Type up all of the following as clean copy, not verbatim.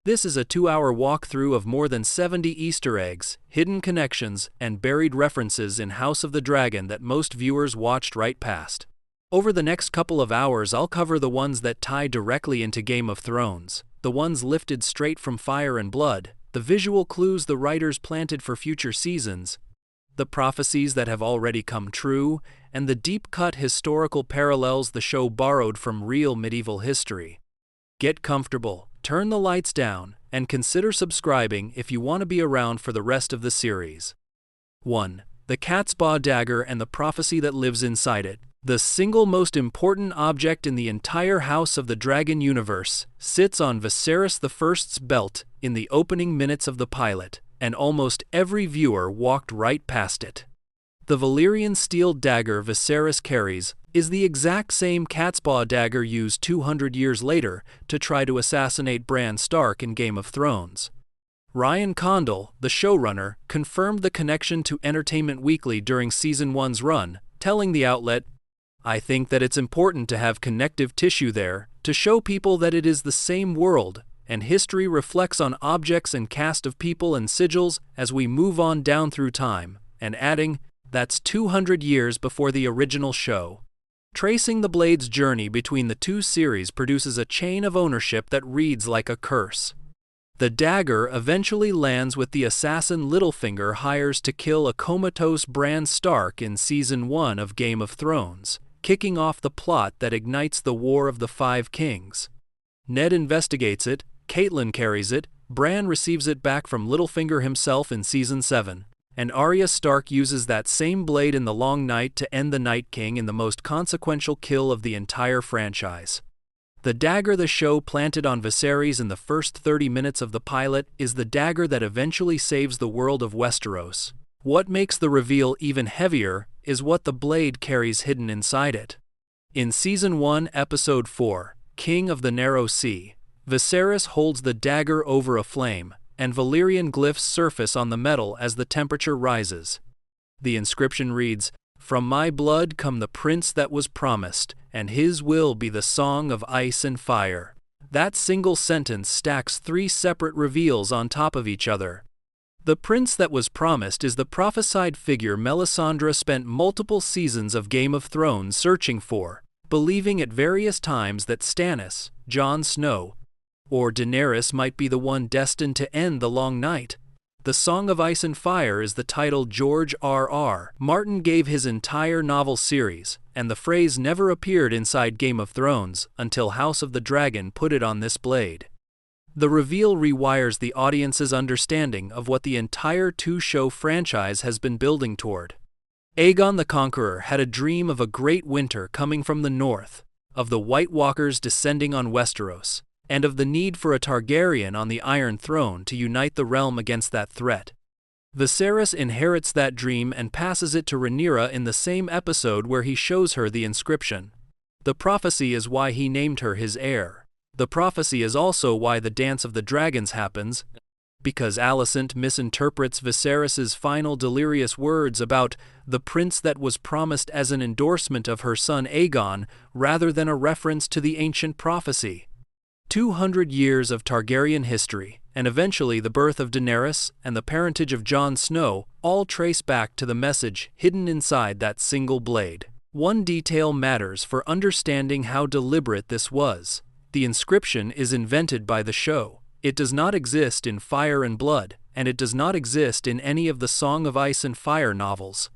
This is a 2-hour walkthrough of more than 70 Easter eggs, hidden connections, and buried references in House of the Dragon that most viewers watched right past. Over the next couple of hours, I'll cover the ones that tie directly into Game of Thrones, the ones lifted straight from Fire and Blood, the visual clues the writers planted for future seasons, the prophecies that have already come true, and the deep-cut historical parallels the show borrowed from real medieval history. Get comfortable, turn the lights down, and consider subscribing if you want to be around for the rest of the series. 1. The CATSPAW dagger and the prophecy that lives inside it. The single most important object in the entire House of the Dragon universe sits on Viserys I's belt in the opening minutes of the pilot, and almost every viewer walked right past it. The Valyrian steel dagger Viserys carries is the exact same CATSPAW dagger used 200 years later to try to assassinate Bran Stark in Game of Thrones. Ryan Condal, the showrunner, confirmed the connection to Entertainment Weekly during Season 1's run, telling the outlet, "I think that it's important to have connective tissue there to show people that it is the same world, and history reflects on objects and cast of people and sigils as we move on down through time," and adding, "That's 200 years before the original show." Tracing the Blade's journey between the two series produces a chain of ownership that reads like a curse. The dagger eventually lands with the assassin Littlefinger hires to kill a comatose Bran Stark in Season 1 of Game of Thrones, kicking off the plot that ignites the War of the Five Kings. Ned investigates it, Catelyn carries it, Bran receives it back from Littlefinger himself in Season 7. And Arya Stark uses that same blade in the Long Night to end the Night King in the most consequential kill of the entire franchise. The dagger the show planted on Viserys in the first 30 minutes of the pilot is the dagger that eventually saves the world of Westeros. What makes the reveal even heavier is what the blade carries hidden inside it. In Season 1, Episode 4, King of the Narrow Sea, Viserys holds the dagger over a flame, and Valyrian glyphs surface on the metal as the temperature rises. The inscription reads, "From my blood come the prince that was promised, and his will be the song of ice and fire." That single sentence stacks 3 separate reveals on top of each other. The prince that was promised is the prophesied figure Melisandre spent multiple seasons of Game of Thrones searching for, believing at various times that Stannis, Jon Snow, or Daenerys might be the one destined to end the Long Night. The Song of Ice and Fire is the title George R.R. Martin gave his entire novel series, and the phrase never appeared inside Game of Thrones until House of the Dragon put it on this blade. The reveal rewires the audience's understanding of what the entire 2-show franchise has been building toward. Aegon the Conqueror had a dream of a great winter coming from the north, of the White Walkers descending on Westeros, and of the need for a Targaryen on the Iron Throne to unite the realm against that threat. Viserys inherits that dream and passes it to Rhaenyra in the same episode where he shows her the inscription. The prophecy is why he named her his heir. The prophecy is also why the Dance of the Dragons happens, because Alicent misinterprets Viserys's final delirious words about the prince that was promised as an endorsement of her son Aegon rather than a reference to the ancient prophecy. 200 years of Targaryen history, and eventually the birth of Daenerys and the parentage of Jon Snow, all trace back to the message hidden inside that single blade. One detail matters for understanding how deliberate this was. The inscription is invented by the show. It does not exist in Fire and Blood, and it does not exist in any of the Song of Ice and Fire novels.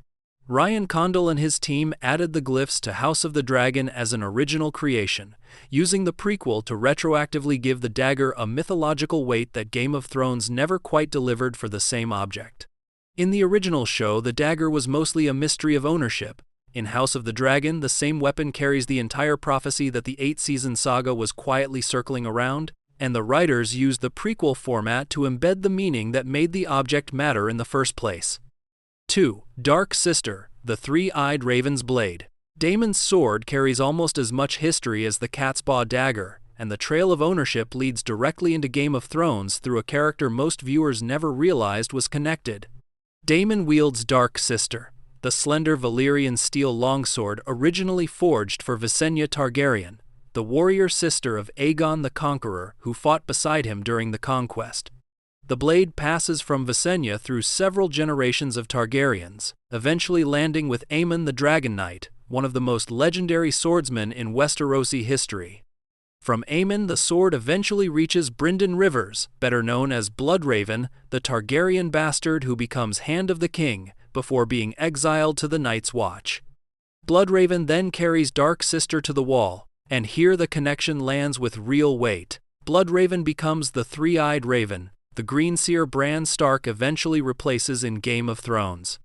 Ryan Condal and his team added the glyphs to House of the Dragon as an original creation, using the prequel to retroactively give the dagger a mythological weight that Game of Thrones never quite delivered for the same object. In the original show, the dagger was mostly a mystery of ownership. In House of the Dragon, the same weapon carries the entire prophecy that the 8-season saga was quietly circling around, and the writers used the prequel format to embed the meaning that made the object matter in the first place. 2. Dark Sister, the Three-Eyed Raven's Blade. Daemon's sword carries almost as much history as the CATSPAW dagger, and the trail of ownership leads directly into Game of Thrones through a character most viewers never realized was connected. Daemon wields Dark Sister, the slender Valyrian steel longsword originally forged for Visenya Targaryen, the warrior sister of Aegon the Conqueror who fought beside him during the conquest. The blade passes from Visenya through several generations of Targaryens, eventually landing with Aemon the Dragon Knight, one of the most legendary swordsmen in Westerosi history. From Aemon, the sword eventually reaches Brynden Rivers, better known as Bloodraven, the Targaryen bastard who becomes Hand of the King, before being exiled to the Night's Watch. Bloodraven then carries Dark Sister to the Wall, and here the connection lands with real weight. Bloodraven becomes the Three-Eyed Raven, the Greenseer Bran Stark eventually replaces in Game of Thrones.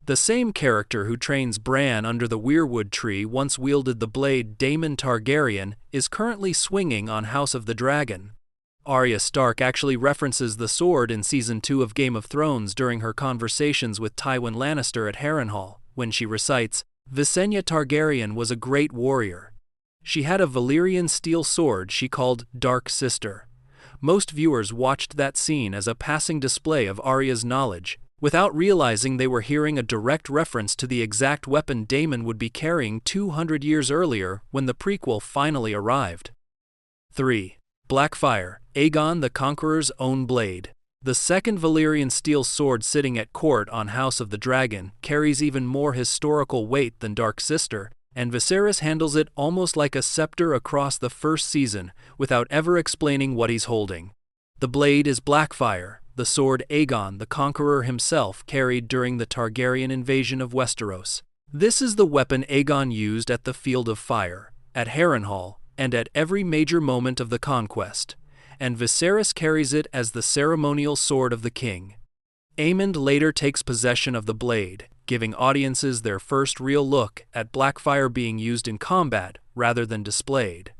The same character who trains Bran under the Weirwood tree once wielded the blade Daemon Targaryen is currently swinging on House of the Dragon. Arya Stark actually references the sword in Season 2 of Game of Thrones during her conversations with Tywin Lannister at Harrenhal, when she recites, "Visenya Targaryen was a great warrior. She had a Valyrian steel sword she called Dark Sister." Most viewers watched that scene as a passing display of Arya's knowledge, without realizing they were hearing a direct reference to the exact weapon Daemon would be carrying 200 years earlier when the prequel finally arrived. 3. Blackfyre, Aegon the Conqueror's own blade. The second Valyrian steel sword sitting at court on House of the Dragon carries even more historical weight than Dark Sister, and Viserys handles it almost like a scepter across the first season, without ever explaining what he's holding. The blade is Blackfyre, the sword Aegon the Conqueror himself carried during the Targaryen invasion of Westeros. This is the weapon Aegon used at the Field of Fire, at Harrenhal, and at every major moment of the conquest, and Viserys carries it as the ceremonial sword of the king. Aemond later takes possession of the blade, giving audiences their first real look at Blackfyre being used in combat rather than displayed.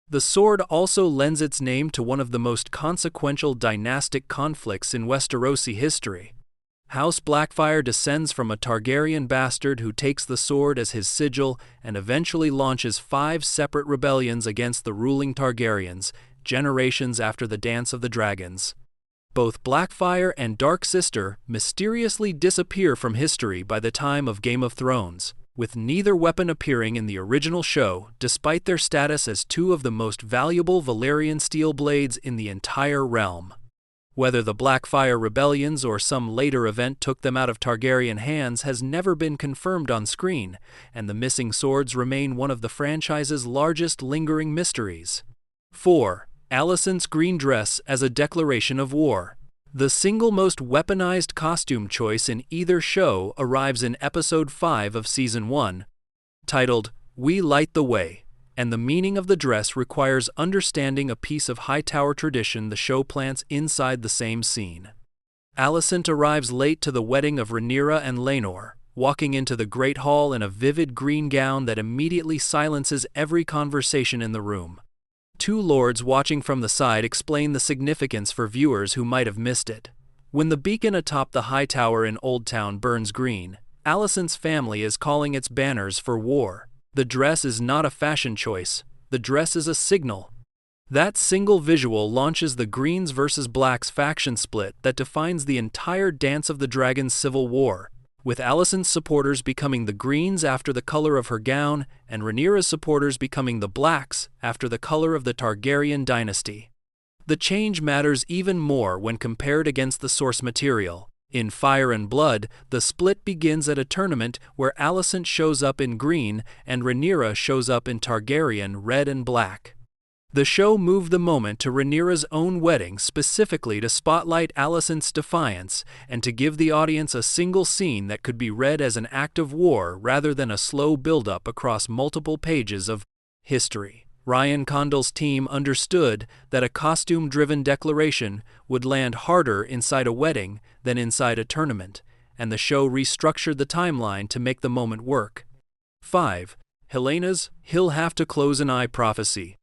The sword also lends its name to one of the most consequential dynastic conflicts in Westerosi history. House Blackfyre descends from a Targaryen bastard who takes the sword as his sigil and eventually launches 5 separate rebellions against the ruling Targaryens, generations after the Dance of the Dragons. Both Blackfyre and Dark Sister mysteriously disappear from history by the time of Game of Thrones, with neither weapon appearing in the original show despite their status as 2 of the most valuable Valyrian steel blades in the entire realm. Whether the Blackfyre rebellions or some later event took them out of Targaryen hands has never been confirmed on screen, and the missing swords remain one of the franchise's largest lingering mysteries. 4. Alicent's green dress as a declaration of war. The single most weaponized costume choice in either show arrives in Episode 5 of Season 1, titled, "We Light the Way," and the meaning of the dress requires understanding a piece of Hightower tradition the show plants inside the same scene. Alicent arrives late to the wedding of Rhaenyra and Laenor, walking into the Great Hall in a vivid green gown that immediately silences every conversation in the room. 2 lords watching from the side explain the significance for viewers who might have missed it. When the beacon atop the high tower in Old Town burns green, Alicent's family is calling its banners for war. The dress is not a fashion choice, the dress is a signal. That single visual launches the Greens versus Blacks faction split that defines the entire Dance of the Dragon's civil war, with Alicent's supporters becoming the Greens after the color of her gown, and Rhaenyra's supporters becoming the Blacks after the color of the Targaryen dynasty. The change matters even more when compared against the source material. In Fire and Blood, the split begins at a tournament where Alicent shows up in green and Rhaenyra shows up in Targaryen red and black. The show moved the moment to Rhaenyra's own wedding specifically to spotlight Alicent's defiance and to give the audience a single scene that could be read as an act of war rather than a slow build-up across multiple pages of history. Ryan Condal's team understood that a costume-driven declaration would land harder inside a wedding than inside a tournament, and the show restructured the timeline to make the moment work. 5. HELAENA'S He'll Have to Close an Eye prophecy.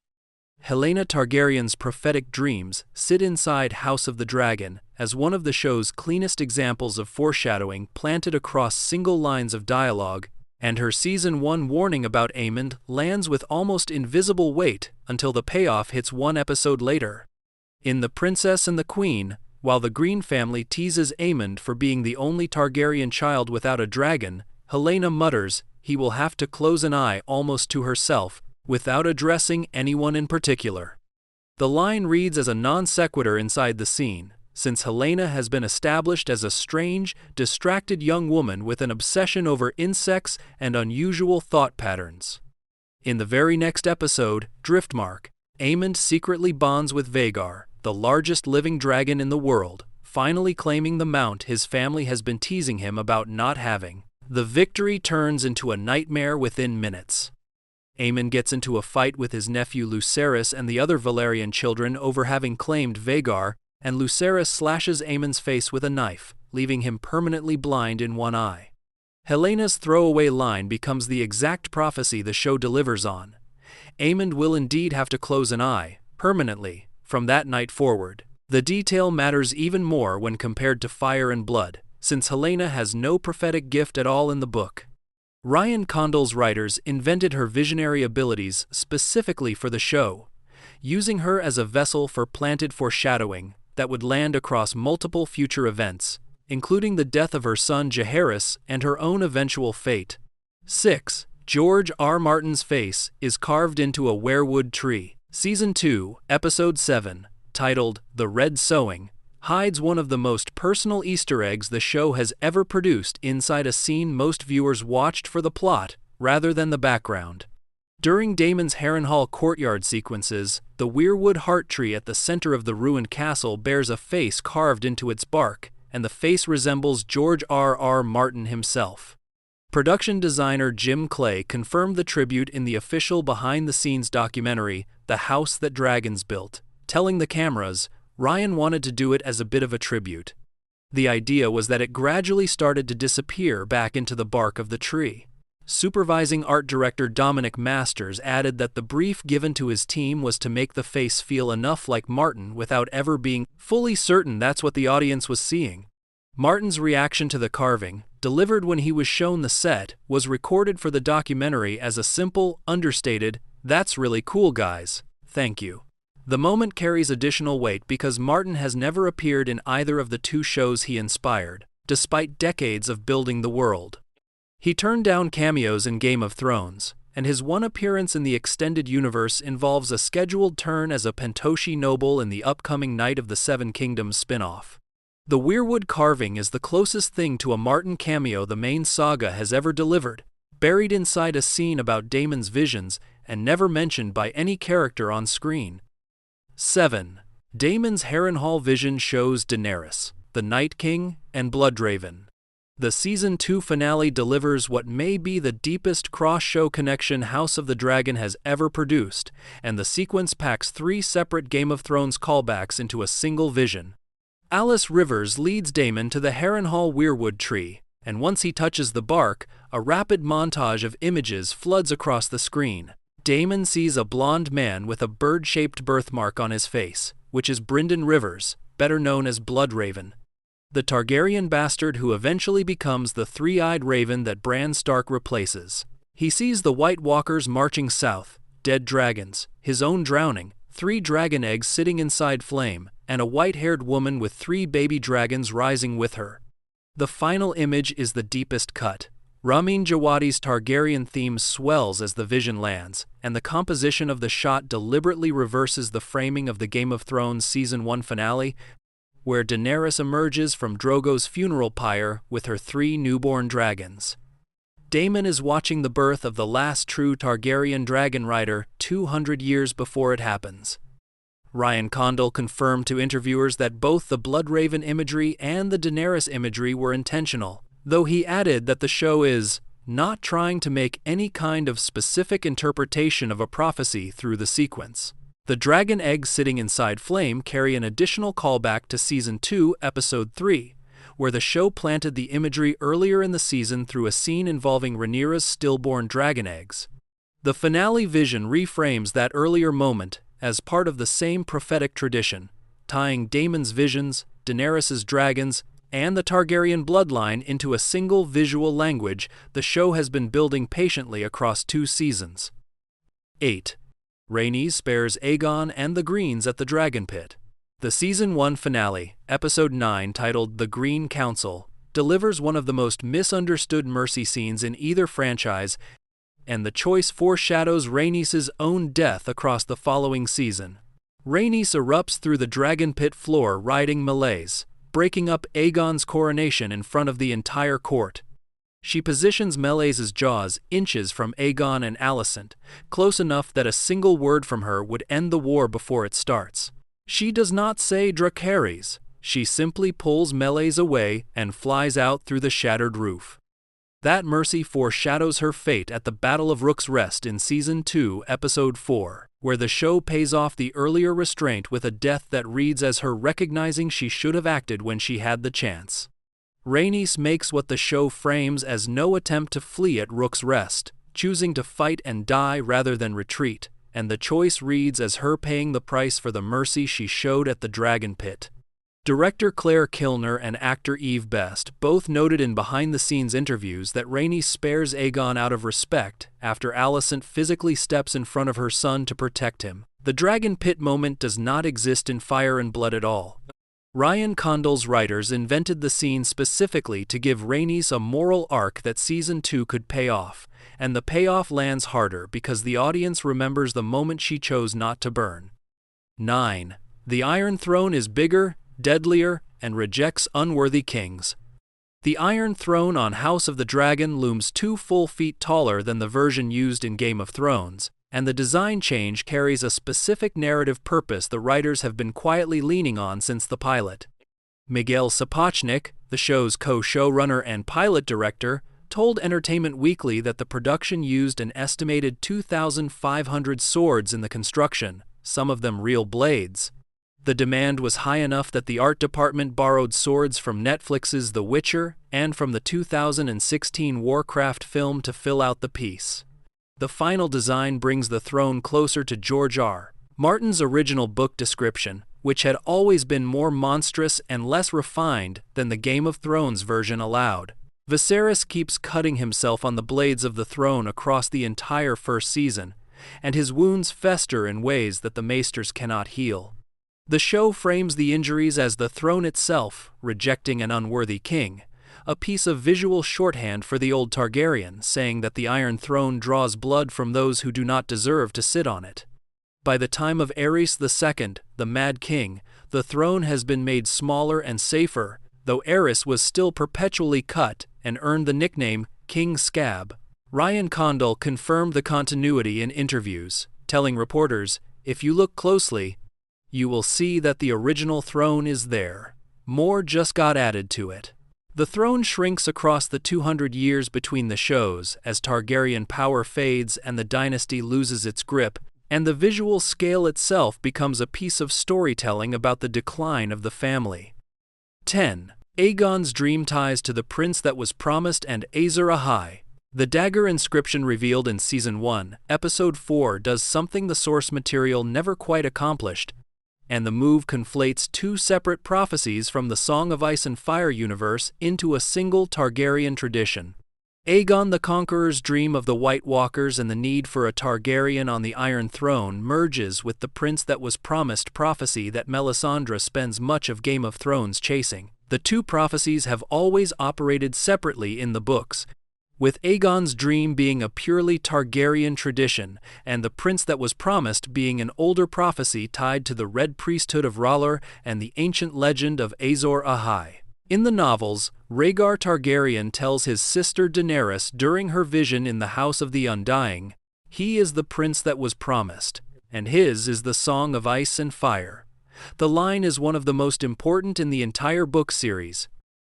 Helaena Targaryen's prophetic dreams sit inside House of the Dragon as one of the show's cleanest examples of foreshadowing planted across single lines of dialogue, and her Season 1 warning about Aemond lands with almost invisible weight until the payoff hits 1 episode later. In The Princess and the Queen, while the Green family teases Aemond for being the only Targaryen child without a dragon, Helaena mutters, "He will have to close an eye," almost to herself, without addressing anyone in particular. The line reads as a non sequitur inside the scene, since Helaena has been established as a strange, distracted young woman with an obsession over insects and unusual thought patterns. In the very next episode, Driftmark, Aemond secretly bonds with Vhagar, the largest living dragon in the world, finally claiming the mount his family has been teasing him about not having. The victory turns into a nightmare within minutes. Aemond gets into a fight with his nephew Lucerys and the other Valyrian children over having claimed Vhagar, and Lucerys slashes Aemond's face with a knife, leaving him permanently blind in one eye. Helaena's throwaway line becomes the exact prophecy the show delivers on. Aemond will indeed have to close an eye, permanently, from that night forward. The detail matters even more when compared to Fire and Blood, since Helaena has no prophetic gift at all in the book. Ryan Condal's writers invented her visionary abilities specifically for the show, using her as a vessel for planted foreshadowing that would land across multiple future events, including the death of her son JAEHAERYS and her own eventual fate. 6. George R. Martin's face is carved into a weirwood tree. Season 2, Episode 7, titled The Red Sowing, hides one of the most personal Easter eggs the show has ever produced inside a scene most viewers watched for the plot, rather than the background. During Daemon's Harrenhal courtyard sequences, the weirwood heart tree at the center of the ruined castle bears a face carved into its bark, and the face resembles George R. R. Martin himself. Production designer Jim Clay confirmed the tribute in the official behind-the-scenes documentary, The House That Dragons Built, telling the cameras, Ryan wanted to do it as a bit of a tribute. The idea was that it gradually started to disappear back into the bark of the tree. Supervising art director Dominic Masters added that the brief given to his team was to make the face feel enough like Martin without ever being fully certain that's what the audience was seeing. Martin's reaction to the carving, delivered when he was shown the set, was recorded for the documentary as a simple, understated, "That's really cool, guys. Thank you." The moment carries additional weight because Martin has never appeared in either of the two shows he inspired, despite decades of building the world. He turned down cameos in Game of Thrones, and his one appearance in the extended universe involves a scheduled turn as a Pentoshi noble in the upcoming Knight of the Seven Kingdoms spin-off. The weirwood carving is the closest thing to a Martin cameo the main saga has ever delivered, buried inside a scene about Daemon's visions and never mentioned by any character on screen. 7. Daemon's Harrenhal vision shows Daenerys, the Night King, and Bloodraven. The Season 2 finale delivers what may be the deepest cross-show connection House of the Dragon has ever produced, and the sequence packs 3 separate Game of Thrones callbacks into a single vision. Alice Rivers leads Daemon to the Harrenhal weirwood tree, and once he touches the bark, a rapid montage of images floods across the screen. Daemon sees a blonde man with a bird-shaped birthmark on his face, which is Brynden Rivers, better known as Bloodraven, the Targaryen bastard who eventually becomes the three-eyed raven that Bran Stark replaces. He sees the White Walkers marching south, dead dragons, his own drowning, 3 dragon eggs sitting inside flame, and a white-haired woman with 3 baby dragons rising with her. The final image is the deepest cut. Ramin Djawadi's Targaryen theme swells as the vision lands, and the composition of the shot deliberately reverses the framing of the Game of Thrones Season 1 finale, where Daenerys emerges from Drogo's funeral pyre with her 3 newborn dragons. Daemon is watching the birth of the last true Targaryen dragon rider 200 years before it happens. Ryan Condal confirmed to interviewers that both the Bloodraven imagery and the Daenerys imagery were intentional, though he added that the show is not trying to make any kind of specific interpretation of a prophecy through the sequence. The dragon eggs sitting inside flame carry an additional callback to Season 2, Episode 3, where the show planted the imagery earlier in the season through a scene involving Rhaenyra's stillborn dragon eggs. The finale vision reframes that earlier moment as part of the same prophetic tradition, tying Daemon's visions, Daenerys's dragons, and the Targaryen bloodline into a single visual language the show has been building patiently across 2 seasons. 8. RHAENYS spares Aegon and the Greens at the Dragonpit. The Season 1 finale, Episode 9 titled The Green Council, delivers one of the most misunderstood mercy scenes in either franchise, and the choice foreshadows Rhaenys' own death across the following season. Rhaenys erupts through the dragon pit floor riding Meleys, breaking up Aegon's coronation in front of the entire court. She positions Meleys' jaws inches from Aegon and Alicent, close enough that a single word from her would end the war before it starts. She does not say "Dracarys," she simply pulls Meleys away and flies out through the shattered roof. That mercy foreshadows her fate at the Battle of Rook's Rest in Season 2, Episode 4, where the show pays off the earlier restraint with a death that reads as her recognizing she should have acted when she had the chance. Rhaenys makes what the show frames as no attempt to flee at Rook's Rest, choosing to fight and die rather than retreat, and the choice reads as her paying the price for the mercy she showed at the Dragon Pit. Director Claire Kilner and actor Eve Best both noted in behind-the-scenes interviews that Rhaenys spares Aegon out of respect after Alicent physically steps in front of her son to protect him. The Dragon Pit moment does not exist in Fire and Blood at all. Ryan Condal's writers invented the scene specifically to give Rhaenys a moral arc that Season 2 could pay off, and the payoff lands harder because the audience remembers the moment she chose not to burn. 9. The Iron Throne is bigger, deadlier, and rejects unworthy kings. The Iron Throne on House of the Dragon looms 2 full feet taller than the version used in Game of Thrones, and the design change carries a specific narrative purpose the writers have been quietly leaning on since the pilot. Miguel Sapochnik, the show's co-showrunner and pilot director, told Entertainment Weekly that the production used an estimated 2,500 swords in the construction, some of them real blades. The demand was high enough that the art department borrowed swords from Netflix's The Witcher and from the 2016 Warcraft film to fill out the piece. The final design brings the throne closer to George R. Martin's original book description, which had always been more monstrous and less refined than the Game of Thrones version allowed. Viserys keeps cutting himself on the blades of the throne across the entire first season, and his wounds fester in ways that the maesters cannot heal. The show frames the injuries as the throne itself rejecting an unworthy king, a piece of visual shorthand for the old Targaryen saying that the Iron Throne draws blood from those who do not deserve to sit on it. By the time of Aerys II, the Mad King, the throne has been made smaller and safer, though Aerys was still perpetually cut and earned the nickname King Scab. Ryan Condal confirmed the continuity in interviews, telling reporters, "If you look closely, you will see that the original throne is there. More just got added to it." The throne shrinks across the 200 years between the shows as Targaryen power fades and the dynasty loses its grip, and the visual scale itself becomes a piece of storytelling about the decline of the family. 10. Aegon's dream ties to the prince that was promised and Azor Ahai. The dagger inscription revealed in Season 1, Episode 4 does something the source material never quite accomplished, and the move conflates 2 separate prophecies from the Song of Ice and Fire universe into a single Targaryen tradition. Aegon the Conqueror's dream of the White Walkers and the need for a Targaryen on the Iron Throne merges with the Prince That Was Promised prophecy that Melisandre spends much of Game of Thrones chasing. The 2 prophecies have always operated separately in the books, with Aegon's dream being a purely Targaryen tradition, and the Prince That Was Promised being an older prophecy tied to the Red Priesthood of R'hllor and the ancient legend of Azor Ahai. In the novels, Rhaegar Targaryen tells his sister Daenerys during her vision in the House of the Undying, he is the Prince That Was Promised, and his is the Song of Ice and Fire. The line is one of the most important in the entire book series,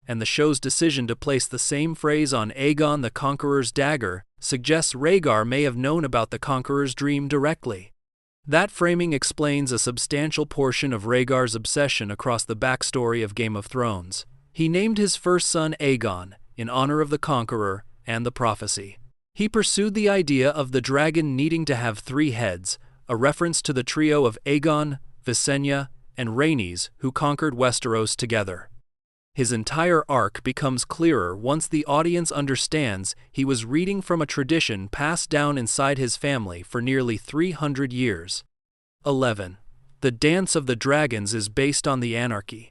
and the show's decision to place the same phrase on Aegon the Conqueror's dagger suggests Rhaegar may have known about the Conqueror's dream directly. That framing explains a substantial portion of Rhaegar's obsession across the backstory of Game of Thrones. He named his first son Aegon, in honor of the Conqueror and the prophecy. He pursued the idea of the dragon needing to have 3 heads, a reference to the trio of Aegon, Visenya, and Rhaenys who conquered Westeros together. His entire arc becomes clearer once the audience understands he was reading from a tradition passed down inside his family for nearly 300 years. 11. The Dance of the Dragons is based on the Anarchy.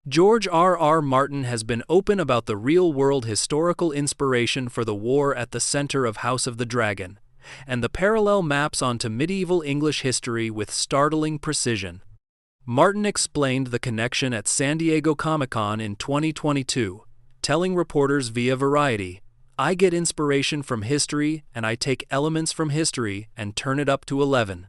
George R.R. Martin has been open about the real-world historical inspiration for the war at the center of House of the Dragon, and the parallel maps onto medieval English history with startling precision. Martin explained the connection at San Diego Comic-Con in 2022, telling reporters via Variety, "I get inspiration from history and I take elements from history and turn it up to 11.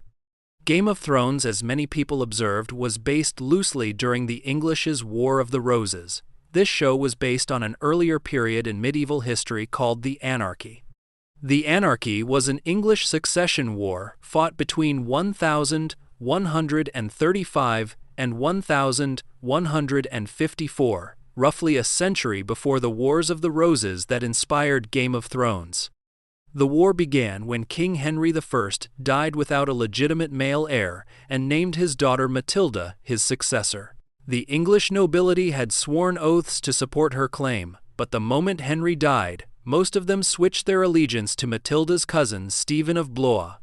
Game of Thrones, as many people observed, was based loosely during the English's War of the Roses. This show was based on an earlier period in medieval history called the Anarchy. The Anarchy was an English succession war fought between 1135 and 1154, roughly a century before the Wars of the Roses that inspired Game of Thrones. The war began when King Henry I died without a legitimate male heir and named his daughter Matilda his successor. The English nobility had sworn oaths to support her claim, but the moment Henry died, most of them switched their allegiance to Matilda's cousin Stephen of Blois.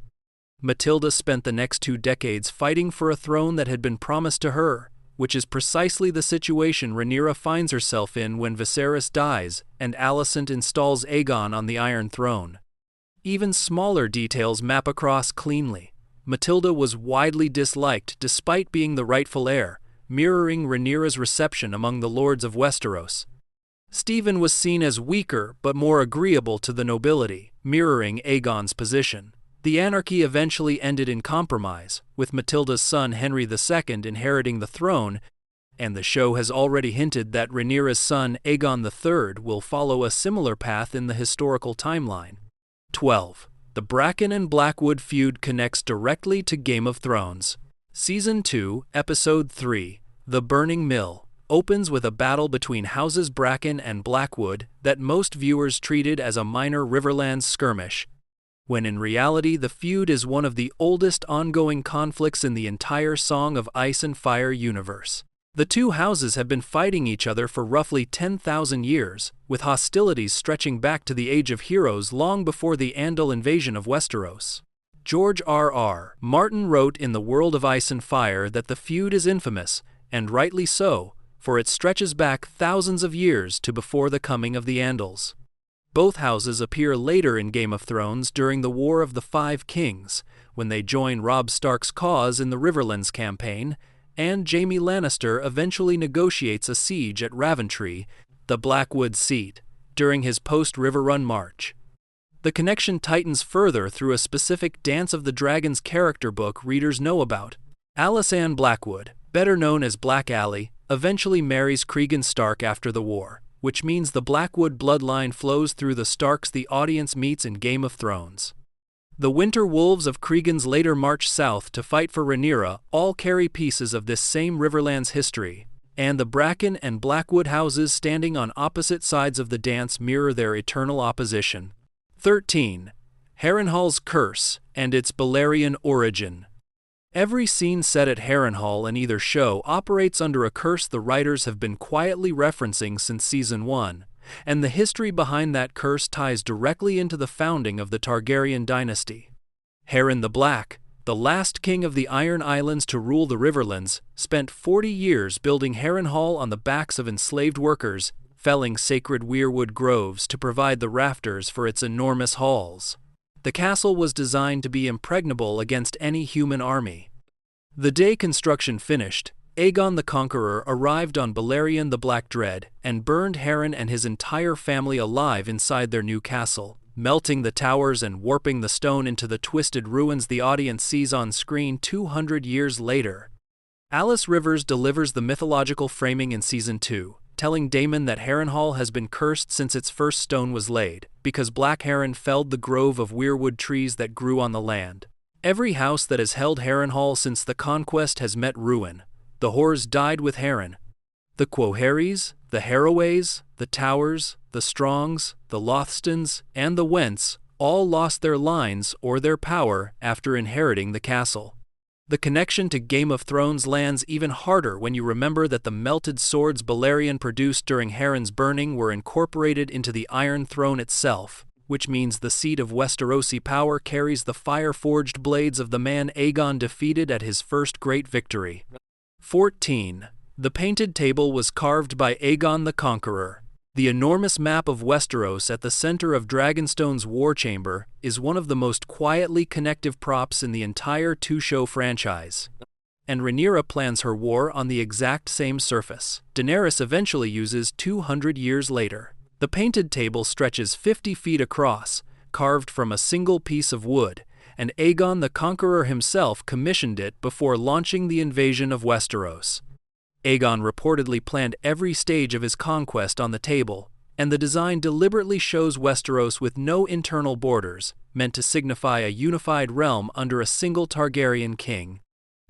Matilda spent the next 2 decades fighting for a throne that had been promised to her, which is precisely the situation Rhaenyra finds herself in when Viserys dies and Alicent installs Aegon on the Iron Throne. Even smaller details map across cleanly. Matilda was widely disliked despite being the rightful heir, mirroring Rhaenyra's reception among the lords of Westeros. Stephen was seen as weaker but more agreeable to the nobility, mirroring Aegon's position. The anarchy eventually ended in compromise, with Matilda's son Henry II inheriting the throne, and the show has already hinted that Rhaenyra's son Aegon III will follow a similar path in the historical timeline. 12. The Bracken and Blackwood feud connects directly to Game of Thrones. Season 2, Episode 3, The Burning Mill, opens with a battle between Houses Bracken and Blackwood that most viewers treated as a minor Riverlands skirmish, when in reality the feud is one of the oldest ongoing conflicts in the entire Song of Ice and Fire universe. The two houses have been fighting each other for roughly 10,000 years, with hostilities stretching back to the Age of Heroes long before the Andal invasion of Westeros. George R.R. Martin wrote in The World of Ice and Fire that the feud is infamous, and rightly so, for it stretches back thousands of years to before the coming of the Andals. Both houses appear later in Game of Thrones during the War of the Five Kings, when they join Robb Stark's cause in the Riverlands campaign, and Jaime Lannister eventually negotiates a siege at Raventry, the Blackwood seat, during his post-River Run march. The connection tightens further through a specific Dance of the Dragons character book readers know about. Alice Ann Blackwood, better known as Black Aly, eventually marries Cregan Stark after the war, which means the Blackwood bloodline flows through the Starks the audience meets in Game of Thrones. The Winter Wolves of Cregan's later march south to fight for Rhaenyra all carry pieces of this same Riverlands history, and the Bracken and Blackwood houses standing on opposite sides of the dance mirror their eternal opposition. 13. HARRENHAL'S curse and its Balerion origin. Every scene set at Harrenhal in either show operates under a curse the writers have been quietly referencing since Season 1. And the history behind that curse ties directly into the founding of the Targaryen dynasty. Harren the Black, the last king of the Iron Islands to rule the Riverlands, spent 40 years building Harrenhal on the backs of enslaved workers, felling sacred weirwood groves to provide the rafters for its enormous halls. The castle was designed to be impregnable against any human army. The day construction finished, Aegon the Conqueror arrived on Balerion the Black Dread and burned Harren and his entire family alive inside their new castle, melting the towers and warping the stone into the twisted ruins the audience sees on screen 200 years later. Alice Rivers delivers the mythological framing in Season 2, telling Daemon that Harrenhal has been cursed since its first stone was laid, because Black Harren felled the grove of weirwood trees that grew on the land. Every house that has held Harrenhal since the conquest has met ruin. The whores died with Harren. The Quoharies, the Harroways, the Towers, the Strongs, the Lothstons, and the Wents all lost their lines or their power after inheriting the castle. The connection to Game of Thrones lands even harder when you remember that the melted swords Balerion produced during Harren's burning were incorporated into the Iron Throne itself, which means the seat of Westerosi power carries the fire-forged blades of the man Aegon defeated at his first great victory. 14. The painted table was carved by Aegon the Conqueror. The enormous map of Westeros at the center of Dragonstone's war chamber is one of the most quietly connective props in the entire two-show franchise. And Rhaenyra plans her war on the exact same surface. Daenerys eventually uses 200 years later. The painted table stretches 50 feet across, carved from a single piece of wood, and Aegon the Conqueror himself commissioned it before launching the invasion of Westeros. Aegon reportedly planned every stage of his conquest on the table, and the design deliberately shows Westeros with no internal borders, meant to signify a unified realm under a single Targaryen king.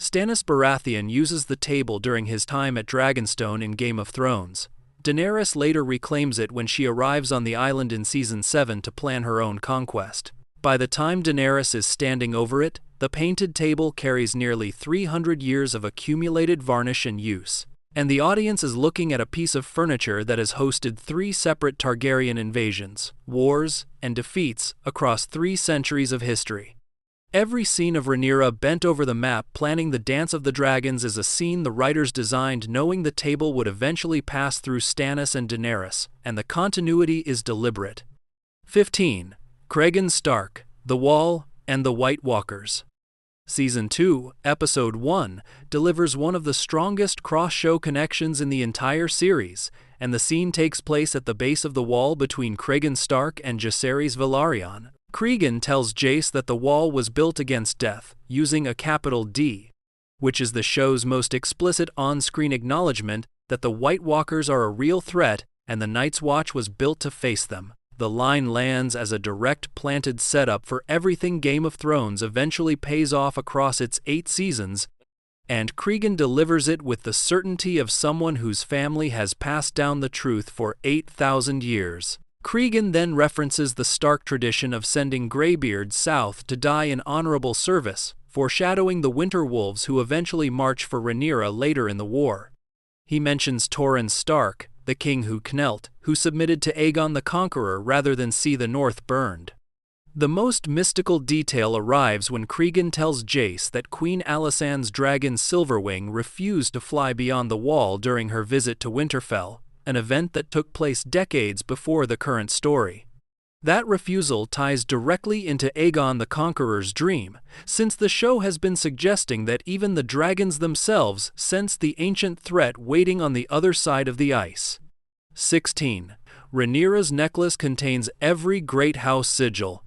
Stannis Baratheon uses the table during his time at Dragonstone in Game of Thrones. Daenerys later reclaims it when she arrives on the island in Season 7 to plan her own conquest. By the time Daenerys is standing over it, the painted table carries nearly 300 years of accumulated varnish and use, and the audience is looking at a piece of furniture that has hosted 3 separate Targaryen invasions, wars, and defeats across 3 centuries of history. Every scene of Rhaenyra bent over the map planning the Dance of the Dragons is a scene the writers designed knowing the table would eventually pass through Stannis and Daenerys, and the continuity is deliberate. 15. Cregan Stark, The Wall, and the White Walkers. Season 2, Episode 1, delivers one of the strongest cross-show connections in the entire series, and the scene takes place at the base of the wall between Cregan Stark and Jaehaerys Velaryon. Cregan tells Jace that the wall was built against death, using a capital D, which is the show's most explicit on-screen acknowledgement that the White Walkers are a real threat and the Night's Watch was built to face them. The line lands as a direct planted setup for everything Game of Thrones eventually pays off across its 8 seasons, and Cregan delivers it with the certainty of someone whose family has passed down the truth for 8,000 years. Cregan then references the Stark tradition of sending Greybeards south to die in honorable service, foreshadowing the Winter Wolves who eventually march for Rhaenyra later in the war. He mentions Torrhen Stark, the king who knelt, who submitted to Aegon the Conqueror rather than see the North burned. The most mystical detail arrives when Cregan tells Jace that Queen Alicent's dragon Silverwing refused to fly beyond the wall during her visit to Winterfell, an event that took place decades before the current story. That refusal ties directly into Aegon the Conqueror's dream, since the show has been suggesting that even the dragons themselves sense the ancient threat waiting on the other side of the ice. 16. Rhaenyra's necklace contains every great house sigil.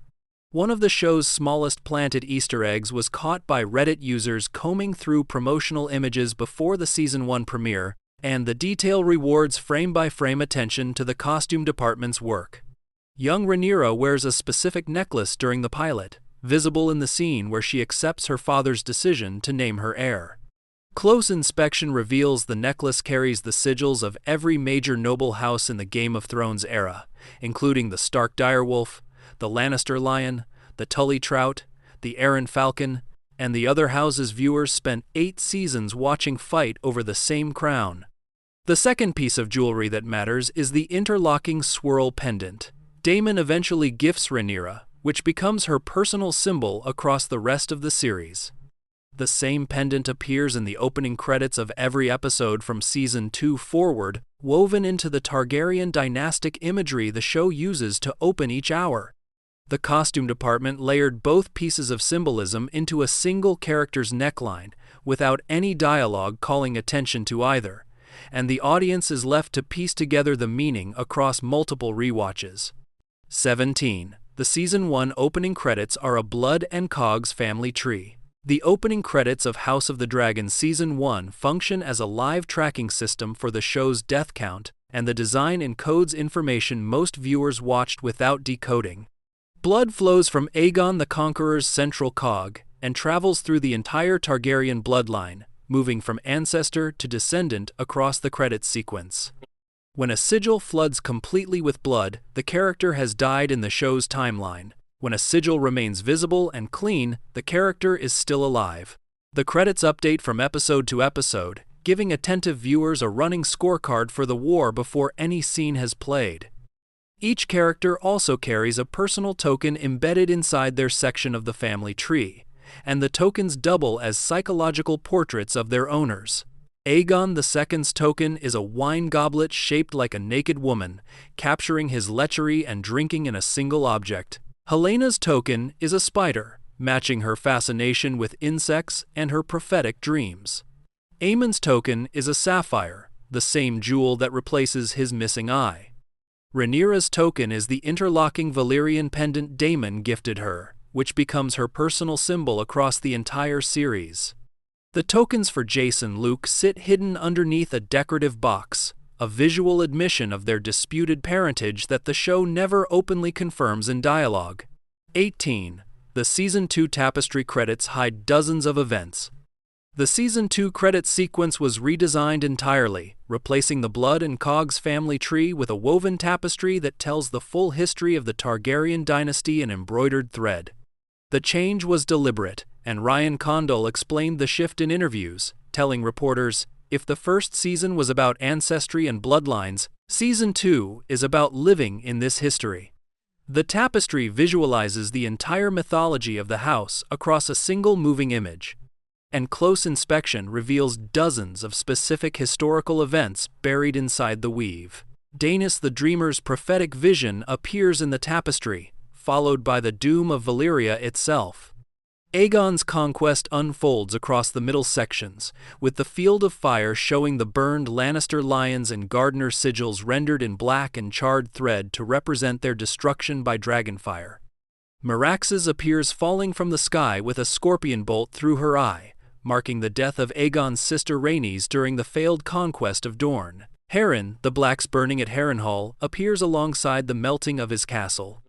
One of the show's smallest planted Easter eggs was caught by Reddit users combing through promotional images before the Season 1 premiere, and the detail rewards frame-by-frame attention to the costume department's work. Young Rhaenyra wears a specific necklace during the pilot, visible in the scene where she accepts her father's decision to name her heir. Close inspection reveals the necklace carries the sigils of every major noble house in the Game of Thrones era, including the Stark Direwolf, the Lannister Lion, the Tully Trout, the Arryn Falcon, and the other houses viewers spent 8 seasons watching fight over the same crown. The second piece of jewelry that matters is the interlocking swirl pendant. Daemon eventually gifts Rhaenyra, which becomes her personal symbol across the rest of the series. The same pendant appears in the opening credits of every episode from Season 2 forward, woven into the Targaryen dynastic imagery the show uses to open each hour. The costume department layered both pieces of symbolism into a single character's neckline, without any dialogue calling attention to either, and the audience is left to piece together the meaning across multiple rewatches. 17. The Season 1 opening credits are a Blood and Cogs family tree. The opening credits of House of the Dragon Season 1 function as a live tracking system for the show's death count, and the design encodes information most viewers watched without decoding. Blood flows from Aegon the Conqueror's central cog, and travels through the entire Targaryen bloodline, moving from ancestor to descendant across the credits sequence. When a sigil floods completely with blood, the character has died in the show's timeline. When a sigil remains visible and clean, the character is still alive. The credits update from episode to episode, giving attentive viewers a running scorecard for the war before any scene has played. Each character also carries a personal token embedded inside their section of the family tree, and the tokens double as psychological portraits of their owners. Aegon II's token is a wine goblet shaped like a naked woman, capturing his lechery and drinking in a single object. HELAENA'S token is a spider, matching her fascination with insects and her prophetic dreams. AEMOND'S token is a sapphire, the same jewel that replaces his missing eye. RHAENYRA'S token is the interlocking Valyrian pendant Daemon gifted her, which becomes her personal symbol across the entire series. The tokens for Jace and Luke sit hidden underneath a decorative box, a visual admission of their disputed parentage that the show never openly confirms in dialogue. 18. The Season 2 tapestry credits hide dozens of events. The Season 2 credit sequence was redesigned entirely, replacing the Blood and Cogs family tree with a woven tapestry that tells the full history of the Targaryen dynasty in embroidered thread. The change was deliberate, and Ryan Condal explained the shift in interviews, telling reporters, "If the first season was about ancestry and bloodlines, Season 2 is about living in this history." The tapestry visualizes the entire mythology of the house across a single moving image, and close inspection reveals dozens of specific historical events buried inside the weave. Daenys the Dreamer's prophetic vision appears in the tapestry, followed by the doom of Valyria itself. Aegon's conquest unfolds across the middle sections, with the Field of Fire showing the burned Lannister lions and Gardener sigils rendered in black and charred thread to represent their destruction by dragonfire. Merax's appears falling from the sky with a scorpion bolt through her eye, marking the death of Aegon's sister RHAENYS during the failed conquest of Dorne. Harren, the blacks burning at Harrenhal, appears alongside the melting of his castle.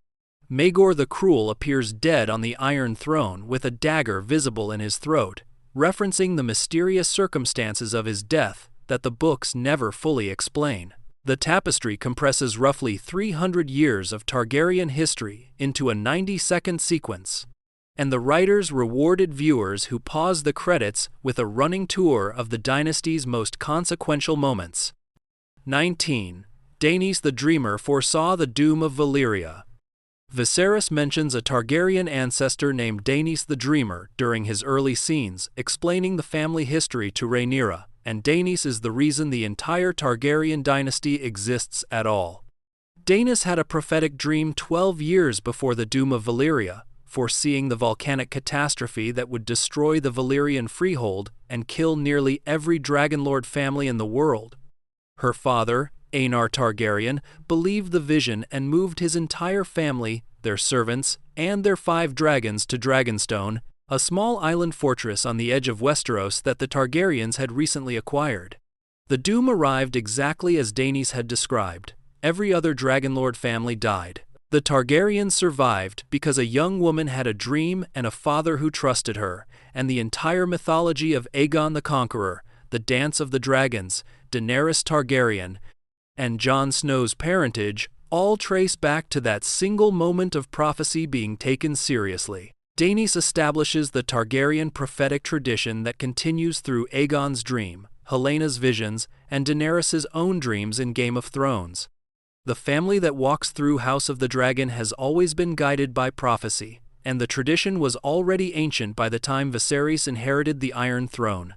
Maegor the Cruel appears dead on the Iron Throne with a dagger visible in his throat, referencing the mysterious circumstances of his death that the books never fully explain. The tapestry compresses roughly 300 years of Targaryen history into a 90-second sequence, and the writers rewarded viewers who paused the credits with a running tour of the dynasty's most consequential moments. 19. Daenys the Dreamer foresaw the doom of Valyria. Viserys mentions a Targaryen ancestor named Daenys the Dreamer during his early scenes, explaining the family history to Rhaenyra, and Daenys is the reason the entire Targaryen dynasty exists at all. Daenys had a prophetic dream 12 years before the doom of Valyria, foreseeing the volcanic catastrophe that would destroy the Valyrian freehold and kill nearly every Dragonlord family in the world. Her father, Aenar Targaryen, believed the vision and moved his entire family, their servants, and their 5 dragons to Dragonstone, a small island fortress on the edge of Westeros that the Targaryens had recently acquired. The doom arrived exactly as Daenys had described. Every other Dragonlord family died. The Targaryens survived because a young woman had a dream and a father who trusted her, and the entire mythology of Aegon the Conqueror, the Dance of the Dragons, Daenerys Targaryen, and Jon Snow's parentage all trace back to that single moment of prophecy being taken seriously. Daenys establishes the Targaryen prophetic tradition that continues through Aegon's dream, Helena's visions, and Daenerys' own dreams in Game of Thrones. The family that walks through House of the Dragon has always been guided by prophecy, and the tradition was already ancient by the time Viserys inherited the Iron Throne.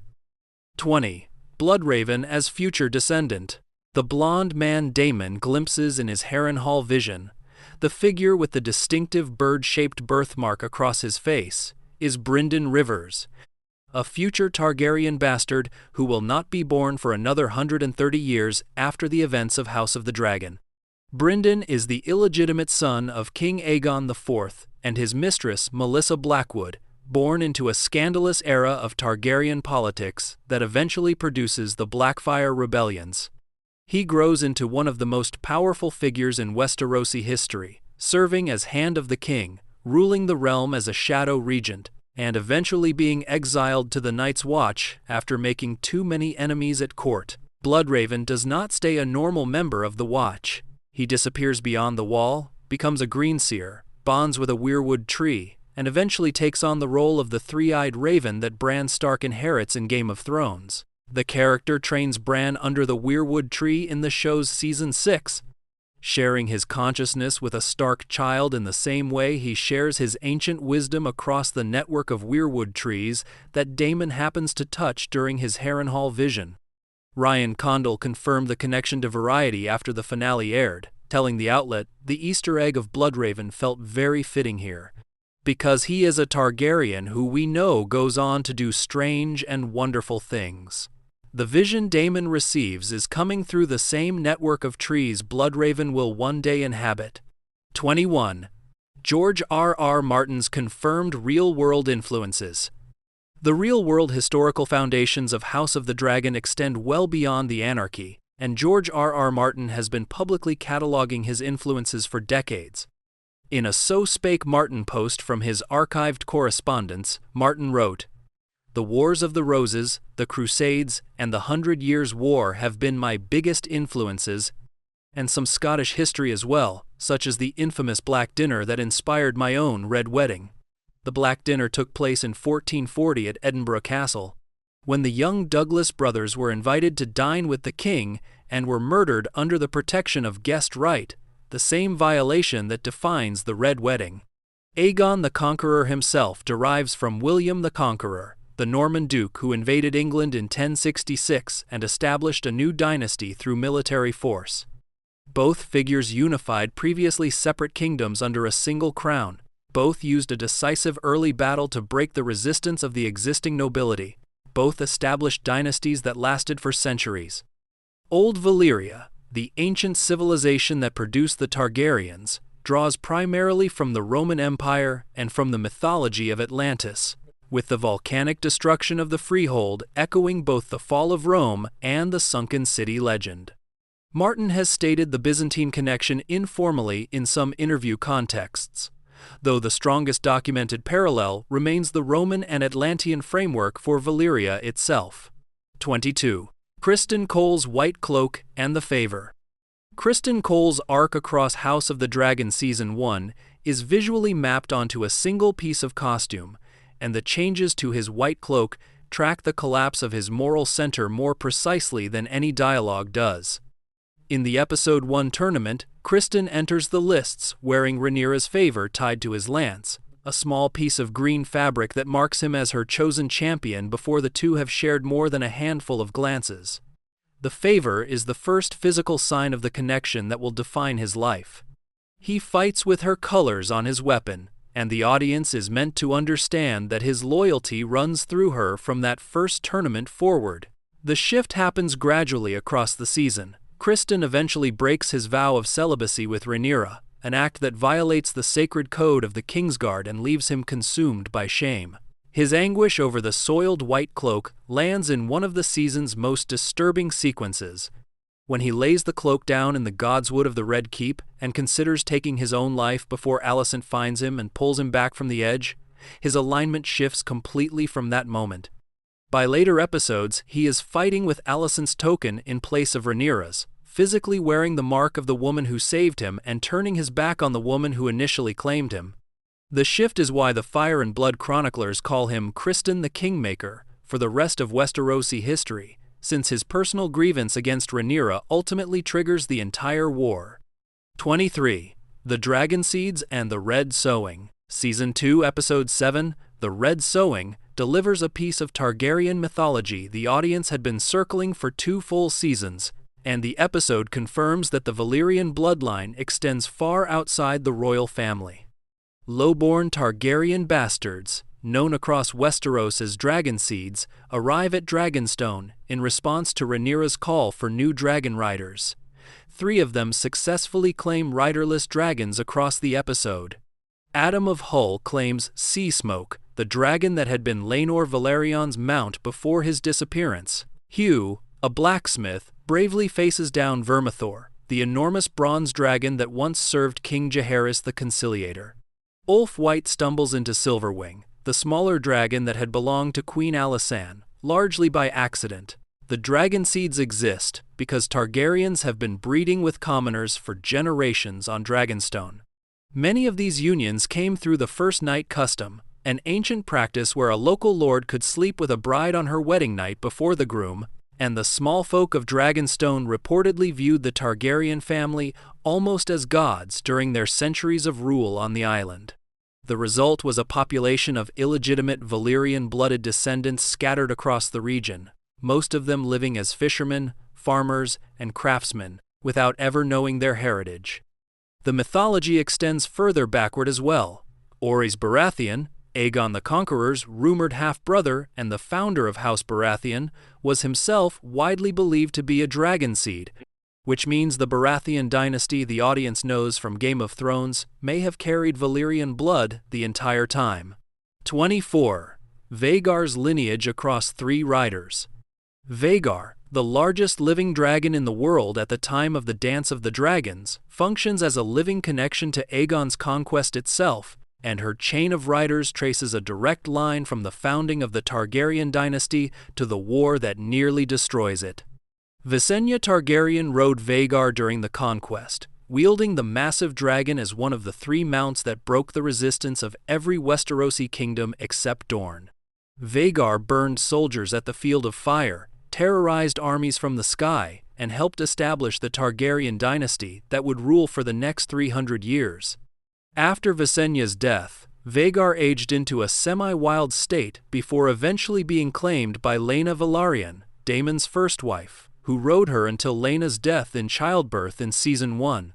20. BLOODRAVEN as future descendant. The blonde man Daemon glimpses in his Harrenhal vision, the figure with the distinctive bird-shaped birthmark across his face, is Brynden Rivers, a future Targaryen bastard who will not be born for another 130 years after the events of House of the Dragon. Brynden is the illegitimate son of King Aegon IV and his mistress Melissa Blackwood, born into a scandalous era of Targaryen politics that eventually produces the Blackfyre rebellions. He grows into one of the most powerful figures in Westerosi history, serving as Hand of the King, ruling the realm as a shadow regent, and eventually being exiled to the Night's Watch after making too many enemies at court. BLOODRAVEN does not stay a normal member of the Watch. He disappears beyond the wall, becomes a greenseer, bonds with a weirwood tree, and eventually takes on the role of the three-eyed raven that Bran Stark inherits in Game of Thrones. The character trains Bran under the weirwood tree in the show's Season 6, sharing his consciousness with a Stark child in the same way he shares his ancient wisdom across the network of weirwood trees that Daemon happens to touch during his Harrenhal vision. Ryan Condal confirmed the connection to Variety after the finale aired, telling the outlet, "The Easter egg of Bloodraven felt very fitting here, because he is a Targaryen who we know goes on to do strange and wonderful things. The vision Daemon receives is coming through the same network of trees Bloodraven will one day inhabit." 21. George R.R. Martin's confirmed real-world influences. The real-world historical foundations of House of the Dragon extend well beyond the anarchy, and George R.R. Martin has been publicly cataloging his influences for decades. In a So Spake Martin post from his archived correspondence, Martin wrote, "The Wars of the Roses, the Crusades, and the 100 Years' War have been my biggest influences, and some Scottish history as well, such as the infamous Black Dinner that inspired my own Red Wedding." The Black Dinner took place in 1440 at Edinburgh Castle, when the young Douglas brothers were invited to dine with the king and were murdered under the protection of guest right, the same violation that defines the Red Wedding. Aegon the Conqueror himself derives from William the Conqueror, the Norman duke who invaded England in 1066 and established a new dynasty through military force. Both figures unified previously separate kingdoms under a single crown. Both used a decisive early battle to break the resistance of the existing nobility. Both established dynasties that lasted for centuries. Old Valyria, the ancient civilization that produced the Targaryens, draws primarily from the Roman Empire and from the mythology of Atlantis, with the volcanic destruction of the Freehold echoing both the fall of Rome and the sunken city legend. Martin has stated the Byzantine connection informally in some interview contexts, though the strongest documented parallel remains the Roman and Atlantean framework for Valyria itself. 22. Criston Cole's White Cloak and the Favor. Criston Cole's arc across House of the Dragon Season 1 is visually mapped onto a single piece of costume, and the changes to his white cloak track the collapse of his moral center more precisely than any dialogue does. In the Episode 1 tournament, Criston enters the lists wearing Rhaenyra's favor tied to his lance, a small piece of green fabric that marks him as her chosen champion before the two have shared more than a handful of glances. The favor is the first physical sign of the connection that will define his life. He fights with her colors on his weapon, and the audience is meant to understand that his loyalty runs through her from that first tournament forward. The shift happens gradually across the season. Criston eventually breaks his vow of celibacy with Rhaenyra, an act that violates the sacred code of the Kingsguard and leaves him consumed by shame. His anguish over the soiled white cloak lands in one of the season's most disturbing sequences, when he lays the cloak down in the Godswood of the Red Keep and considers taking his own life before Alicent finds him and pulls him back from the edge. His alignment shifts completely from that moment. By later episodes, he is fighting with Alicent's token in place of Rhaenyra's, physically wearing the mark of the woman who saved him and turning his back on the woman who initially claimed him. The shift is why the Fire and Blood chroniclers call him Criston the Kingmaker for the rest of Westerosi history, since his personal grievance against Rhaenyra ultimately triggers the entire war. 23. The Dragon Seeds and the Red Sowing. Season 2, Episode 7, The Red Sowing, delivers a piece of Targaryen mythology the audience had been circling for 2 full seasons, and the episode confirms that the Valyrian bloodline extends far outside the royal family. Lowborn Targaryen bastards, known across Westeros as Dragon Seeds, arrive at Dragonstone in response to Rhaenyra's call for new dragon riders. 3 of them successfully claim riderless dragons across the episode. Adam of Hull claims Sea Smoke, the dragon that had been Laenor Valarion's mount before his disappearance. Hugh, a blacksmith, bravely faces down Vermithor, the enormous bronze dragon that once served King Jaehaerys the Conciliator. Ulf White stumbles into Silverwing, the smaller dragon that had belonged to Queen Alysanne, largely by accident. The Dragon Seeds exist because Targaryens have been breeding with commoners for generations on Dragonstone. Many of these unions came through the First Night custom, an ancient practice where a local lord could sleep with a bride on her wedding night before the groom, and the small folk of Dragonstone reportedly viewed the Targaryen family almost as gods during their centuries of rule on the island. The result was a population of illegitimate Valyrian-blooded descendants scattered across the region. most of them living as fishermen, farmers, and craftsmen, without ever knowing their heritage. The mythology extends further backward as well. Orys Baratheon, Aegon the Conqueror's rumored half-brother and the founder of House Baratheon, was himself widely believed to be a dragon seed, which means the Baratheon dynasty the audience knows from Game of Thrones may have carried Valyrian blood the entire time. 24. Vhagar's lineage across 3 riders. Vhagar, the largest living dragon in the world at the time of the Dance of the Dragons, functions as a living connection to Aegon's conquest itself, and her chain of riders traces a direct line from the founding of the Targaryen dynasty to the war that nearly destroys it. Visenya Targaryen rode Vhagar during the conquest, wielding the massive dragon as one of the 3 mounts that broke the resistance of every Westerosi kingdom except Dorne. Vhagar burned soldiers at the Field of Fire, terrorized armies from the sky, and helped establish the Targaryen dynasty that would rule for the next 300 years. After Visenya's death, Vhagar aged into a semi-wild state before eventually being claimed by Laena Velaryon, Daemon's first wife, who rode her until Laena's death in childbirth in Season 1.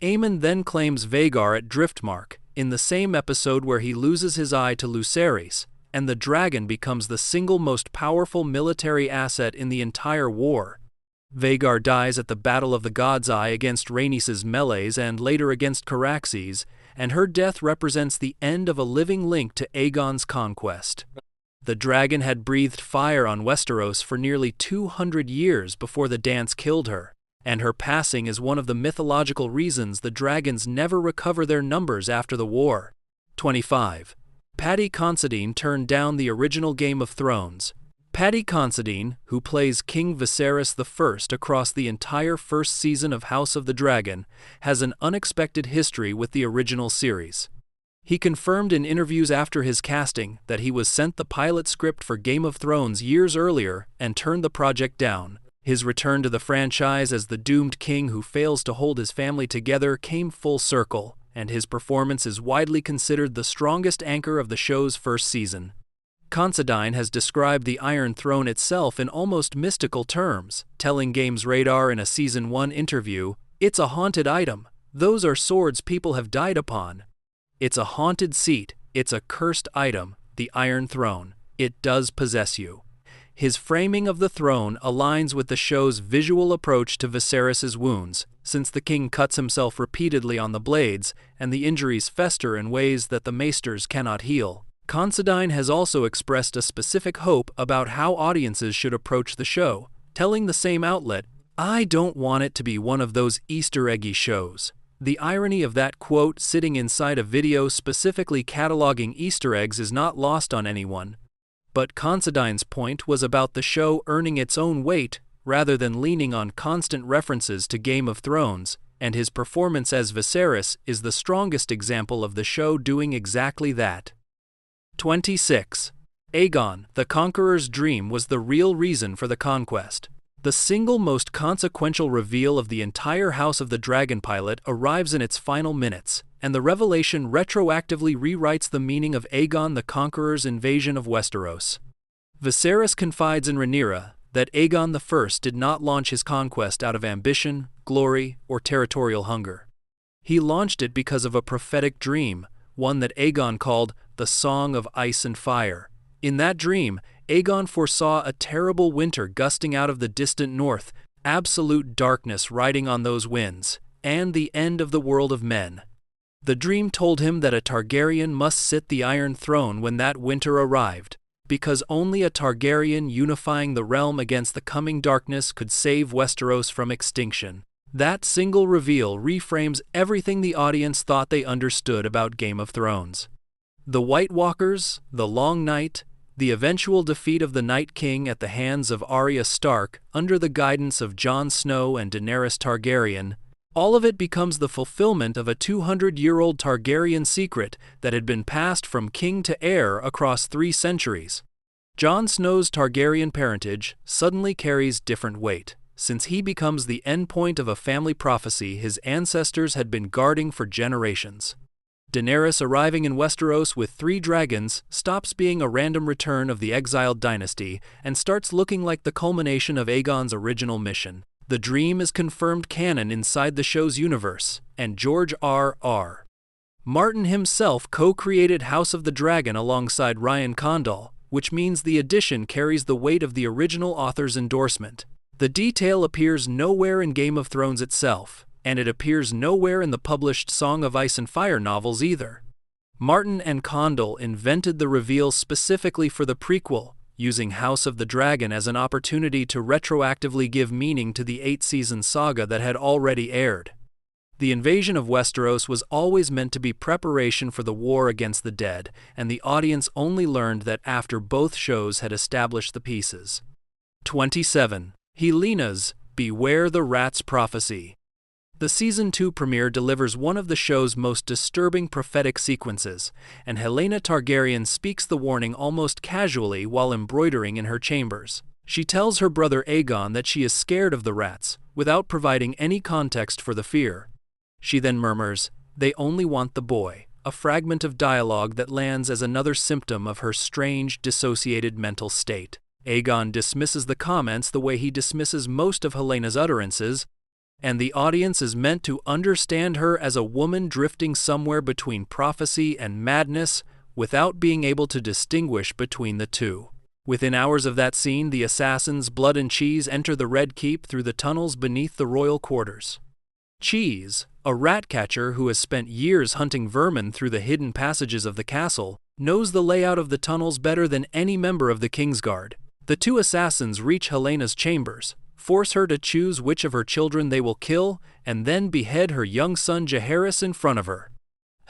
Aemon then claims Vhagar at Driftmark, in the same episode where he loses his eye to Lucerys, and the dragon becomes the single most powerful military asset in the entire war. Vhagar dies at the Battle of the God's Eye against Rhaenys' melees and later against Caraxes, and her death represents the end of a living link to Aegon's conquest. The dragon had breathed fire on Westeros for nearly 200 years before the dance killed her, and her passing is one of the mythological reasons the dragons never recover their numbers after the war. 25. Paddy Considine turned down the original Game of Thrones. Paddy Considine, who plays King Viserys I across the entire first season of House of the Dragon, has an unexpected history with the original series. He confirmed in interviews after his casting that he was sent the pilot script for Game of Thrones years earlier and turned the project down. His return to the franchise as the doomed king who fails to hold his family together came full circle, and his performance is widely considered the strongest anchor of the show's first season. Considine has described the Iron Throne itself in almost mystical terms, telling Games Radar in a Season 1 interview, "It's a haunted item. Those are swords people have died upon. It's a haunted seat. It's a cursed item, the Iron Throne. It does possess you." His framing of the throne aligns with the show's visual approach to Viserys' wounds, since the king cuts himself repeatedly on the blades, and the injuries fester in ways that the maesters cannot heal. Considine has also expressed a specific hope about how audiences should approach the show, telling the same outlet, "I don't want it to be one of those Easter eggy shows." The irony of that quote sitting inside a video specifically cataloging Easter eggs is not lost on anyone. But Considine's point was about the show earning its own weight rather than leaning on constant references to Game of Thrones, and his performance as Viserys is the strongest example of the show doing exactly that. 26. Aegon, the Conqueror's dream was the real reason for the conquest. The single most consequential reveal of the entire House of the Dragon pilot arrives in its final minutes, and the revelation retroactively rewrites the meaning of Aegon the Conqueror's invasion of Westeros. Viserys confides in Rhaenyra that Aegon I did not launch his conquest out of ambition, glory, or territorial hunger. He launched it because of a prophetic dream, one that Aegon called the Song of Ice and Fire. In that dream, Aegon foresaw a terrible winter gusting out of the distant north, absolute darkness riding on those winds, and the end of the world of men. The dream told him that a Targaryen must sit the Iron Throne when that winter arrived, because only a Targaryen unifying the realm against the coming darkness could save Westeros from extinction. That single reveal reframes everything the audience thought they understood about Game of Thrones. The White Walkers, the Long Night, the eventual defeat of the Night King at the hands of Arya Stark under the guidance of Jon Snow and Daenerys Targaryen, all of it becomes the fulfillment of a 200-year-old Targaryen secret that had been passed from king to heir across 3 centuries. Jon Snow's Targaryen parentage suddenly carries different weight, since he becomes the endpoint of a family prophecy his ancestors had been guarding for generations. Daenerys arriving in Westeros with 3 dragons stops being a random return of the exiled dynasty and starts looking like the culmination of Aegon's original mission. The dream is confirmed canon inside the show's universe, and George R.R. Martin himself co-created House of the Dragon alongside Ryan Condal, which means the addition carries the weight of the original author's endorsement. The detail appears nowhere in Game of Thrones itself, and it appears nowhere in the published Song of Ice and Fire novels either. Martin and Condal invented the reveal specifically for the prequel, using House of the Dragon as an opportunity to retroactively give meaning to the 8-season saga that had already aired. The invasion of Westeros was always meant to be preparation for the war against the dead, and the audience only learned that after both shows had established the pieces. 27. HELAENA'S, Beware the Rat's Prophecy. The Season 2 premiere delivers one of the show's most disturbing prophetic sequences, and Helaena Targaryen speaks the warning almost casually while embroidering in her chambers. She tells her brother Aegon that she is scared of the rats, without providing any context for the fear. She then murmurs, "They only want the boy," a fragment of dialogue that lands as another symptom of her strange, dissociated mental state. Aegon dismisses the comments the way he dismisses most of Helena's utterances, and the audience is meant to understand her as a woman drifting somewhere between prophecy and madness without being able to distinguish between the two. Within hours of that scene, the assassins, Blood and Cheese, enter the Red Keep through the tunnels beneath the royal quarters. Cheese, a rat catcher who has spent years hunting vermin through the hidden passages of the castle, knows the layout of the tunnels better than any member of the Kingsguard. The 2 assassins reach Helena's chambers, force her to choose which of her children they will kill, and then behead her young son Jaehaerys in front of her.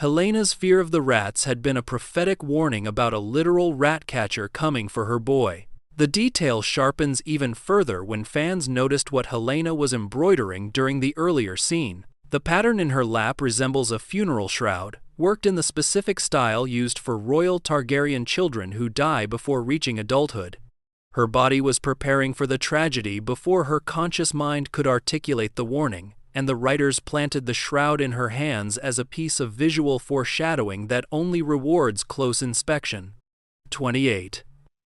Helena's fear of the rats had been a prophetic warning about a literal rat catcher coming for her boy. The detail sharpens even further when fans noticed what Helaena was embroidering during the earlier scene. The pattern in her lap resembles a funeral shroud, worked in the specific style used for royal Targaryen children who die before reaching adulthood. Her body was preparing for the tragedy before her conscious mind could articulate the warning, and the writers planted the shroud in her hands as a piece of visual foreshadowing that only rewards close inspection. 28.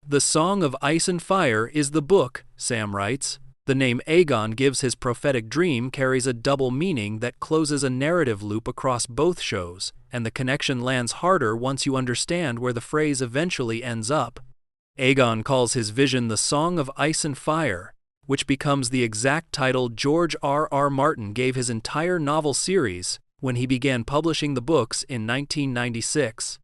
The Song of Ice and Fire is the book, Sam writes. The name Aegon gives his prophetic dream carries a double meaning that closes a narrative loop across both shows, and the connection lands harder once you understand where the phrase eventually ends up. Aegon calls his vision the Song of Ice and Fire, which becomes the exact title George R.R. Martin gave his entire novel series when he began publishing the books in 1996.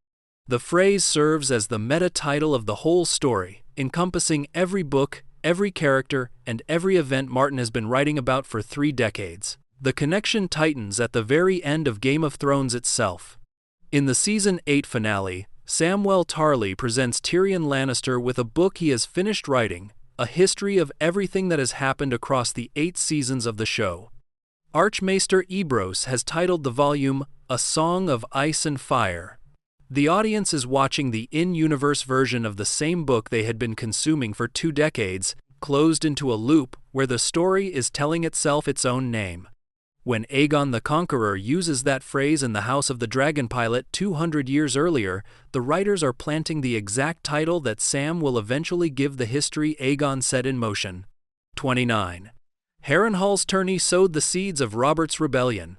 The phrase serves as the meta-title of the whole story, encompassing every book, every character, and every event Martin has been writing about for 3 decades. The connection tightens at the very end of Game of Thrones itself. In the Season 8 finale, Samwell Tarly presents Tyrion Lannister with a book he has finished writing, a history of everything that has happened across the 8 seasons of the show. Archmaester Ebrose has titled the volume, A Song of Ice and Fire. The audience is watching the in-universe version of the same book they had been consuming for 2 decades, closed into a loop where the story is telling itself its own name. When Aegon the Conqueror uses that phrase in the House of the Dragon pilot 200 years earlier, the writers are planting the exact title that Sam will eventually give the history Aegon set in motion. 29. Harrenhal's tourney sowed the seeds of Robert's rebellion.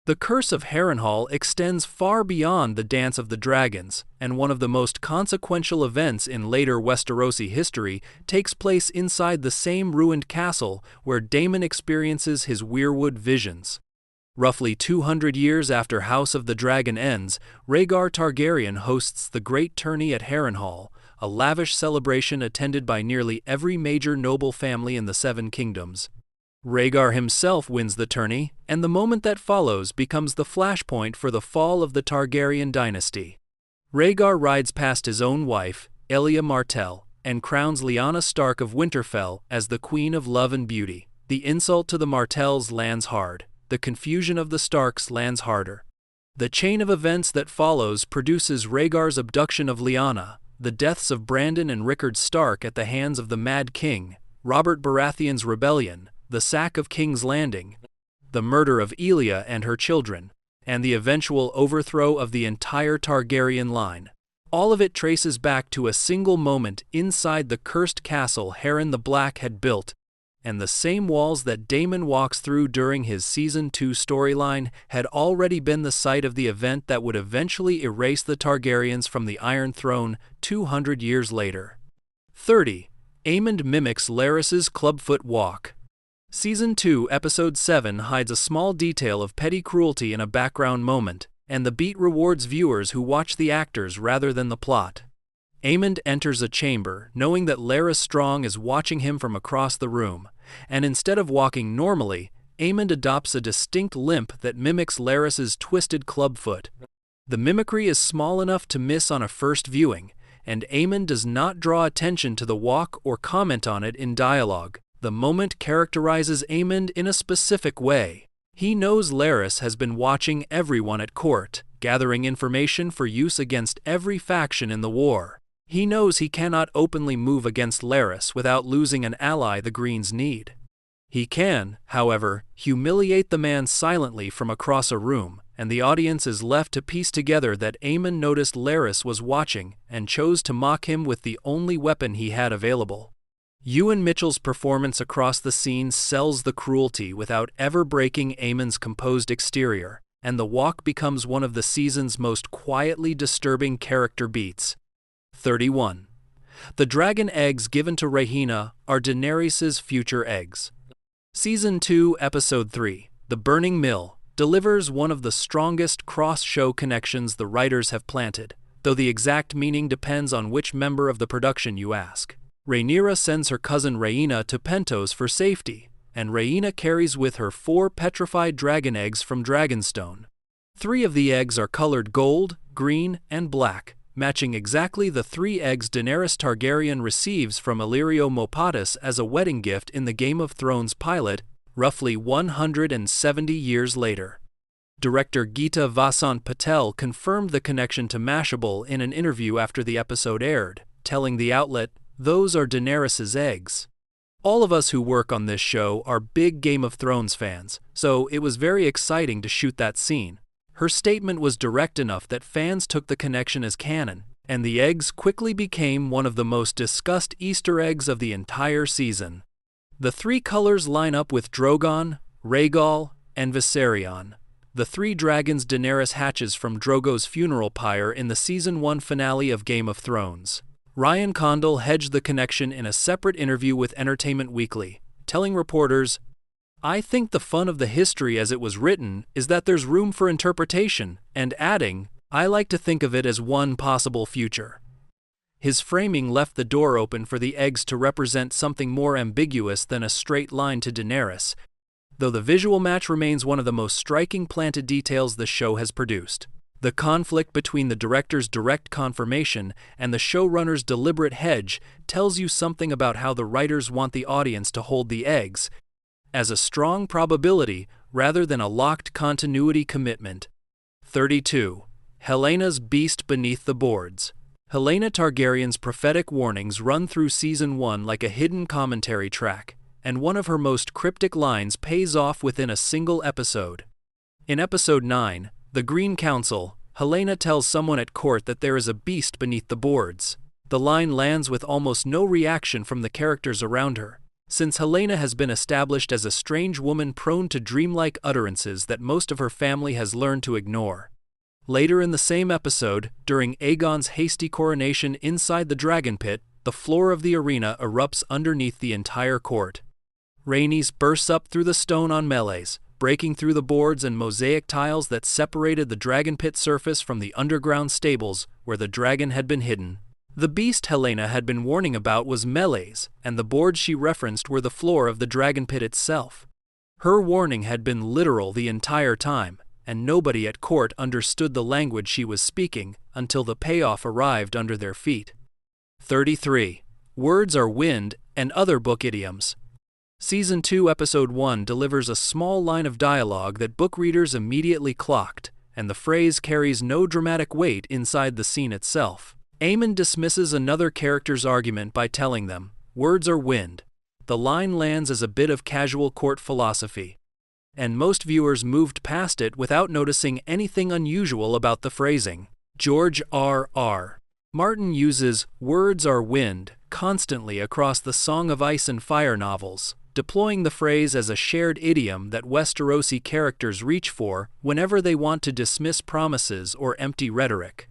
The curse of Harrenhal extends far beyond the Dance of the Dragons, and one of the most consequential events in later Westerosi history takes place inside the same ruined castle where Daemon experiences his Weirwood visions. Roughly 200 years after House of the Dragon ends, Rhaegar Targaryen hosts the Great Tourney at Harrenhal, a lavish celebration attended by nearly every major noble family in the Seven Kingdoms. Rhaegar himself wins the tourney, and the moment that follows becomes the flashpoint for the fall of the Targaryen dynasty. Rhaegar rides past his own wife, Elia Martell, and crowns Lyanna Stark of Winterfell as the Queen of Love and Beauty. The insult to the Martells lands hard. The confusion of the Starks lands harder. The chain of events that follows produces Rhaegar's abduction of Lyanna, the deaths of Brandon and Rickard Stark at the hands of the Mad King, Robert Baratheon's rebellion, the sack of King's Landing, the murder of Elia and her children, and the eventual overthrow of the entire Targaryen line. All of it traces back to a single moment inside the cursed castle Harren the Black had built, and the same walls that Daemon walks through during his Season 2 storyline had already been the site of the event that would eventually erase the Targaryens from the Iron Throne 200 years later. 30. Aemond mimics Larys's clubfoot walk. Season 2, Episode 7 hides a small detail of petty cruelty in a background moment, and the beat rewards viewers who watch the actors rather than the plot. Aemond enters a chamber, knowing that Larys Strong is watching him from across the room, and instead of walking normally, Aemond adopts a distinct limp that mimics Larys's twisted clubfoot. The mimicry is small enough to miss on a first viewing, and Aemond does not draw attention to the walk or comment on it in dialogue. The moment characterizes Aemond in a specific way. He knows Larys has been watching everyone at court, gathering information for use against every faction in the war. He knows he cannot openly move against Larys without losing an ally the Greens need. He can, however, humiliate the man silently from across a room, and the audience is left to piece together that Aemond noticed Larys was watching and chose to mock him with the only weapon he had available. Ewan Mitchell's performance across the scene sells the cruelty without ever breaking Aemond's composed exterior, and the walk becomes one of the season's most quietly disturbing character beats. 31. The dragon eggs given to Rhaenyra are Daenerys's future eggs. Season 2, Episode 3, The Burning Mill, delivers one of the strongest cross-show connections the writers have planted, though the exact meaning depends on which member of the production you ask. Rhaenyra sends her cousin Rhaenyra to Pentos for safety, and Rhaenyra carries with her 4 petrified dragon eggs from Dragonstone. 3 of the eggs are colored gold, green, and black, matching exactly the 3 eggs Daenerys Targaryen receives from Illyrio Mopatis as a wedding gift in the Game of Thrones pilot, roughly 170 years later. Director Geeta Vasant Patel confirmed the connection to Mashable in an interview after the episode aired, telling the outlet, "Those are Daenerys's eggs." All of us who work on this show are big Game of Thrones fans, so it was very exciting to shoot that scene. Her statement was direct enough that fans took the connection as canon, and the eggs quickly became one of the most discussed Easter eggs of the entire season. The 3 colors line up with Drogon, Rhaegal, and Viserion, the 3 dragons Daenerys hatches from Drogo's funeral pyre in the Season 1 finale of Game of Thrones. Ryan Condal hedged the connection in a separate interview with Entertainment Weekly, telling reporters, "I think the fun of the history as it was written is that there's room for interpretation," and adding, "I like to think of it as one possible future." His framing left the door open for the eggs to represent something more ambiguous than a straight line to Daenerys, though the visual match remains one of the most striking planted details the show has produced. The conflict between the director's direct confirmation and the showrunner's deliberate hedge tells you something about how the writers want the audience to hold the eggs as a strong probability rather than a locked continuity commitment. 32. HELAENA'S beast beneath the boards. Helaena Targaryen's prophetic warnings run through Season 1 like a hidden commentary track, and one of her most cryptic lines pays off within a single episode. In Episode 9, The Green Council, Helaena tells someone at court that there is a beast beneath the boards. The line lands with almost no reaction from the characters around her, since Helaena has been established as a strange woman prone to dreamlike utterances that most of her family has learned to ignore. Later in the same episode, during Aegon's hasty coronation inside the Dragonpit, the floor of the arena erupts underneath the entire court. RHAENYS bursts up through the stone on melees, breaking through the boards and mosaic tiles that separated the Dragonpit surface from the underground stables where the dragon had been hidden. The beast Helaena had been warning about was melees, and the boards she referenced were the floor of the Dragonpit itself. Her warning had been literal the entire time, and nobody at court understood the language she was speaking until the payoff arrived under their feet. 33. Words are wind and other book idioms. Season 2 Episode 1 delivers a small line of dialogue that book readers immediately clocked, and the phrase carries no dramatic weight inside the scene itself. Aemon dismisses another character's argument by telling them, "Words are wind." The line lands as a bit of casual court philosophy. and most viewers moved past it without noticing anything unusual about the phrasing. George R.R. Martin uses "words are wind" constantly across the Song of Ice and Fire novels, deploying the phrase as a shared idiom that Westerosi characters reach for whenever they want to dismiss promises or empty rhetoric.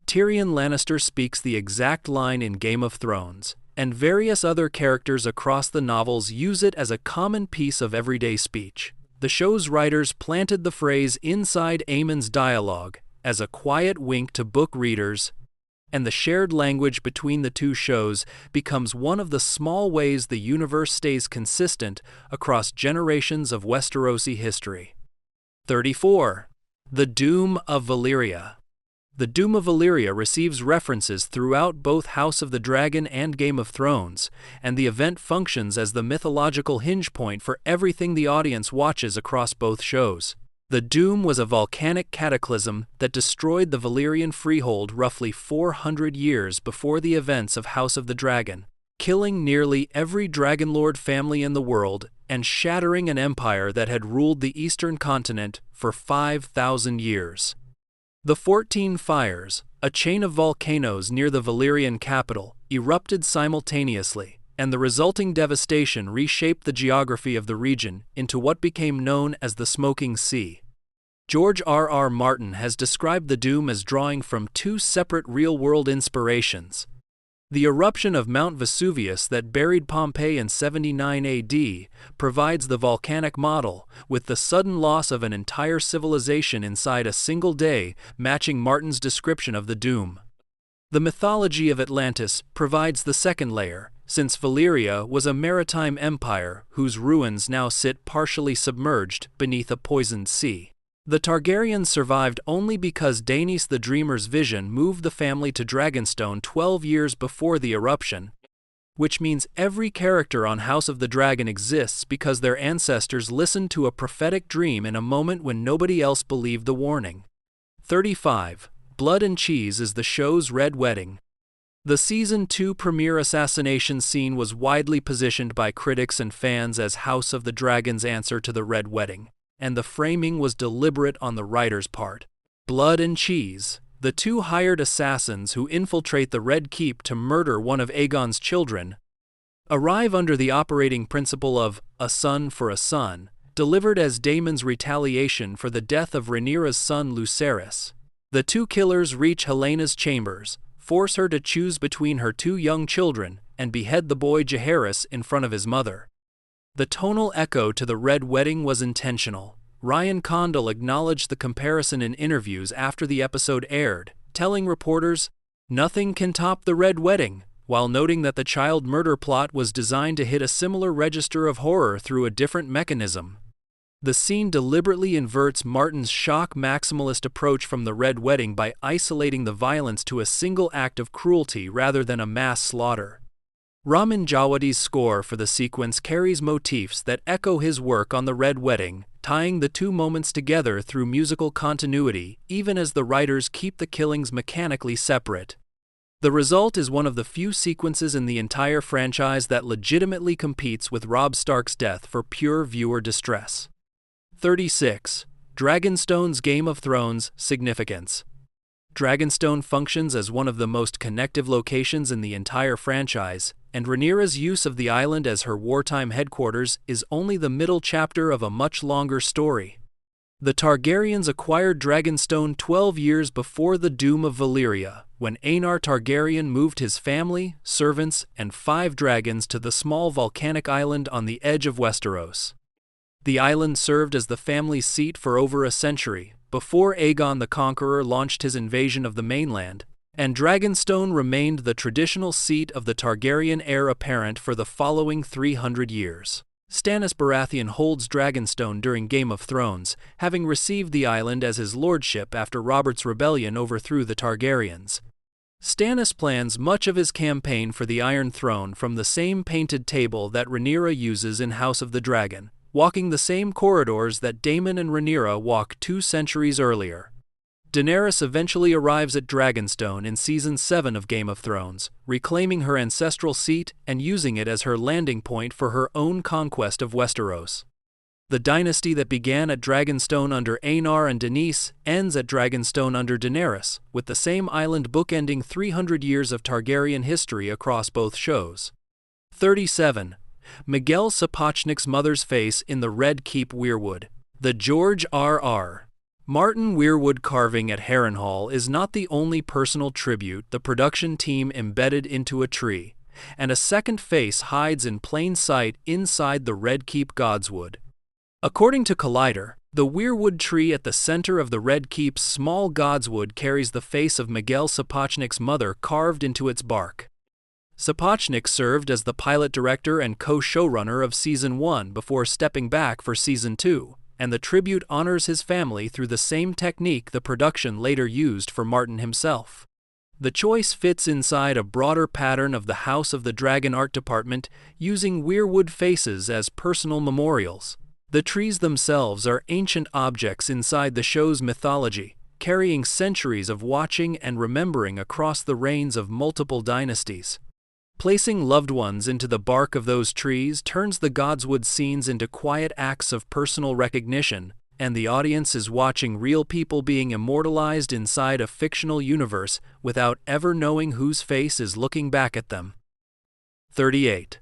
Tyrion Lannister speaks the exact line in Game of Thrones, and various other characters across the novels use it as a common piece of everyday speech. The show's writers planted the phrase inside Aemon's dialogue as a quiet wink to book readers, and the shared language between the two shows becomes one of the small ways the universe stays consistent across generations of Westerosi history. 34. The Doom of Valyria. The Doom of Valyria receives references throughout both House of the Dragon and Game of Thrones, and the event functions as the mythological hinge point for everything the audience watches across both shows. The Doom was a volcanic cataclysm that destroyed the Valyrian freehold roughly 400 years before the events of House of the Dragon, killing nearly every Dragonlord family in the world and shattering an empire that had ruled the eastern continent for 5,000 years. The 14 Fires, a chain of volcanoes near the Valyrian capital, erupted simultaneously, and the resulting devastation reshaped the geography of the region into what became known as the Smoking Sea. George R.R. Martin has described the Doom as drawing from two separate real-world inspirations: the eruption of Mount Vesuvius that buried Pompeii in 79 AD provides the volcanic model, with the sudden loss of an entire civilization inside a single day matching Martin's description of the Doom. The mythology of Atlantis provides the second layer, since Valyria was a maritime empire whose ruins now sit partially submerged beneath a poisoned sea. The Targaryens survived only because Daenys the Dreamer's vision moved the family to Dragonstone 12 years before the eruption, which means every character on House of the Dragon exists because their ancestors listened to a prophetic dream in a moment when nobody else believed the warning. 35. Blood and Cheese is the show's Red Wedding. The Season 2 premiere assassination scene was widely positioned by critics and fans as House of the Dragon's answer to the Red Wedding, and the framing was deliberate on the writer's part. Blood and Cheese, the two hired assassins who infiltrate the Red Keep to murder one of Aegon's children, arrive under the operating principle of a son for a son, delivered as Daemon's retaliation for the death of Rhaenyra's son Lucerys. The two killers reach HELAENA'S chambers, force her to choose between her two young children, and behead the boy JAEHAERYS in front of his mother. The tonal echo to the Red Wedding was intentional. Ryan Condal acknowledged the comparison in interviews after the episode aired, telling reporters, "Nothing can top the Red Wedding," while noting that the child murder plot was designed to hit a similar register of horror through a different mechanism. The scene deliberately inverts Martin's shock maximalist approach from the Red Wedding by isolating the violence to a single act of cruelty rather than a mass slaughter. Ramin Djawadi's score for the sequence carries motifs that echo his work on the Red Wedding, tying the two moments together through musical continuity, even as the writers keep the killings mechanically separate. The result is one of the few sequences in the entire franchise that legitimately competes with Robb Stark's death for pure viewer distress. 36. Dragonstone's Game of Thrones significance. Dragonstone functions as one of the most connective locations in the entire franchise, and Rhaenyra's use of the island as her wartime headquarters is only the middle chapter of a much longer story. The Targaryens acquired Dragonstone 12 years before the Doom of Valyria, when Aenar Targaryen moved his family, servants, and 5 dragons to the small volcanic island on the edge of Westeros. The island served as the family's seat for over a century, before Aegon the Conqueror launched his invasion of the mainland, and Dragonstone remained the traditional seat of the Targaryen heir apparent for the following 300 years. Stannis Baratheon holds Dragonstone during Game of Thrones, having received the island as his lordship after Robert's rebellion overthrew the Targaryens. Stannis plans much of his campaign for the Iron Throne from the same painted table that Rhaenyra uses in House of the Dragon, walking the same corridors that Daemon and Rhaenyra walk 2 centuries earlier. Daenerys eventually arrives at Dragonstone in Season 7 of Game of Thrones, reclaiming her ancestral seat and using it as her landing point for her own conquest of Westeros. The dynasty that began at Dragonstone under Rhaenyra and Daenerys ends at Dragonstone under Daenerys, with the same island bookending 300 years of Targaryen history across both shows. 37. Miguel Sapochnik's mother's face in the Red Keep Weirwood. The George R.R. Martin Weirwood carving at Harrenhal is not the only personal tribute the production team embedded into a tree, and a second face hides in plain sight inside the Red Keep Godswood. According to Collider, the Weirwood tree at the center of the Red Keep's small Godswood carries the face of Miguel Sapochnik's mother carved into its bark. Sapochnik served as the pilot director and co-showrunner of Season 1 before stepping back for Season 2, and the tribute honors his family through the same technique the production later used for Martin himself. The choice fits inside a broader pattern of the House of the Dragon art department using Weirwood faces as personal memorials. The trees themselves are ancient objects inside the show's mythology, carrying centuries of watching and remembering across the reigns of multiple dynasties. Placing loved ones into the bark of those trees turns the Godswood scenes into quiet acts of personal recognition, and the audience is watching real people being immortalized inside a fictional universe without ever knowing whose face is looking back at them. 38.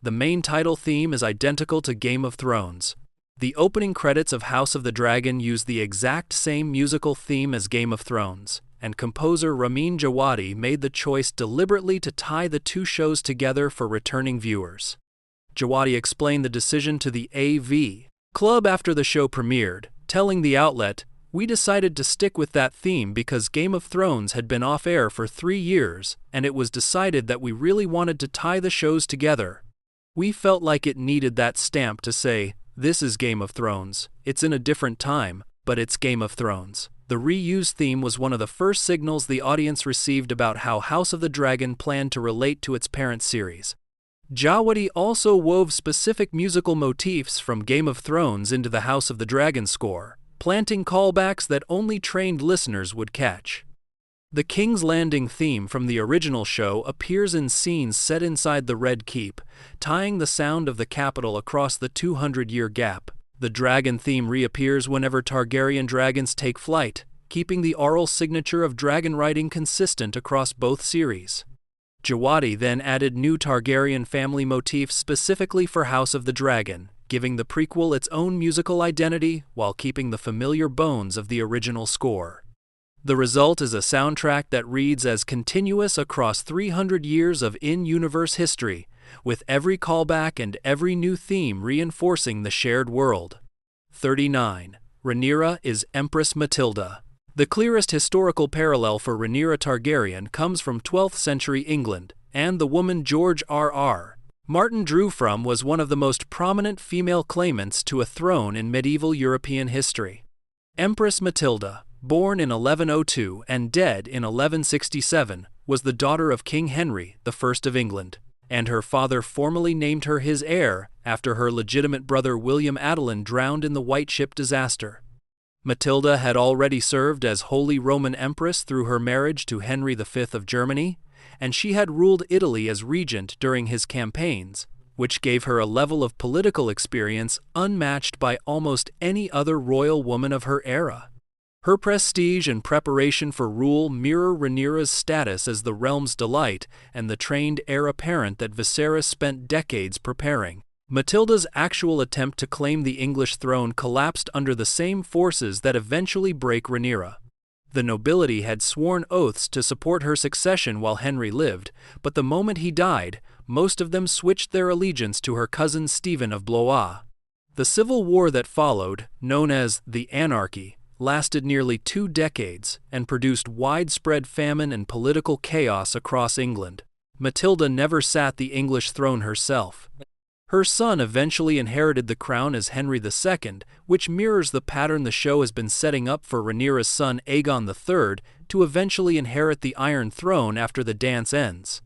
The main title theme is identical to Game of Thrones. The opening credits of House of the Dragon use the exact same musical theme as Game of Thrones, and composer Ramin Djawadi made the choice deliberately to tie the two shows together for returning viewers. Djawadi explained the decision to the AV Club after the show premiered, telling the outlet, "We decided to stick with that theme because Game of Thrones had been off-air for 3 years, and it was decided that we really wanted to tie the shows together. We felt like it needed that stamp to say, this is Game of Thrones, it's in a different time, but it's Game of Thrones." The reused theme was one of the first signals the audience received about how House of the Dragon planned to relate to its parent series. Djawadi also wove specific musical motifs from Game of Thrones into the House of the Dragon score, planting callbacks that only trained listeners would catch. The King's Landing theme from the original show appears in scenes set inside the Red Keep, tying the sound of the capital across the 200-year gap. The dragon theme reappears whenever Targaryen dragons take flight, keeping the aural signature of dragon riding consistent across both series. Djawadi then added new Targaryen family motifs specifically for House of the Dragon, giving the prequel its own musical identity while keeping the familiar bones of the original score. The result is a soundtrack that reads as continuous across 300 years of in-universe history, with every callback and every new theme reinforcing the shared world. 39. Rhaenyra is Empress Matilda. The clearest historical parallel for Rhaenyra Targaryen comes from 12th century England, and the woman George R.R. Martin drew from was one of the most prominent female claimants to a throne in medieval European history. Empress Matilda, born in 1102 and dead in 1167, was the daughter of King Henry I of England, and her father formally named her his heir after her legitimate brother William Adelin drowned in the White Ship disaster. Matilda had already served as Holy Roman Empress through her marriage to Henry V of Germany, and she had ruled Italy as regent during his campaigns, which gave her a level of political experience unmatched by almost any other royal woman of her era. Her prestige and preparation for rule mirror Rhaenyra's status as the realm's delight and the trained heir apparent that Viserys spent decades preparing. Matilda's actual attempt to claim the English throne collapsed under the same forces that eventually break Rhaenyra. The nobility had sworn oaths to support her succession while Henry lived, but the moment he died, most of them switched their allegiance to her cousin Stephen of Blois. The civil war that followed, known as the Anarchy, lasted nearly 2 decades and produced widespread famine and political chaos across England. Matilda never sat the English throne herself. Her son eventually inherited the crown as Henry II, which mirrors the pattern the show has been setting up for Rhaenyra's son Aegon III to eventually inherit the Iron Throne after the dance ends.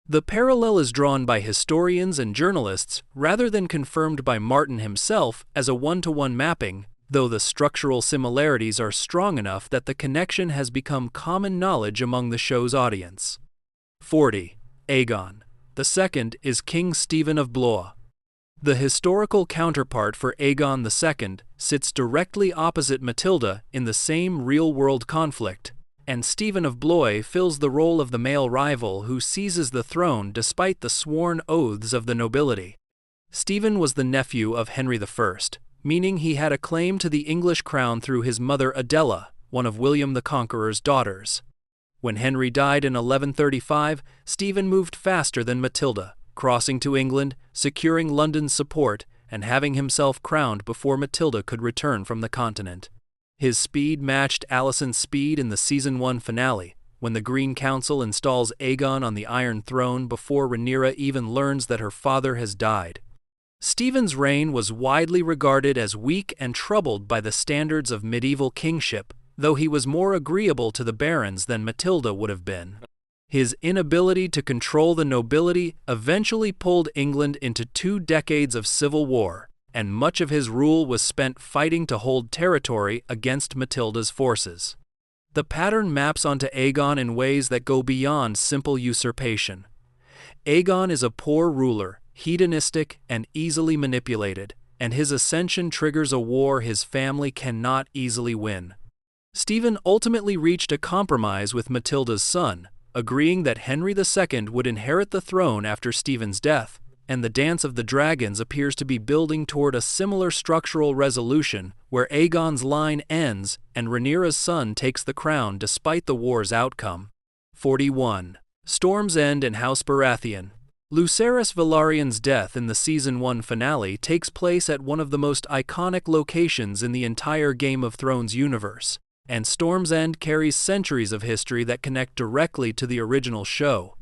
The parallel is drawn by historians and journalists rather than confirmed by Martin himself as a one-to-one mapping, though the structural similarities are strong enough that the connection has become common knowledge among the show's audience. 40. Aegon. The second is King Stephen of Blois. The historical counterpart for Aegon II sits directly opposite Matilda in the same real-world conflict, and Stephen of Blois fills the role of the male rival who seizes the throne despite the sworn oaths of the nobility. Stephen was the nephew of Henry I, meaning he had a claim to the English crown through his mother Adela, one of William the Conqueror's daughters. When Henry died in 1135, Stephen moved faster than Matilda, crossing to England, securing London's support, and having himself crowned before Matilda could return from the continent. His speed matched Alicent's speed in the Season 1 finale, when the Green Council installs Aegon on the Iron Throne before Rhaenyra even learns that her father has died. Stephen's reign was widely regarded as weak and troubled by the standards of medieval kingship, though he was more agreeable to the barons than Matilda would have been. His inability to control the nobility eventually pulled England into 2 decades of civil war, and much of his rule was spent fighting to hold territory against Matilda's forces. The pattern maps onto Aegon in ways that go beyond simple usurpation. Aegon is a poor ruler, hedonistic and easily manipulated, and his ascension triggers a war his family cannot easily win. Stephen ultimately reached a compromise with Matilda's son, agreeing that Henry II would inherit the throne after Stephen's death, and the Dance of the Dragons appears to be building toward a similar structural resolution where Aegon's line ends and Rhaenyra's son takes the crown despite the war's outcome. 41. Storm's End and House Baratheon. Lucerys Velarion's death in the Season 1 finale takes place at one of the most iconic locations in the entire Game of Thrones universe, and Storm's End carries centuries of history that connect directly to the original show.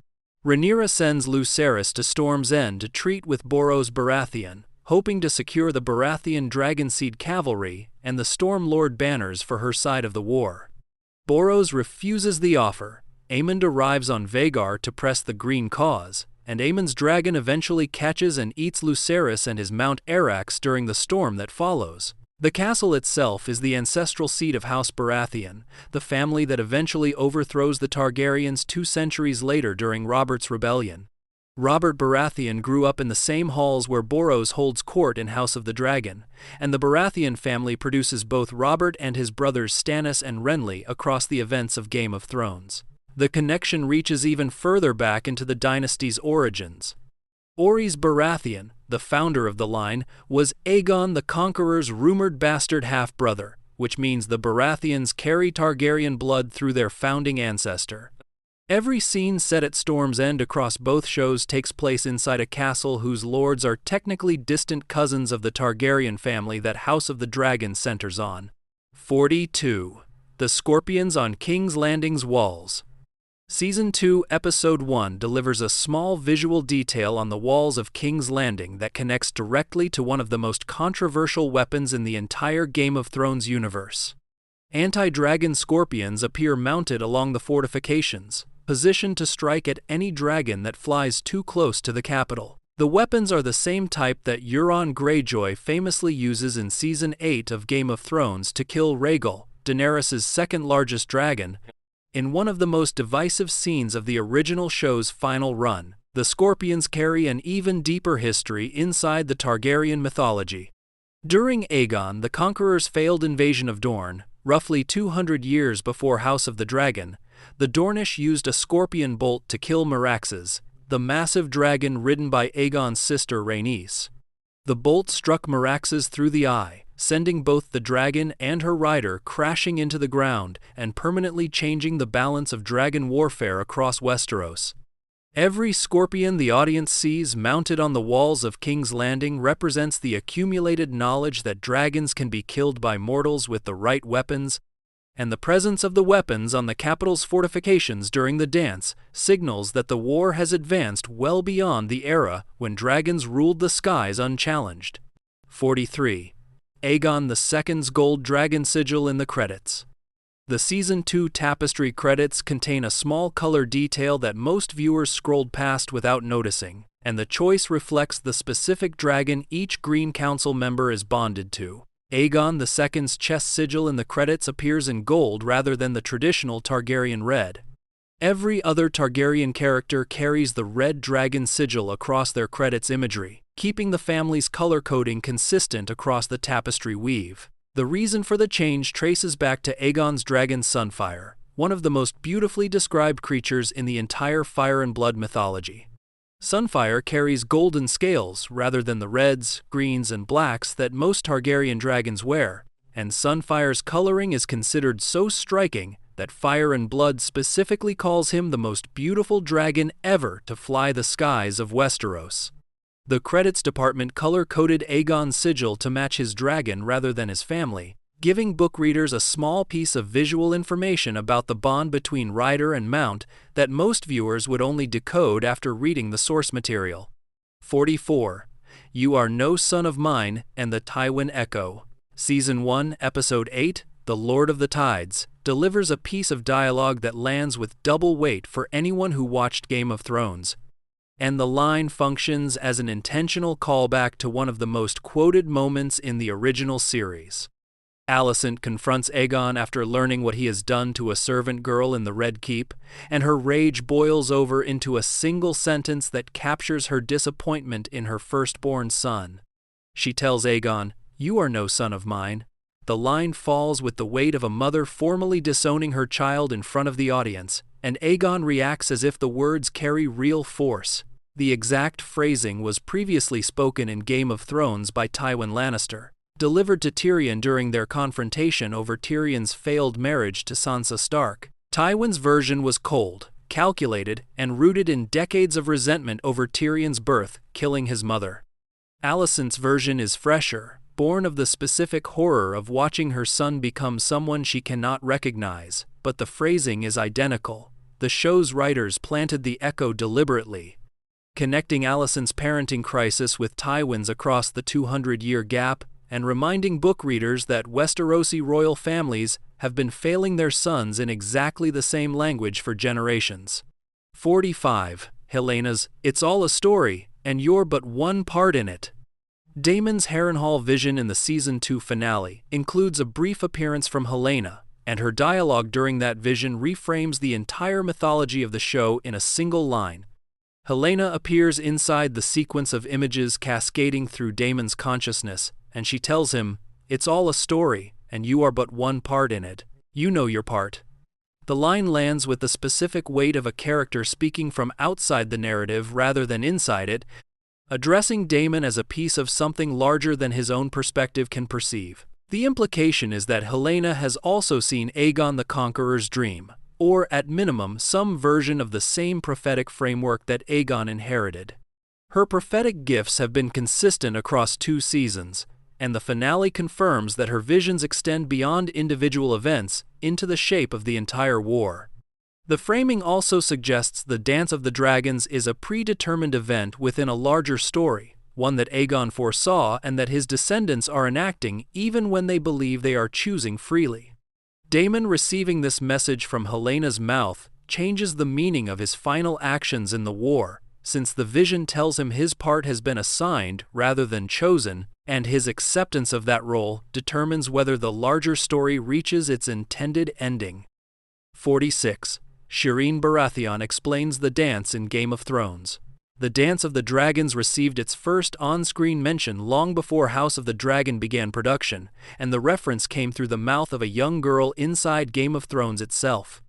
Rhaenyra sends Lucerys to Storm's End to treat with Borros Baratheon, hoping to secure the Baratheon Dragonseed cavalry and the Stormlord banners for her side of the war. Borros refuses the offer. Aemond arrives on Vhagar to press the green cause, and Aemond's dragon eventually catches and eats Lucerys and his Mount Arax during the storm that follows. The castle itself is the ancestral seat of House Baratheon, the family that eventually overthrows the Targaryens 2 centuries later during Robert's rebellion. Robert Baratheon grew up in the same halls where Borros holds court in House of the Dragon, and the Baratheon family produces both Robert and his brothers Stannis and Renly across the events of Game of Thrones. The connection reaches even further back into the dynasty's origins. Orys Baratheon, the founder of the line, was Aegon the Conqueror's rumored bastard half-brother, which means the Baratheons carry Targaryen blood through their founding ancestor. Every scene set at Storm's End across both shows takes place inside a castle whose lords are technically distant cousins of the Targaryen family that House of the Dragon centers on. 42. The Scorpions on King's Landing's Walls. Season 2, Episode 1 delivers a small visual detail on the walls of King's Landing that connects directly to one of the most controversial weapons in the entire Game of Thrones universe. Anti-dragon scorpions appear mounted along the fortifications, positioned to strike at any dragon that flies too close to the capital. The weapons are the same type that Euron Greyjoy famously uses in Season 8 of Game of Thrones to kill Rhaegal, Daenerys' second-largest dragon. In one of the most divisive scenes of the original show's final run, the Scorpions carry an even deeper history inside the Targaryen mythology. During Aegon the Conqueror's failed invasion of Dorne, roughly 200 years before House of the Dragon, the Dornish used a scorpion bolt to kill Meraxes, the massive dragon ridden by Aegon's sister RHAENYS. The bolt struck Meraxes through the eye, sending both the dragon and her rider crashing into the ground and permanently changing the balance of dragon warfare across Westeros. Every scorpion the audience sees mounted on the walls of King's Landing represents the accumulated knowledge that dragons can be killed by mortals with the right weapons, and the presence of the weapons on the capital's fortifications during the dance signals that the war has advanced well beyond the era when dragons ruled the skies unchallenged. 43. Aegon II's gold dragon sigil in the credits. The Season 2 tapestry credits contain a small color detail that most viewers scrolled past without noticing, and the choice reflects the specific dragon each Green Council member is bonded to. Aegon II's chest sigil in the credits appears in gold rather than the traditional Targaryen red. Every other Targaryen character carries the red dragon sigil across their credits imagery, keeping the family's color coding consistent across the tapestry weave. The reason for the change traces back to Aegon's dragon Sunfire, one of the most beautifully described creatures in the entire Fire and Blood mythology. Sunfire carries golden scales rather than the reds, greens, and blacks that most Targaryen dragons wear, and Sunfire's coloring is considered so striking that Fire and Blood specifically calls him the most beautiful dragon ever to fly the skies of Westeros. The credits department color-coded Aegon's sigil to match his dragon rather than his family, giving book readers a small piece of visual information about the bond between rider and mount that most viewers would only decode after reading the source material. 44. You Are No Son of Mine and the Tywin Echo. Season 1, Episode 8, The Lord of the Tides, delivers a piece of dialogue that lands with double weight for anyone who watched Game of Thrones. And the line functions as an intentional callback to one of the most quoted moments in the original series. Alicent confronts Aegon after learning what he has done to a servant girl in the Red Keep, and her rage boils over into a single sentence that captures her disappointment in her firstborn son. She tells Aegon, "You are no son of mine." The line falls with the weight of a mother formally disowning her child in front of the audience, and Aegon reacts as if the words carry real force. The exact phrasing was previously spoken in Game of Thrones by Tywin Lannister, delivered to Tyrion during their confrontation over Tyrion's failed marriage to Sansa Stark. Tywin's version was cold, calculated, and rooted in decades of resentment over Tyrion's birth, killing his mother. Alicent's version is fresher, born of the specific horror of watching her son become someone she cannot recognize, but the phrasing is identical. The show's writers planted the echo deliberately, connecting Alicent's parenting crisis with Tywin's across the 200-year gap, and reminding book readers that Westerosi royal families have been failing their sons in exactly the same language for generations. 45. HELAENA'S, It's All a Story, and You're But One Part in It. Daemon's Harrenhal vision in the Season 2 finale includes a brief appearance from Helaena, and her dialogue during that vision reframes the entire mythology of the show in a single line. Helaena appears inside the sequence of images cascading through Daemon's consciousness, and she tells him, "It's all a story, and you are but one part in it. You know your part." The line lands with the specific weight of a character speaking from outside the narrative rather than inside it, addressing Daemon as a piece of something larger than his own perspective can perceive. The implication is that Helaena has also seen Aegon the Conqueror's dream, or at minimum some version of the same prophetic framework that Aegon inherited. Her prophetic gifts have been consistent across 2 seasons, and the finale confirms that her visions extend beyond individual events into the shape of the entire war. The framing also suggests the Dance of the Dragons is a predetermined event within a larger story, one that Aegon foresaw and that his descendants are enacting even when they believe they are choosing freely. Daemon receiving this message from Helena's mouth changes the meaning of his final actions in the war, since the vision tells him his part has been assigned rather than chosen, and his acceptance of that role determines whether the larger story reaches its intended ending. 46. Shireen Baratheon explains the dance in Game of Thrones. The Dance of the Dragons received its first on-screen mention long before House of the Dragon began production, and the reference came through the mouth of a young girl inside Game of Thrones itself.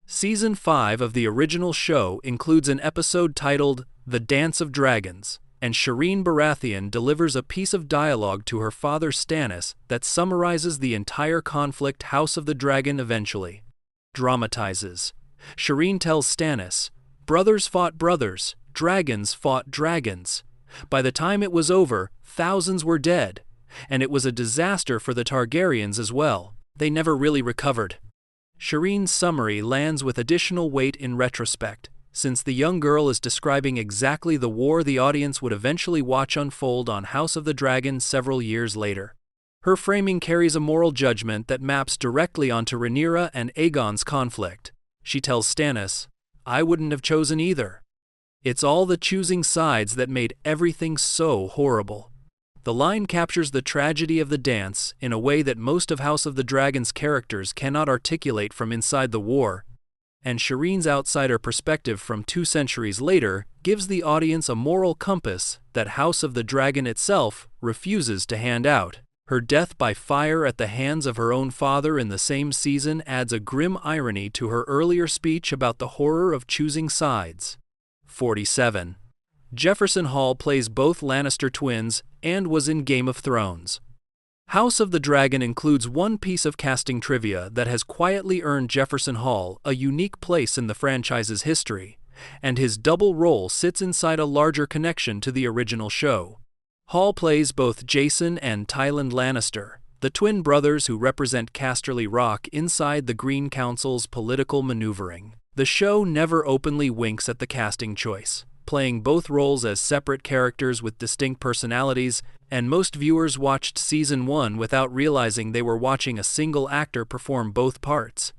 Season 5 of the original show includes an episode titled The Dance of Dragons, and Shireen Baratheon delivers a piece of dialogue to her father Stannis that summarizes the entire conflict House of the Dragon eventually dramatizes. Shireen tells Stannis, "Brothers fought brothers, dragons fought dragons. By the time it was over, thousands were dead, and it was a disaster for the Targaryens as well. They never really recovered." Shireen's summary lands with additional weight in retrospect, since the young girl is describing exactly the war the audience would eventually watch unfold on House of the Dragon several years later. Her framing carries a moral judgment that maps directly onto Rhaenyra and Aegon's conflict. She tells Stannis, "I wouldn't have chosen either. It's all the choosing sides that made everything so horrible." The line captures the tragedy of the dance in a way that most of House of the Dragon's characters cannot articulate from inside the war, and Shireen's outsider perspective from 2 centuries later gives the audience a moral compass that House of the Dragon itself refuses to hand out. Her death by fire at the hands of her own father in the same season adds a grim irony to her earlier speech about the horror of choosing sides. 47. Jefferson Hall plays both Lannister twins and was in Game of Thrones. House of the Dragon includes one piece of casting trivia that has quietly earned Jefferson Hall a unique place in the franchise's history, and his double role sits inside a larger connection to the original show. Hall plays both Jason and Tywin Lannister, the twin brothers who represent Casterly Rock inside the Green Council's political maneuvering. The show never openly winks at the casting choice, playing both roles as separate characters with distinct personalities, and most viewers watched Season 1 without realizing they were watching a single actor perform both parts.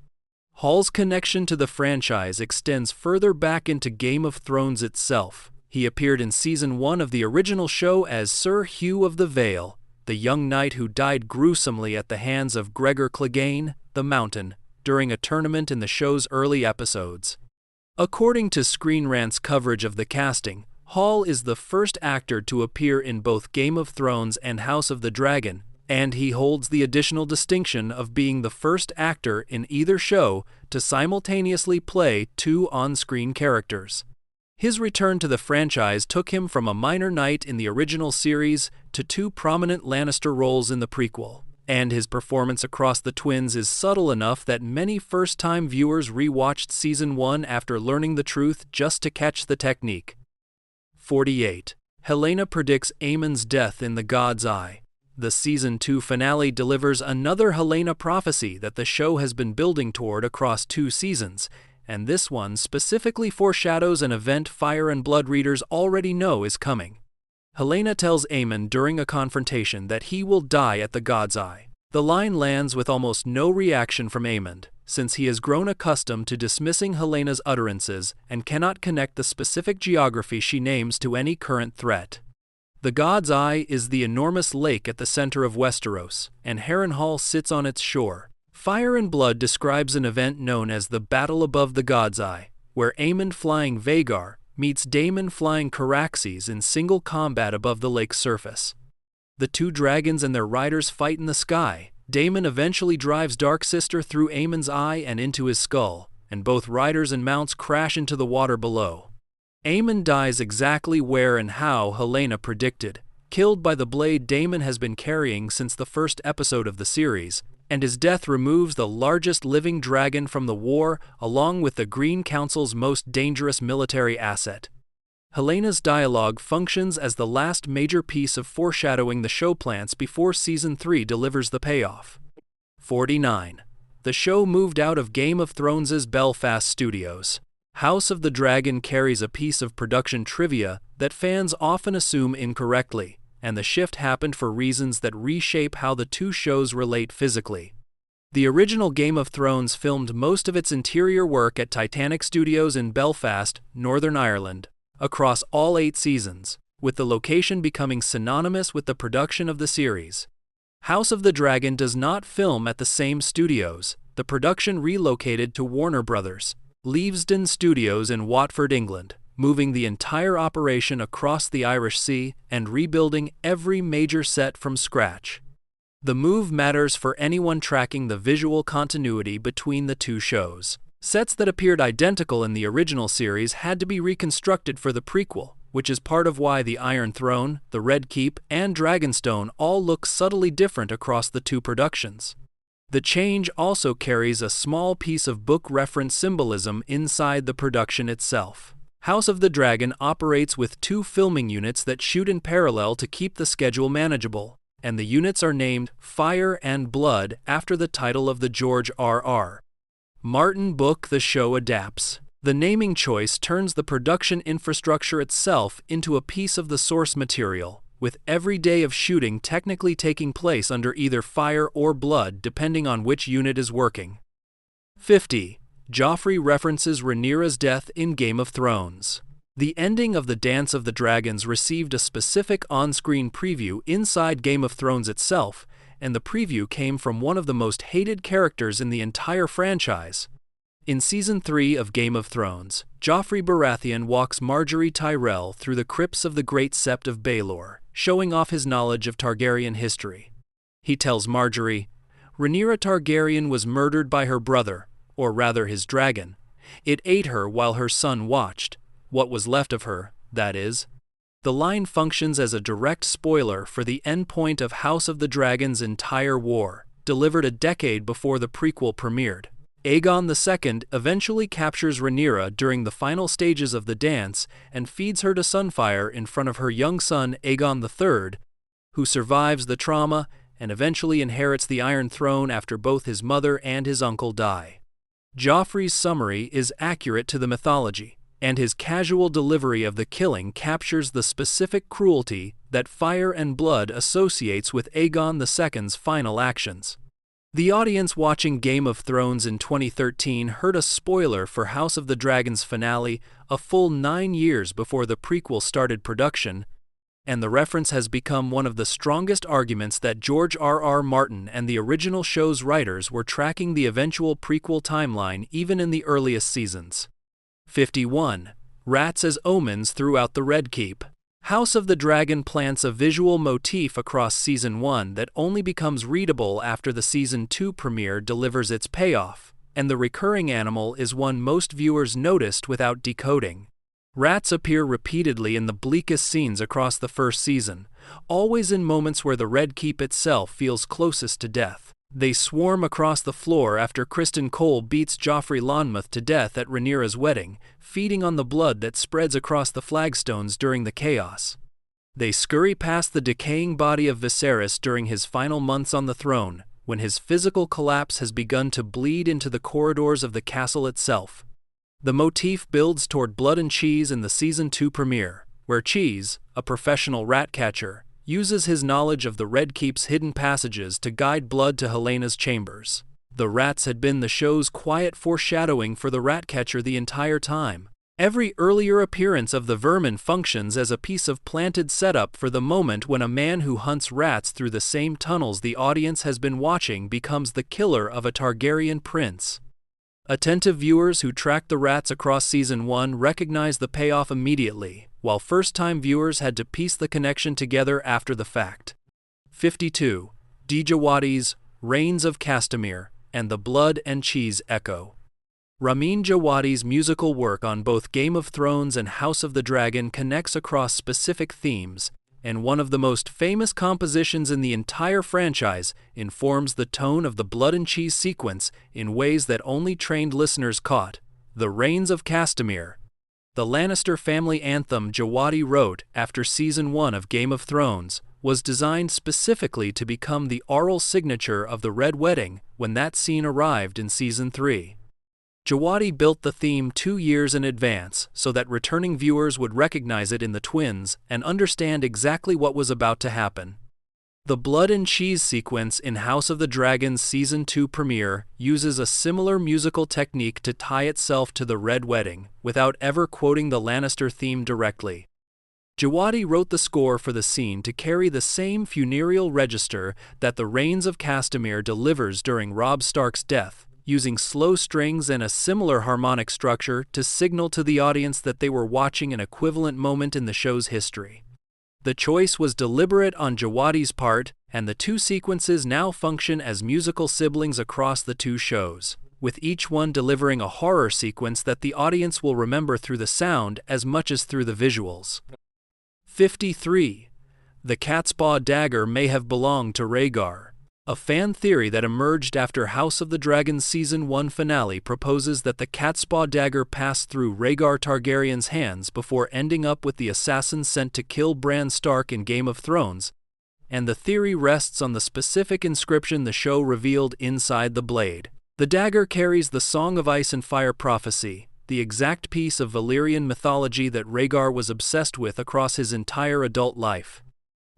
Hall's connection to the franchise extends further back into Game of Thrones itself. He appeared in Season 1 of the original show as Sir Hugh of the Vale, the young knight who died gruesomely at the hands of Gregor Clegane, the Mountain, during a tournament in the show's early episodes. According to Screen Rant's coverage of the casting, Hall is the first actor to appear in both Game of Thrones and House of the Dragon, and he holds the additional distinction of being the first actor in either show to simultaneously play 2 on-screen characters. His return to the franchise took him from a minor knight in the original series to 2 prominent Lannister roles in the prequel, and his performance across the twins is subtle enough that many first-time viewers rewatched Season 1 after learning the truth just to catch the technique. 48. Helaena predicts Aemon's death in the God's Eye. The Season 2 finale delivers another Helaena prophecy that the show has been building toward across 2 seasons, and this one specifically foreshadows an event Fire and Blood readers already know is coming. Helaena tells Aemon during a confrontation that he will die at the God's Eye. The line lands with almost no reaction from Aemon, since he has grown accustomed to dismissing Helena's utterances and cannot connect the specific geography she names to any current threat. The God's Eye is the enormous lake at the center of Westeros, and Harrenhal sits on its shore. Fire and Blood describes an event known as the Battle Above the God's Eye, where Aemon flying Vhagar meets Daemon flying Caraxes in single combat above the lake's surface. The 2 dragons and their riders fight in the sky. Daemon eventually drives Darksister through Aemon's eye and into his skull, and both riders and mounts crash into the water below. Aemon dies exactly where and how Helaena predicted, killed by the blade Daemon has been carrying since the first episode of the series, and his death removes the largest living dragon from the war along with the Green Council's most dangerous military asset. Helena's dialogue functions as the last major piece of foreshadowing the show plants before Season 3 delivers the payoff. 49. The show moved out of Game of Thrones' Belfast studios. House of the Dragon carries a piece of production trivia that fans often assume incorrectly, and the shift happened for reasons that reshape how the 2 shows relate physically. The original Game of Thrones filmed most of its interior work at Titanic Studios in Belfast, Northern Ireland, across all 8 seasons, with the location becoming synonymous with the production of the series. House of the Dragon does not film at the same studios. The production relocated to Warner Bros. Leavesden Studios in Watford, England, moving the entire operation across the Irish Sea and rebuilding every major set from scratch. The move matters for anyone tracking the visual continuity between the 2 shows. Sets that appeared identical in the original series had to be reconstructed for the prequel, which is part of why the Iron Throne, the Red Keep, and Dragonstone all look subtly different across the 2 productions. The change also carries a small piece of book reference symbolism inside the production itself. House of the Dragon operates with 2 filming units that shoot in parallel to keep the schedule manageable, and the units are named Fire and Blood after the title of the George R.R. Martin book the show adapts. The naming choice turns the production infrastructure itself into a piece of the source material, with every day of shooting technically taking place under either Fire or Blood depending on which unit is working. 50. Joffrey references Rhaenyra's death in Game of Thrones. The ending of the Dance of the Dragons received a specific on-screen preview inside Game of Thrones itself, and the preview came from one of the most hated characters in the entire franchise. In Season 3 of Game of Thrones, Joffrey Baratheon walks Margaery Tyrell through the crypts of the Great Sept of Baelor, showing off his knowledge of Targaryen history. He tells Margaery, "Rhaenyra Targaryen was murdered by her brother, or rather his dragon. It ate her while her son watched. What was left of her, that is." The line functions as a direct spoiler for the endpoint of House of the Dragon's entire war, delivered a decade before the prequel premiered. Aegon II eventually captures Rhaenyra during the final stages of the dance and feeds her to Sunfire in front of her young son Aegon III, who survives the trauma and eventually inherits the Iron Throne after both his mother and his uncle die. Joffrey's summary is accurate to the mythology, and his casual delivery of the killing captures the specific cruelty that Fire and Blood associates with Aegon II's final actions. The audience watching Game of Thrones in 2013 heard a spoiler for House of the Dragon's finale a full 9 years before the prequel started production, and the reference has become one of the strongest arguments that George R.R. Martin and the original show's writers were tracking the eventual prequel timeline even in the earliest seasons. 51. Rats as omens throughout the Red Keep. House of the Dragon plants a visual motif across Season 1 that only becomes readable after the Season 2 premiere delivers its payoff, and the recurring animal is one most viewers noticed without decoding. Rats appear repeatedly in the bleakest scenes across the first season, always in moments where the Red Keep itself feels closest to death. They swarm across the floor after Criston Cole beats Joffrey Lonmouth to death at Rhaenyra's wedding, feeding on the blood that spreads across the flagstones during the chaos. They scurry past the decaying body of Viserys during his final months on the throne, when his physical collapse has begun to bleed into the corridors of the castle itself. The motif builds toward Blood and Cheese in the Season 2 premiere, where Cheese, a professional rat catcher, uses his knowledge of the Red Keep's hidden passages to guide Blood to HELAENA'S chambers. The rats had been the show's quiet foreshadowing for the rat catcher the entire time. Every earlier appearance of the vermin functions as a piece of planted setup for the moment when a man who hunts rats through the same tunnels the audience has been watching becomes the killer of a Targaryen prince. Attentive viewers who tracked the rats across Season 1 recognized the payoff immediately, while first-time viewers had to piece the connection together after the fact. 52. DJAWADI'S, Rains of Castamere, and the Blood and Cheese Echo. Ramin Djawadi's musical work on both Game of Thrones and House of the Dragon connects across specific themes, and one of the most famous compositions in the entire franchise informs the tone of the Blood and Cheese sequence in ways that only trained listeners caught. The Rains of Castamere. The Lannister family anthem Djawadi wrote after Season 1 of Game of Thrones was designed specifically to become the oral signature of the Red Wedding when that scene arrived in Season 3. Djawadi built the theme 2 years in advance so that returning viewers would recognize it in the twins and understand exactly what was about to happen. The Blood and Cheese sequence in House of the Dragon's Season 2 premiere uses a similar musical technique to tie itself to the Red Wedding, without ever quoting the Lannister theme directly. Djawadi wrote the score for the scene to carry the same funereal register that the Rains of Castamere delivers during Robb Stark's death, using slow strings and a similar harmonic structure to signal to the audience that they were watching an equivalent moment in the show's history. The choice was deliberate on Djawadi's part, and the two sequences now function as musical siblings across the two shows, with each one delivering a horror sequence that the audience will remember through the sound as much as through the visuals. 53. The CATSPAW dagger may have belonged to Rhaegar. A fan theory that emerged after House of the Dragon's Season 1 finale proposes that the CATSPAW dagger passed through Rhaegar Targaryen's hands before ending up with the assassin sent to kill Bran Stark in Game of Thrones, and the theory rests on the specific inscription the show revealed inside the blade. The dagger carries the Song of Ice and Fire prophecy, the exact piece of Valyrian mythology that Rhaegar was obsessed with across his entire adult life.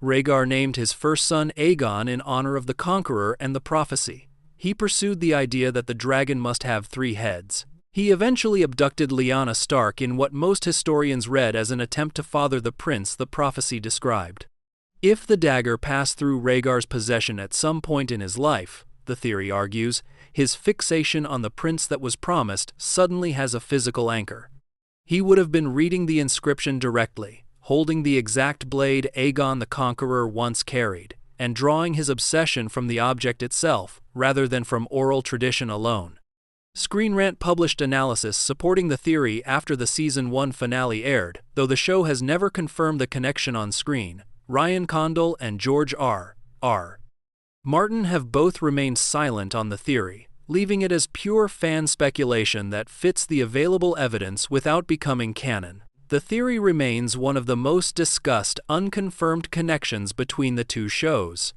Rhaegar named his first son Aegon in honor of the Conqueror and the prophecy. He pursued the idea that the dragon must have 3 heads. He eventually abducted Lyanna Stark in what most historians read as an attempt to father the prince the prophecy described. If the dagger passed through Rhaegar's possession at some point in his life, the theory argues, his fixation on the prince that was promised suddenly has a physical anchor. He would have been reading the inscription directly, holding the exact blade Aegon the Conqueror once carried, and drawing his obsession from the object itself, rather than from oral tradition alone. Screen Rant published analysis supporting the theory after the Season 1 finale aired, though the show has never confirmed the connection on screen. Ryan Condal and George R.R. Martin have both remained silent on the theory, leaving it as pure fan speculation that fits the available evidence without becoming canon. The theory remains one of the most discussed unconfirmed connections between the two shows,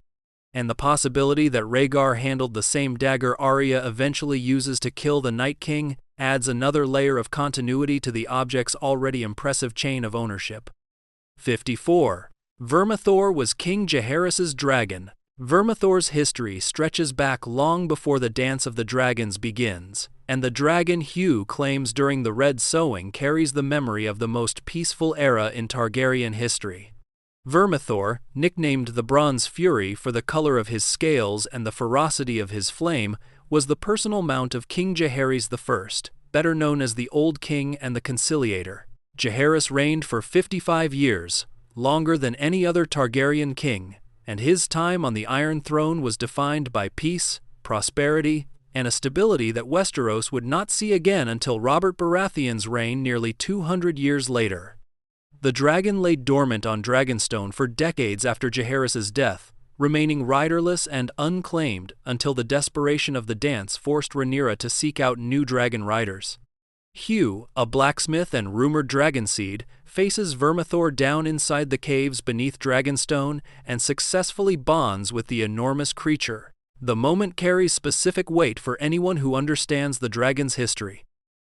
and the possibility that Rhaegar handled the same dagger Arya eventually uses to kill the Night King adds another layer of continuity to the object's already impressive chain of ownership. 54. Vermithor was King Jaehaerys's dragon. Vermithor's history stretches back long before the Dance of the Dragons begins, and the dragon Hugh claims during the Red Sowing carries the memory of the most peaceful era in Targaryen history. Vermithor, nicknamed the Bronze Fury for the color of his scales and the ferocity of his flame, was the personal mount of King Jaehaerys I, better known as the Old King and the Conciliator. Jaehaerys reigned for 55 years, longer than any other Targaryen king, and his time on the Iron Throne was defined by peace, prosperity, and a stability that Westeros would not see again until Robert Baratheon's reign nearly 200 years later. The dragon lay dormant on Dragonstone for decades after Jaehaerys's death, remaining riderless and unclaimed until the desperation of the dance forced Rhaenyra to seek out new dragon riders. Hugh, a blacksmith and rumored dragonseed, faces Vermithor down inside the caves beneath Dragonstone and successfully bonds with the enormous creature. The moment carries specific weight for anyone who understands the dragon's history.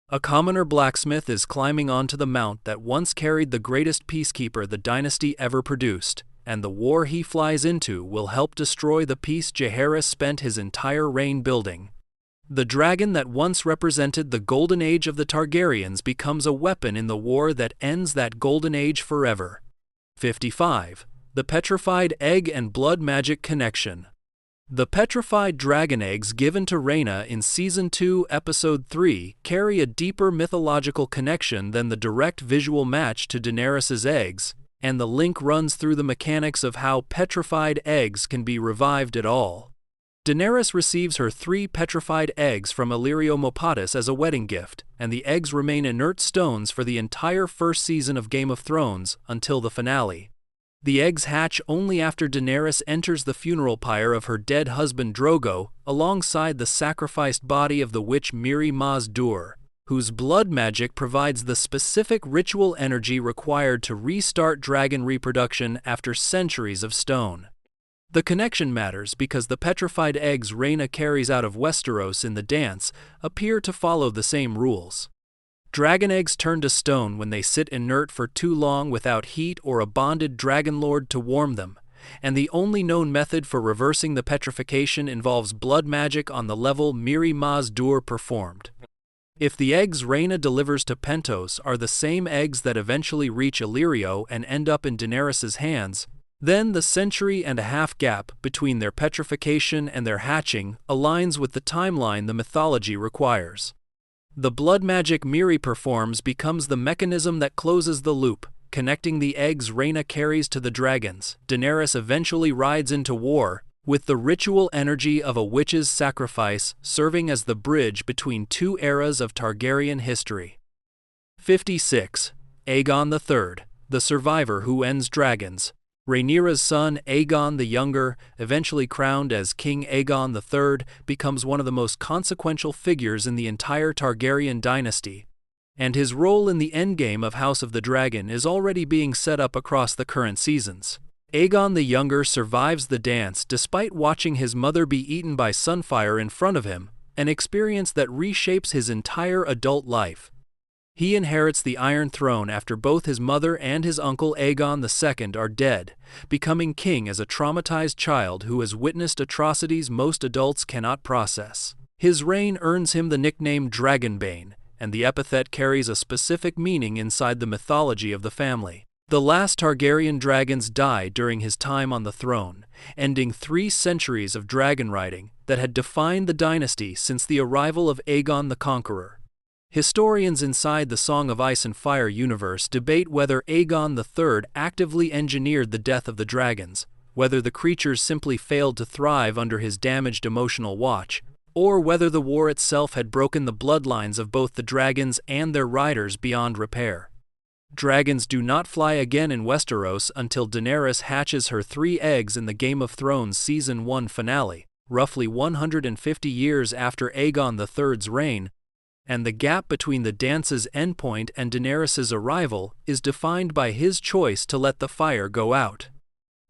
A commoner blacksmith is climbing onto the mount that once carried the greatest peacekeeper the dynasty ever produced, and the war he flies into will help destroy the peace Jaehaerys spent his entire reign building. The dragon that once represented the golden age of the Targaryens becomes a weapon in the war that ends that golden age forever. 55. The Petrified Egg and Blood Magic Connection. The petrified dragon eggs given to Rhaena in Season 2, Episode 3 carry a deeper mythological connection than the direct visual match to Daenerys's eggs, and the link runs through the mechanics of how petrified eggs can be revived at all. Daenerys receives her 3 petrified eggs from Illyrio Mopatis as a wedding gift, and the eggs remain inert stones for the entire first season of Game of Thrones until the finale. The eggs hatch only after Daenerys enters the funeral pyre of her dead husband Drogo, alongside the sacrificed body of the witch Mirri Maz Duur, whose blood magic provides the specific ritual energy required to restart dragon reproduction after centuries of stone. The connection matters because the petrified eggs Rhaena carries out of Westeros in the dance appear to follow the same rules. Dragon eggs turn to stone when they sit inert for too long without heat or a bonded dragon lord to warm them, and the only known method for reversing the petrification involves blood magic on the level Mirri Maz Duur performed. If the eggs Rhaena delivers to Pentos are the same eggs that eventually reach Illyrio and end up in Daenerys's hands, then the century-and-a-half gap between their petrification and their hatching aligns with the timeline the mythology requires. The blood magic Mirri performs becomes the mechanism that closes the loop, connecting the eggs Rhaena carries to the dragons. Daenerys eventually rides into war, with the ritual energy of a witch's sacrifice serving as the bridge between 2 eras of Targaryen history. 56. Aegon III, the survivor who ends dragons. Rhaenyra's son, Aegon the Younger, eventually crowned as King Aegon III, becomes one of the most consequential figures in the entire Targaryen dynasty, and his role in the endgame of House of the Dragon is already being set up across the current seasons. Aegon the Younger survives the dance despite watching his mother be eaten by Sunfire in front of him, an experience that reshapes his entire adult life. He inherits the Iron Throne after both his mother and his uncle Aegon II are dead, becoming king as a traumatized child who has witnessed atrocities most adults cannot process. His reign earns him the nickname Dragonbane, and the epithet carries a specific meaning inside the mythology of the family. The last Targaryen dragons died during his time on the throne, ending 3 centuries of dragon riding that had defined the dynasty since the arrival of Aegon the Conqueror. Historians inside the Song of Ice and Fire universe debate whether Aegon III actively engineered the death of the dragons, whether the creatures simply failed to thrive under his damaged emotional watch, or whether the war itself had broken the bloodlines of both the dragons and their riders beyond repair. Dragons do not fly again in Westeros until Daenerys hatches her 3 eggs in the Game of Thrones Season 1 finale, roughly 150 years after Aegon III's reign, and the gap between the dance's endpoint and Daenerys's arrival is defined by his choice to let the fire go out.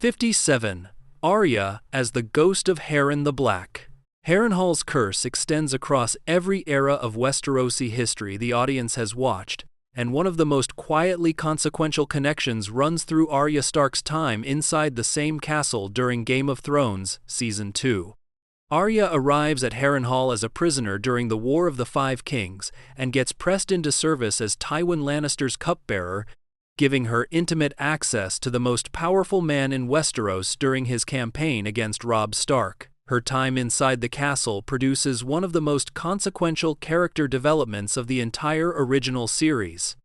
57. Arya as the ghost of Harren the Black. Harrenhal's curse extends across every era of Westerosi history the audience has watched, and one of the most quietly consequential connections runs through Arya Stark's time inside the same castle during Game of Thrones Season 2. Arya arrives at Harrenhal as a prisoner during the War of the Five Kings and gets pressed into service as Tywin Lannister's cupbearer, giving her intimate access to the most powerful man in Westeros during his campaign against Robb Stark. Her time inside the castle produces one of the most consequential character developments of the entire original series.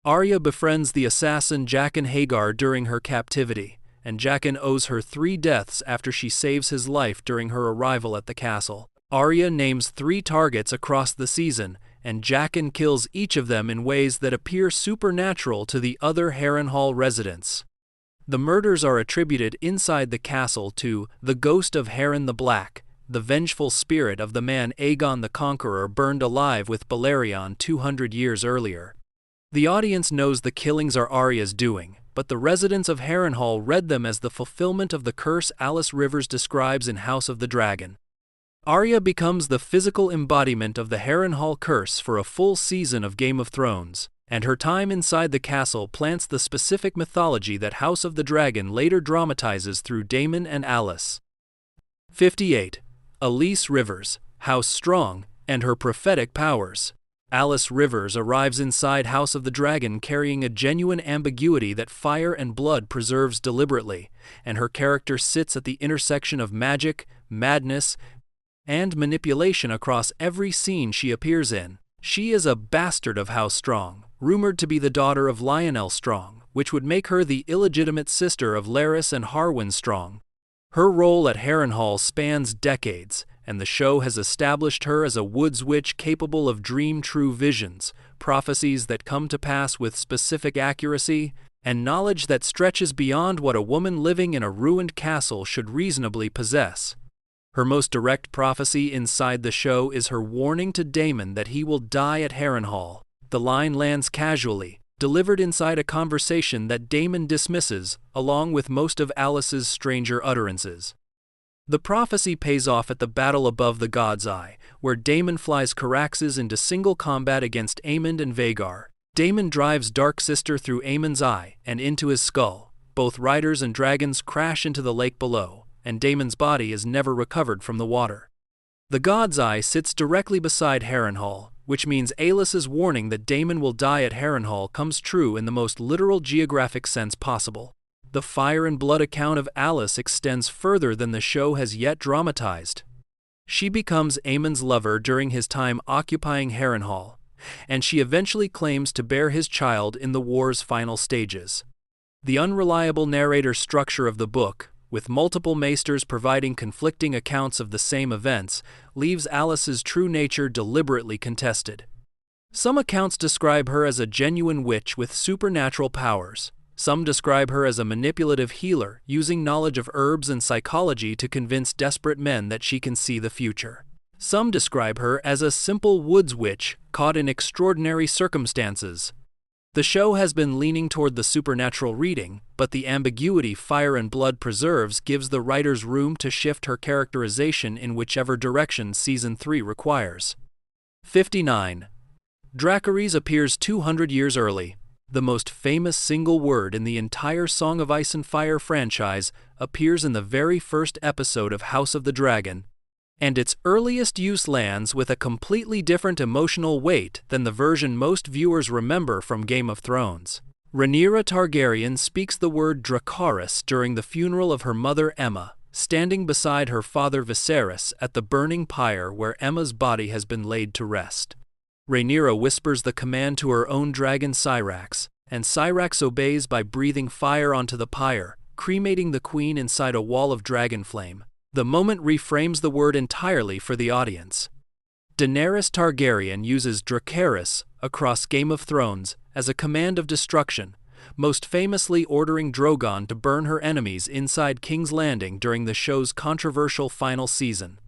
Arya befriends the assassin Jaqen H'ghar during her captivity, and Jaqen owes her 3 deaths after she saves his life during her arrival at the castle. Arya names 3 targets across the season, and Jaqen kills each of them in ways that appear supernatural to the other Harrenhal residents. The murders are attributed inside the castle to the ghost of Harren the Black, the vengeful spirit of the man Aegon the Conqueror burned alive with Balerion 200 years earlier. The audience knows the killings are Arya's doing, but the residents of Harrenhal read them as the fulfillment of the curse Alice Rivers describes in House of the Dragon. Arya becomes the physical embodiment of the Harrenhal curse for a full season of Game of Thrones, and her time inside the castle plants the specific mythology that House of the Dragon later dramatizes through Daemon and Alice. 58. Alice Rivers, House Strong, and her prophetic powers. Alice Rivers arrives inside House of the Dragon carrying a genuine ambiguity that Fire and Blood preserves deliberately, and her character sits at the intersection of magic, madness, and manipulation across every scene she appears in. She is a bastard of House Strong, rumored to be the daughter of Lionel Strong, which would make her the illegitimate sister of Larys and Harwin Strong. Her role at Harrenhal spans decades, and the show has established her as a woods witch capable of dream-true visions, prophecies that come to pass with specific accuracy, and knowledge that stretches beyond what a woman living in a ruined castle should reasonably possess. Her most direct prophecy inside the show is her warning to Daemon that he will die at Harrenhal. The line lands casually, delivered inside a conversation that Daemon dismisses, along with most of Alice's stranger utterances. The prophecy pays off at the battle above the God's Eye, where Daemon flies Caraxes into single combat against Aemond and Vhagar. Daemon drives Dark Sister through Aemon's eye and into his skull. Both riders and dragons crash into the lake below, and Daemon's body is never recovered from the water. The God's Eye sits directly beside Harrenhal, which means Alicent's warning that Daemon will die at Harrenhal comes true in the most literal geographic sense possible. The Fire and Blood account of Alice extends further than the show has yet dramatized. She becomes Aemon's lover during his time occupying Harrenhal, and she eventually claims to bear his child in the war's final stages. The unreliable narrator structure of the book, with multiple maesters providing conflicting accounts of the same events, leaves Alice's true nature deliberately contested. Some accounts describe her as a genuine witch with supernatural powers. Some describe her as a manipulative healer, using knowledge of herbs and psychology to convince desperate men that she can see the future. Some describe her as a simple woods witch, caught in extraordinary circumstances. The show has been leaning toward the supernatural reading, but the ambiguity Fire and Blood preserves gives the writers room to shift her characterization in whichever direction Season 3 requires. 59. Dracarys appears 200 years early. The most famous single word in the entire Song of Ice and Fire franchise appears in the very first episode of House of the Dragon, and its earliest use lands with a completely different emotional weight than the version most viewers remember from Game of Thrones. Rhaenyra Targaryen speaks the word Dracarys during the funeral of her mother Aemma, standing beside her father Viserys at the burning pyre where Aemma's body has been laid to rest. Rhaenyra whispers the command to her own dragon Syrax, and Syrax obeys by breathing fire onto the pyre, cremating the queen inside a wall of dragon flame. The moment reframes the word entirely for the audience. Daenerys Targaryen uses Dracarys across Game of Thrones as a command of destruction, most famously ordering Drogon to burn her enemies inside King's Landing during the show's controversial final season.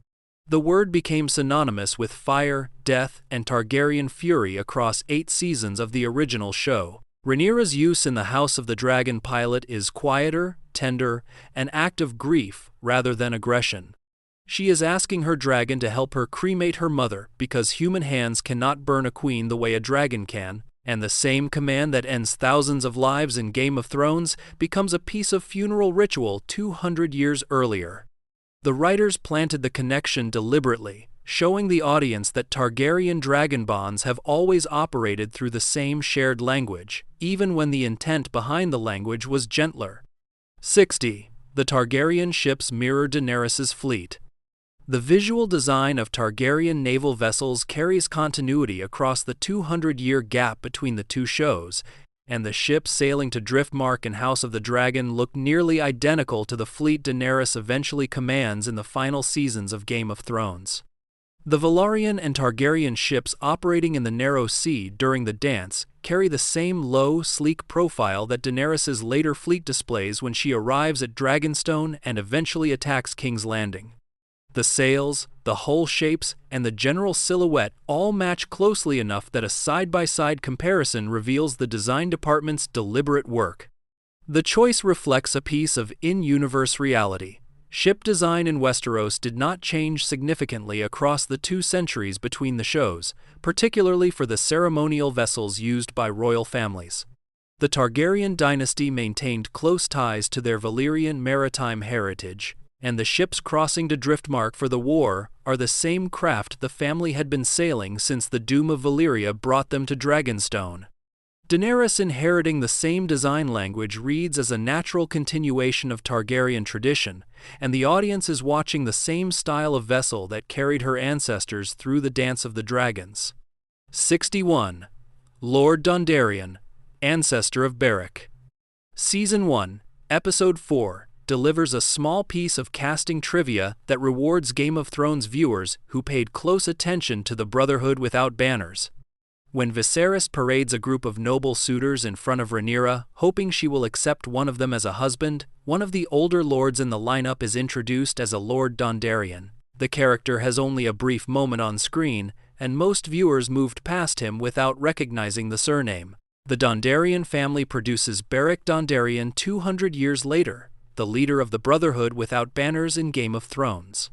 The word became synonymous with fire, death, and Targaryen fury across 8 seasons of the original show. Rhaenyra's use in the House of the Dragon pilot is quieter, tender, an act of grief rather than aggression. She is asking her dragon to help her cremate her mother because human hands cannot burn a queen the way a dragon can, and the same command that ends thousands of lives in Game of Thrones becomes a piece of funeral ritual 200 years earlier. The writers planted the connection deliberately, showing the audience that Targaryen dragon bonds have always operated through the same shared language, even when the intent behind the language was gentler. 60. The Targaryen ships mirror Daenerys's fleet. The visual design of Targaryen naval vessels carries continuity across the 200-year gap between the two shows, and the ships sailing to Driftmark and House of the Dragon look nearly identical to the fleet Daenerys eventually commands in the final seasons of Game of Thrones. The Velaryon and Targaryen ships operating in the Narrow Sea during the dance carry the same low, sleek profile that Daenerys' later fleet displays when she arrives at Dragonstone and eventually attacks King's Landing. The sails, the hull shapes, and the general silhouette all match closely enough that a side-by-side comparison reveals the design department's deliberate work. The choice reflects a piece of in-universe reality. Ship design in Westeros did not change significantly across the 2 centuries between the shows, particularly for the ceremonial vessels used by royal families. The Targaryen dynasty maintained close ties to their Valyrian maritime heritage, and the ships crossing to Driftmark for the war are the same craft the family had been sailing since the Doom of Valyria brought them to Dragonstone. Daenerys inheriting the same design language reads as a natural continuation of Targaryen tradition, and the audience is watching the same style of vessel that carried her ancestors through the Dance of the Dragons. 61. Lord Dondarrion, ancestor of Beric. Season 1, Episode 4, delivers a small piece of casting trivia that rewards Game of Thrones viewers who paid close attention to the Brotherhood without banners. When Viserys parades a group of noble suitors in front of Rhaenyra, hoping she will accept one of them as a husband, one of the older lords in the lineup is introduced as a Lord Dondarrion. The character has only a brief moment on screen, and most viewers moved past him without recognizing the surname. The Dondarrion family produces Beric Dondarrion 200 years later, the leader of the Brotherhood without banners in Game of Thrones.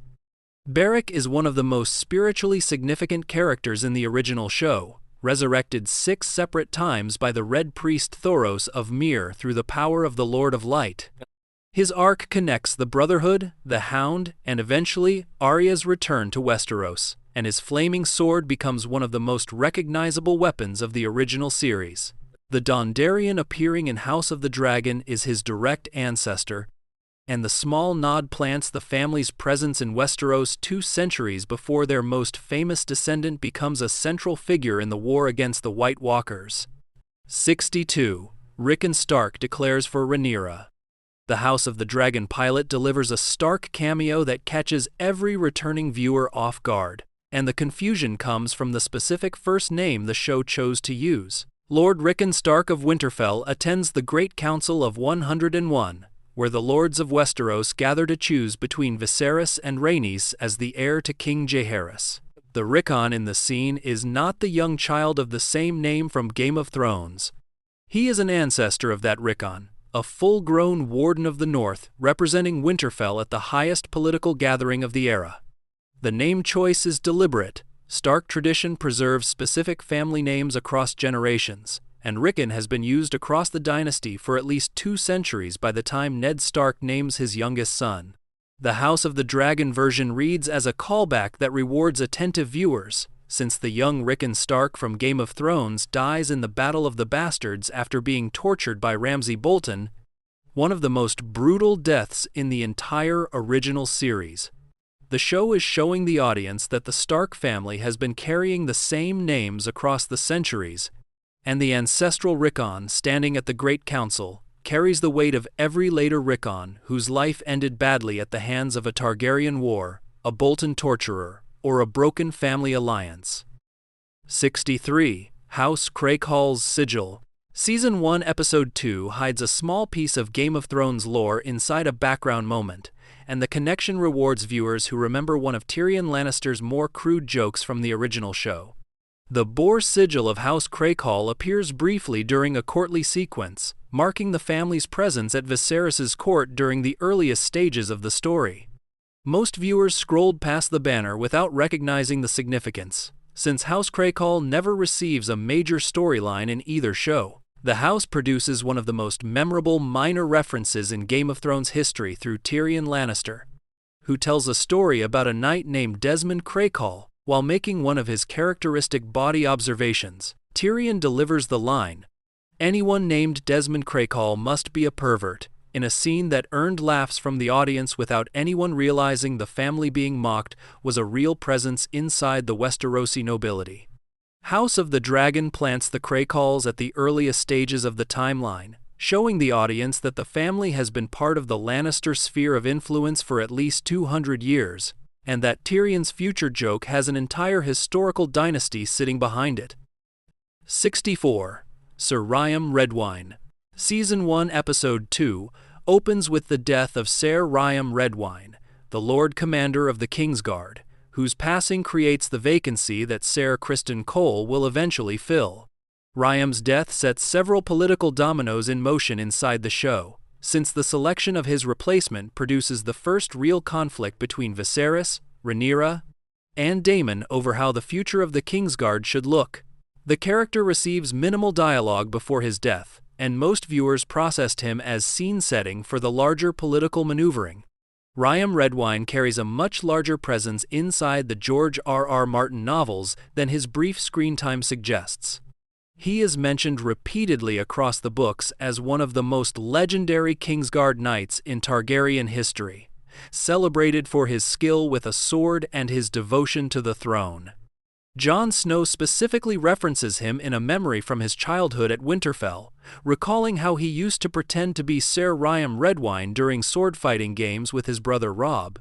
Beric is one of the most spiritually significant characters in the original show, resurrected 6 separate times by the Red Priest Thoros of Myr through the power of the Lord of Light. His arc connects the Brotherhood, the Hound, and eventually Arya's return to Westeros, and his flaming sword becomes one of the most recognizable weapons of the original series. The Dondarrion appearing in House of the Dragon is his direct ancestor, and the small nod plants the family's presence in Westeros 2 centuries before their most famous descendant becomes a central figure in the war against the White Walkers. 62. Rickon Stark declares for Rhaenyra. The House of the Dragon pilot delivers a Stark cameo that catches every returning viewer off guard, and the confusion comes from the specific first name the show chose to use. Lord Rickon Stark of Winterfell attends the Great Council of 101, where the lords of Westeros gather to choose between Viserys and Rhaenys as the heir to King JAEHAERYS'S. The Rickon in the scene is not the young child of the same name from Game of Thrones. He is an ancestor of that Rickon, a full-grown Warden of the North representing Winterfell at the highest political gathering of the era. The name choice is deliberate. Stark tradition preserves specific family names across generations, and Rickon has been used across the dynasty for at least 2 centuries by the time Ned Stark names his youngest son. The House of the Dragon version reads as a callback that rewards attentive viewers, since the young Rickon Stark from Game of Thrones dies in the Battle of the Bastards after being tortured by Ramsay Bolton, one of the most brutal deaths in the entire original series. The show is showing the audience that the Stark family has been carrying the same names across the centuries, and the ancestral Rickon standing at the Great Council carries the weight of every later Rickon whose life ended badly at the hands of a Targaryen war, a Bolton torturer, or a broken family alliance. 63. House CRAKEHAL'S Sigil. Season 1 Episode 2 hides a small piece of Game of Thrones lore inside a background moment, and the connection rewards viewers who remember one of Tyrion Lannister's more crude jokes from the original show. The boar sigil of House CRAKEHALL appears briefly during a courtly sequence, marking the family's presence at Viserys' court during the earliest stages of the story. Most viewers scrolled past the banner without recognizing the significance, since House CRAKEHALL never receives a major storyline in either show. The house produces one of the most memorable minor references in Game of Thrones history through Tyrion Lannister, who tells a story about a knight named Desmond CRAKEHALL while making one of his characteristic body observations. Tyrion delivers the line, "Anyone named Desmond CRAKEHALL must be a pervert," in a scene that earned laughs from the audience without anyone realizing the family being mocked was a real presence inside the Westerosi nobility. House of the Dragon plants the CRAKEHALL'S at the earliest stages of the timeline, showing the audience that the family has been part of the Lannister sphere of influence for at least 200 years, and that Tyrion's future joke has an entire historical dynasty sitting behind it. 64. Sir Rhaenyra Redwyne. Season 1 Episode 2 opens with the death of Ser Rhaenyra Redwyne, the Lord Commander of the Kingsguard, whose passing creates the vacancy that Ser Criston Cole will eventually fill. Rhaenyra's death sets several political dominoes in motion inside the show, since the selection of his replacement produces the first real conflict between Viserys, Rhaenyra, and Daemon over how the future of the Kingsguard should look. The character receives minimal dialogue before his death, and most viewers processed him as scene setting for the larger political maneuvering. Rhaenyra Redwyne carries a much larger presence inside the George R.R. Martin novels than his brief screen time suggests. He is mentioned repeatedly across the books as one of the most legendary Kingsguard knights in Targaryen history, celebrated for his skill with a sword and his devotion to the throne. Jon Snow specifically references him in a memory from his childhood at Winterfell, recalling how he used to pretend to be Ser Rhaenyra Redwyne during sword-fighting games with his brother Robb.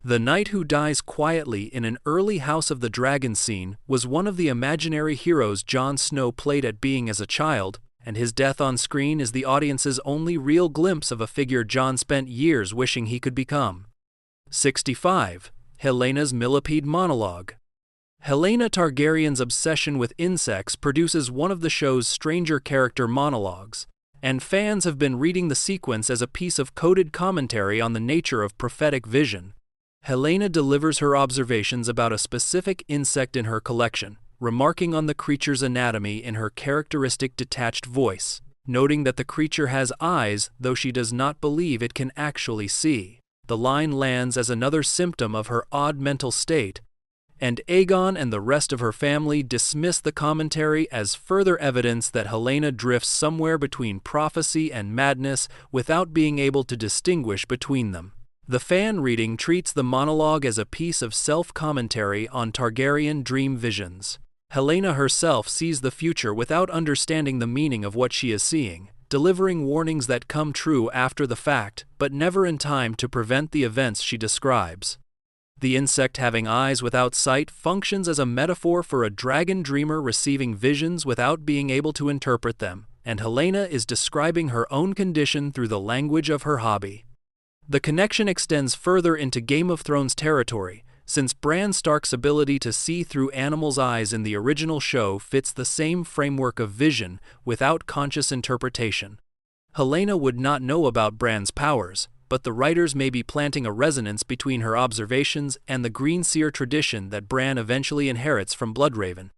The knight who dies quietly in an early House of the Dragon scene was one of the imaginary heroes Jon Snow played at being as a child, and his death on screen is the audience's only real glimpse of a figure Jon spent years wishing he could become. 65. Helaena's Millipede Monologue. Helaena Targaryen's obsession with insects produces one of the show's stranger character monologues, and fans have been reading the sequence as a piece of coded commentary on the nature of prophetic vision. Helaena delivers her observations about a specific insect in her collection, remarking on the creature's anatomy in her characteristic detached voice, noting that the creature has eyes though she does not believe it can actually see. The line lands as another symptom of her odd mental state, and Aegon and the rest of her family dismiss the commentary as further evidence that Helaena drifts somewhere between prophecy and madness without being able to distinguish between them. The fan reading treats the monologue as a piece of self-commentary on Targaryen dream visions. Helaena herself sees the future without understanding the meaning of what she is seeing, delivering warnings that come true after the fact, but never in time to prevent the events she describes. The insect having eyes without sight functions as a metaphor for a dragon dreamer receiving visions without being able to interpret them, and Helaena is describing her own condition through the language of her hobby. The connection extends further into Game of Thrones territory, since Bran Stark's ability to see through animals' eyes in the original show fits the same framework of vision without conscious interpretation. Helaena would not know about Bran's powers, but the writers may be planting a resonance between her observations and the Greenseer tradition that Bran eventually inherits from Bloodraven.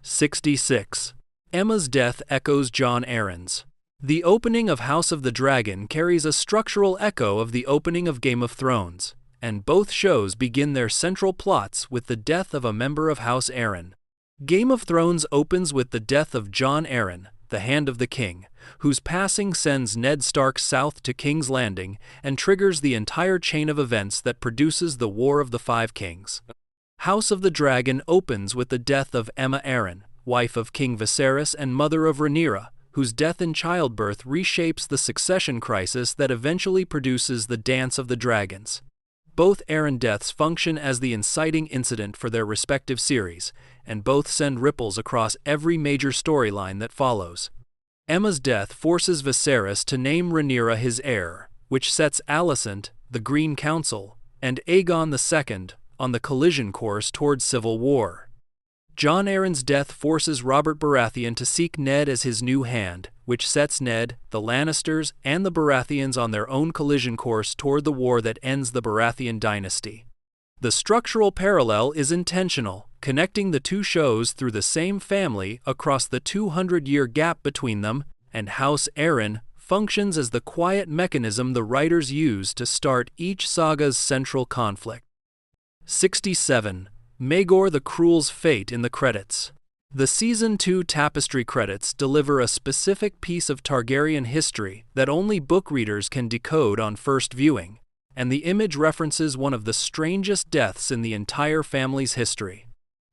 66. Aemma's death echoes Jon Arryn's. The opening of House of the Dragon carries a structural echo of the opening of Game of Thrones, and both shows begin their central plots with the death of a member of House Arryn. Game of Thrones opens with the death of Jon Arryn, the Hand of the King, whose passing sends Ned Stark south to King's Landing and triggers the entire chain of events that produces the War of the Five Kings. House of the Dragon opens with the death of Aemma Arryn, wife of King Viserys and mother of Rhaenyra, whose death in childbirth reshapes the succession crisis that eventually produces the Dance of the Dragons. Both Arryn deaths function as the inciting incident for their respective series, and both send ripples across every major storyline that follows. Aemma's death forces Viserys to name Rhaenyra his heir, which sets Alicent, the Green Council, and Aegon II on the collision course towards civil war. Jon Arryn's death forces Robert Baratheon to seek Ned as his new hand, which sets Ned, the Lannisters, and the Baratheons on their own collision course toward the war that ends the Baratheon dynasty. The structural parallel is intentional, connecting the two shows through the same family across the 200-year gap between them, and House Arryn functions as the quiet mechanism the writers use to start each saga's central conflict. 67. Maegor the Cruel's fate in the credits. The Season 2 Tapestry credits deliver a specific piece of Targaryen history that only book readers can decode on first viewing, and the image references one of the strangest deaths in the entire family's history.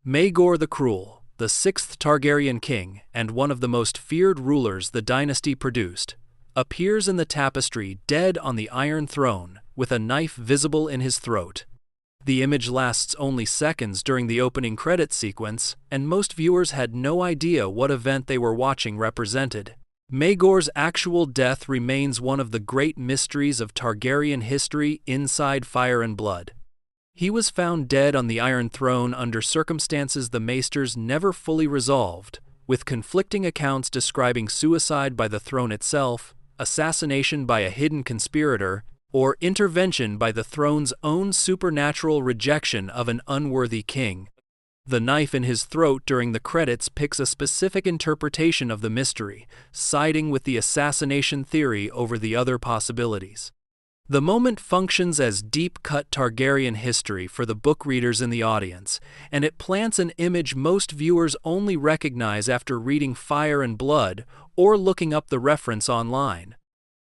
Maegor the Cruel, the sixth Targaryen king and one of the most feared rulers the dynasty produced, appears in the tapestry dead on the Iron Throne, with a knife visible in his throat. The image lasts only seconds during the opening credits sequence, and most viewers had no idea what event they were watching represented. Maegor's actual death remains one of the great mysteries of Targaryen history inside Fire and Blood. He was found dead on the Iron Throne under circumstances the Maesters never fully resolved, with conflicting accounts describing suicide by the throne itself, assassination by a hidden conspirator, or intervention by the throne's own supernatural rejection of an unworthy king. The knife in his throat during the credits picks a specific interpretation of the mystery, siding with the assassination theory over the other possibilities. The moment functions as deep-cut Targaryen history for the book readers in the audience, and it plants an image most viewers only recognize after reading Fire and Blood or looking up the reference online.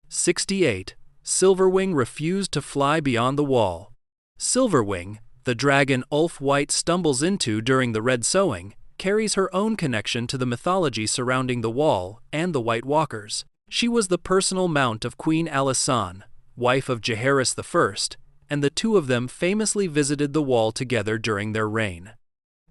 68. Silverwing refused to fly beyond the wall. Silverwing, the dragon Ulf White stumbles into during the Red Sowing, carries her own connection to the mythology surrounding the Wall and the White Walkers. She was the personal mount of Queen Alysanne, wife of Jaehaerys I, and the two of them famously visited the Wall together during their reign.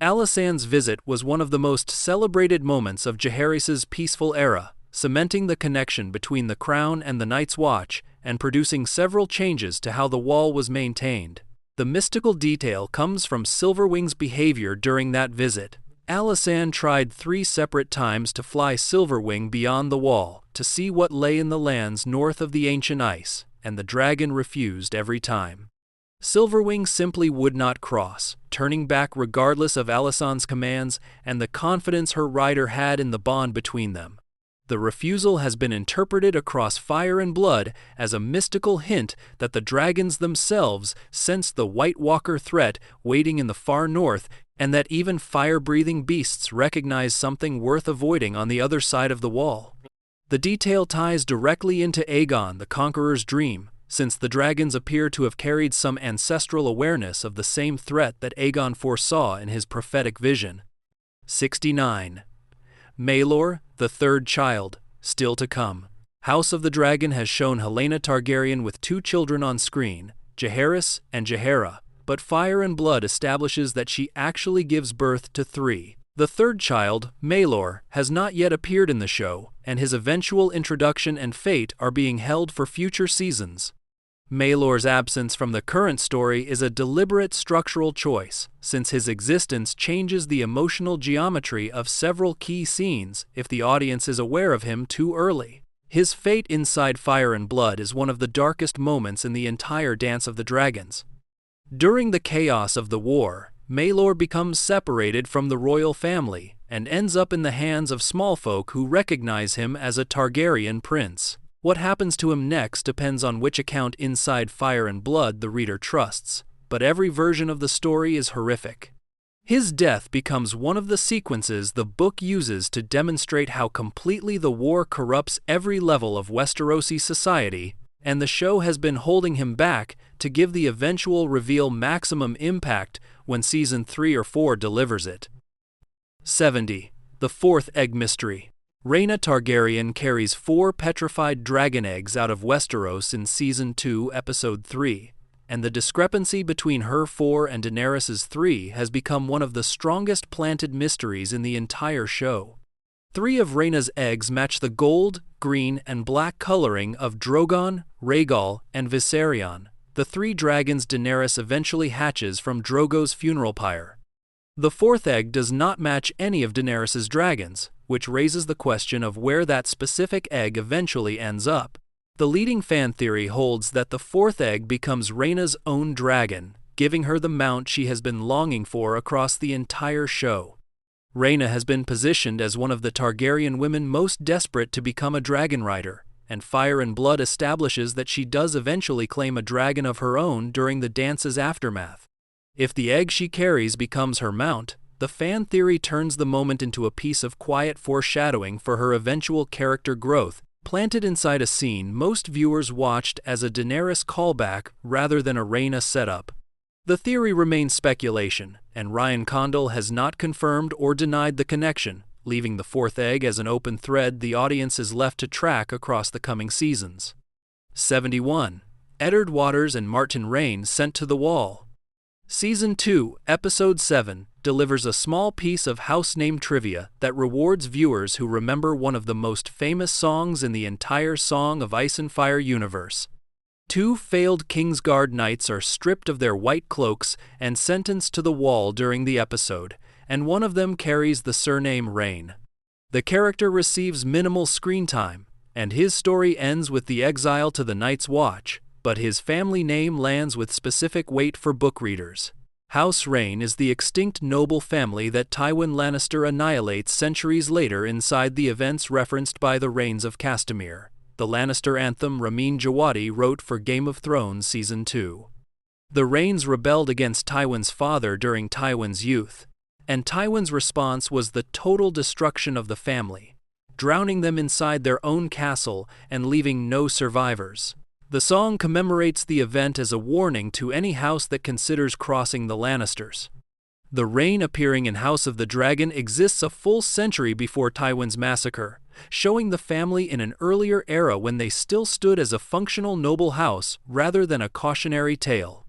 Alysanne's visit was one of the most celebrated moments of Jaehaerys' peaceful era, cementing the connection between the Crown and the Night's Watch, and producing several changes to how the Wall was maintained. The mystical detail comes from Silverwing's behavior during that visit. Alysanne tried 3 separate times to fly Silverwing beyond the Wall to see what lay in the lands north of the ancient ice, and the dragon refused every time. Silverwing simply would not cross, turning back regardless of Alysanne's commands and the confidence her rider had in the bond between them. The refusal has been interpreted across Fire and Blood as a mystical hint that the dragons themselves sensed the White Walker threat waiting in the far north, and that even fire-breathing beasts recognize something worth avoiding on the other side of the Wall. The detail ties directly into Aegon the Conqueror's dream, since the dragons appear to have carried some ancestral awareness of the same threat that Aegon foresaw in his prophetic vision. 69. Maelor, the third child, still to come. House of the Dragon has shown Helaena Targaryen with 2 children on screen, Jaehaerys and Jaehaera, but Fire and Blood establishes that she actually gives birth to 3. The third child, Maelor, has not yet appeared in the show, and his eventual introduction and fate are being held for future seasons. Maelor's absence from the current story is a deliberate structural choice, since his existence changes the emotional geometry of several key scenes if the audience is aware of him too early. His fate inside Fire and Blood is one of the darkest moments in the entire Dance of the Dragons. During the chaos of the war, Maelor becomes separated from the royal family and ends up in the hands of small folk who recognize him as a Targaryen prince. What happens to him next depends on which account inside Fire and Blood the reader trusts, but every version of the story is horrific. His death becomes one of the sequences the book uses to demonstrate how completely the war corrupts every level of Westerosi society, and the show has been holding him back to give the eventual reveal maximum impact when Season 3 or 4 delivers it. 70. The Fourth Egg Mystery. Rhaena Targaryen carries 4 petrified dragon eggs out of Westeros in Season 2, Episode 3, and the discrepancy between her 4 and Daenerys's 3 has become one of the strongest planted mysteries in the entire show. 3 of Rhaena's eggs match the gold, green, and black coloring of Drogon, Rhaegal, and Viserion, the 3 dragons Daenerys eventually hatches from Drogo's funeral pyre. The 4th egg does not match any of Daenerys's dragons, which raises the question of where that specific egg eventually ends up. The leading fan theory holds that the 4th egg becomes Rhaena's own dragon, giving her the mount she has been longing for across the entire show. Rhaena has been positioned as one of the Targaryen women most desperate to become a dragon rider, and Fire and Blood establishes that she does eventually claim a dragon of her own during the dance's aftermath. If the egg she carries becomes her mount, the fan theory turns the moment into a piece of quiet foreshadowing for her eventual character growth, planted inside a scene most viewers watched as a Daenerys callback rather than a Rhaena setup. The theory remains speculation, and Ryan Condal has not confirmed or denied the connection, leaving the 4th egg as an open thread the audience is left to track across the coming seasons. 71. Eddard Waters and Martin Rain sent to the wall. Season 2, Episode 7, delivers a small piece of house name trivia that rewards viewers who remember one of the most famous songs in the entire Song of Ice and Fire universe. 2 failed Kingsguard knights are stripped of their white cloaks and sentenced to the wall during the episode, and one of them carries the surname Rain. The character receives minimal screen time, and his story ends with the exile to the Night's Watch, but his family name lands with specific weight for book readers. House Rain is the extinct noble family that Tywin Lannister annihilates centuries later inside the events referenced by the Rains of Castamere, the Lannister anthem Ramin Djawadi wrote for Game of Thrones Season 2. The Rains rebelled against Tywin's father during Tywin's youth, and Tywin's response was the total destruction of the family, drowning them inside their own castle and leaving no survivors. The song commemorates the event as a warning to any house that considers crossing the Lannisters. The Rain appearing in House of the Dragon exists a full century before Tywin's massacre, showing the family in an earlier era when they still stood as a functional noble house rather than a cautionary tale.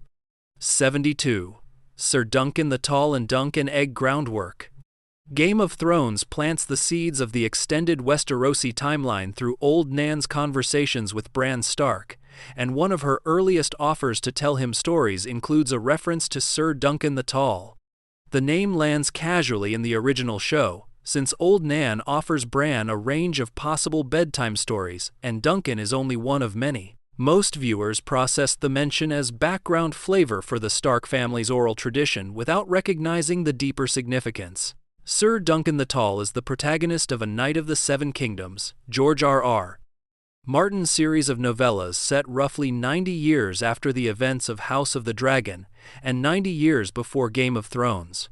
72. Sir Duncan the Tall and Dunk and Egg Groundwork. Game of Thrones plants the seeds of the extended Westerosi timeline through Old Nan's conversations with Bran Stark, and one of her earliest offers to tell him stories includes a reference to Sir Duncan the Tall. The name lands casually in the original show, since Old Nan offers Bran a range of possible bedtime stories, and Duncan is only one of many. Most viewers processed the mention as background flavor for the Stark family's oral tradition without recognizing the deeper significance. Sir Duncan the Tall is the protagonist of A Knight of the Seven Kingdoms, George R.R. Martin's series of novellas set roughly 90 years after the events of House of the Dragon and 90 years before Game of Thrones.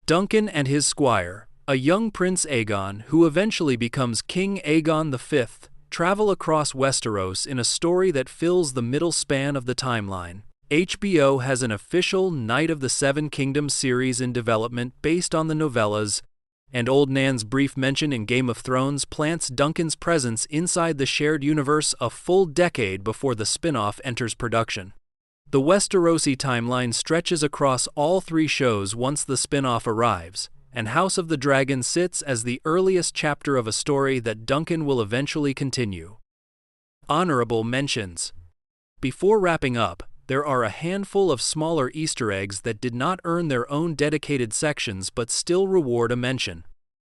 Duncan and his squire, a young Prince Aegon who eventually becomes King Aegon V, travel across Westeros in a story that fills the middle span of the timeline. HBO has an official Knight of the Seven Kingdoms series in development based on the novellas, and Old Nan's brief mention in Game of Thrones plants Duncan's presence inside the shared universe a full decade before the spin-off enters production. The Westerosi timeline stretches across all 3 shows once the spin-off arrives, and House of the Dragon sits as the earliest chapter of a story that Duncan will eventually continue. Honorable mentions. Before wrapping up, there are a handful of smaller Easter eggs that did not earn their own dedicated sections but still reward a mention.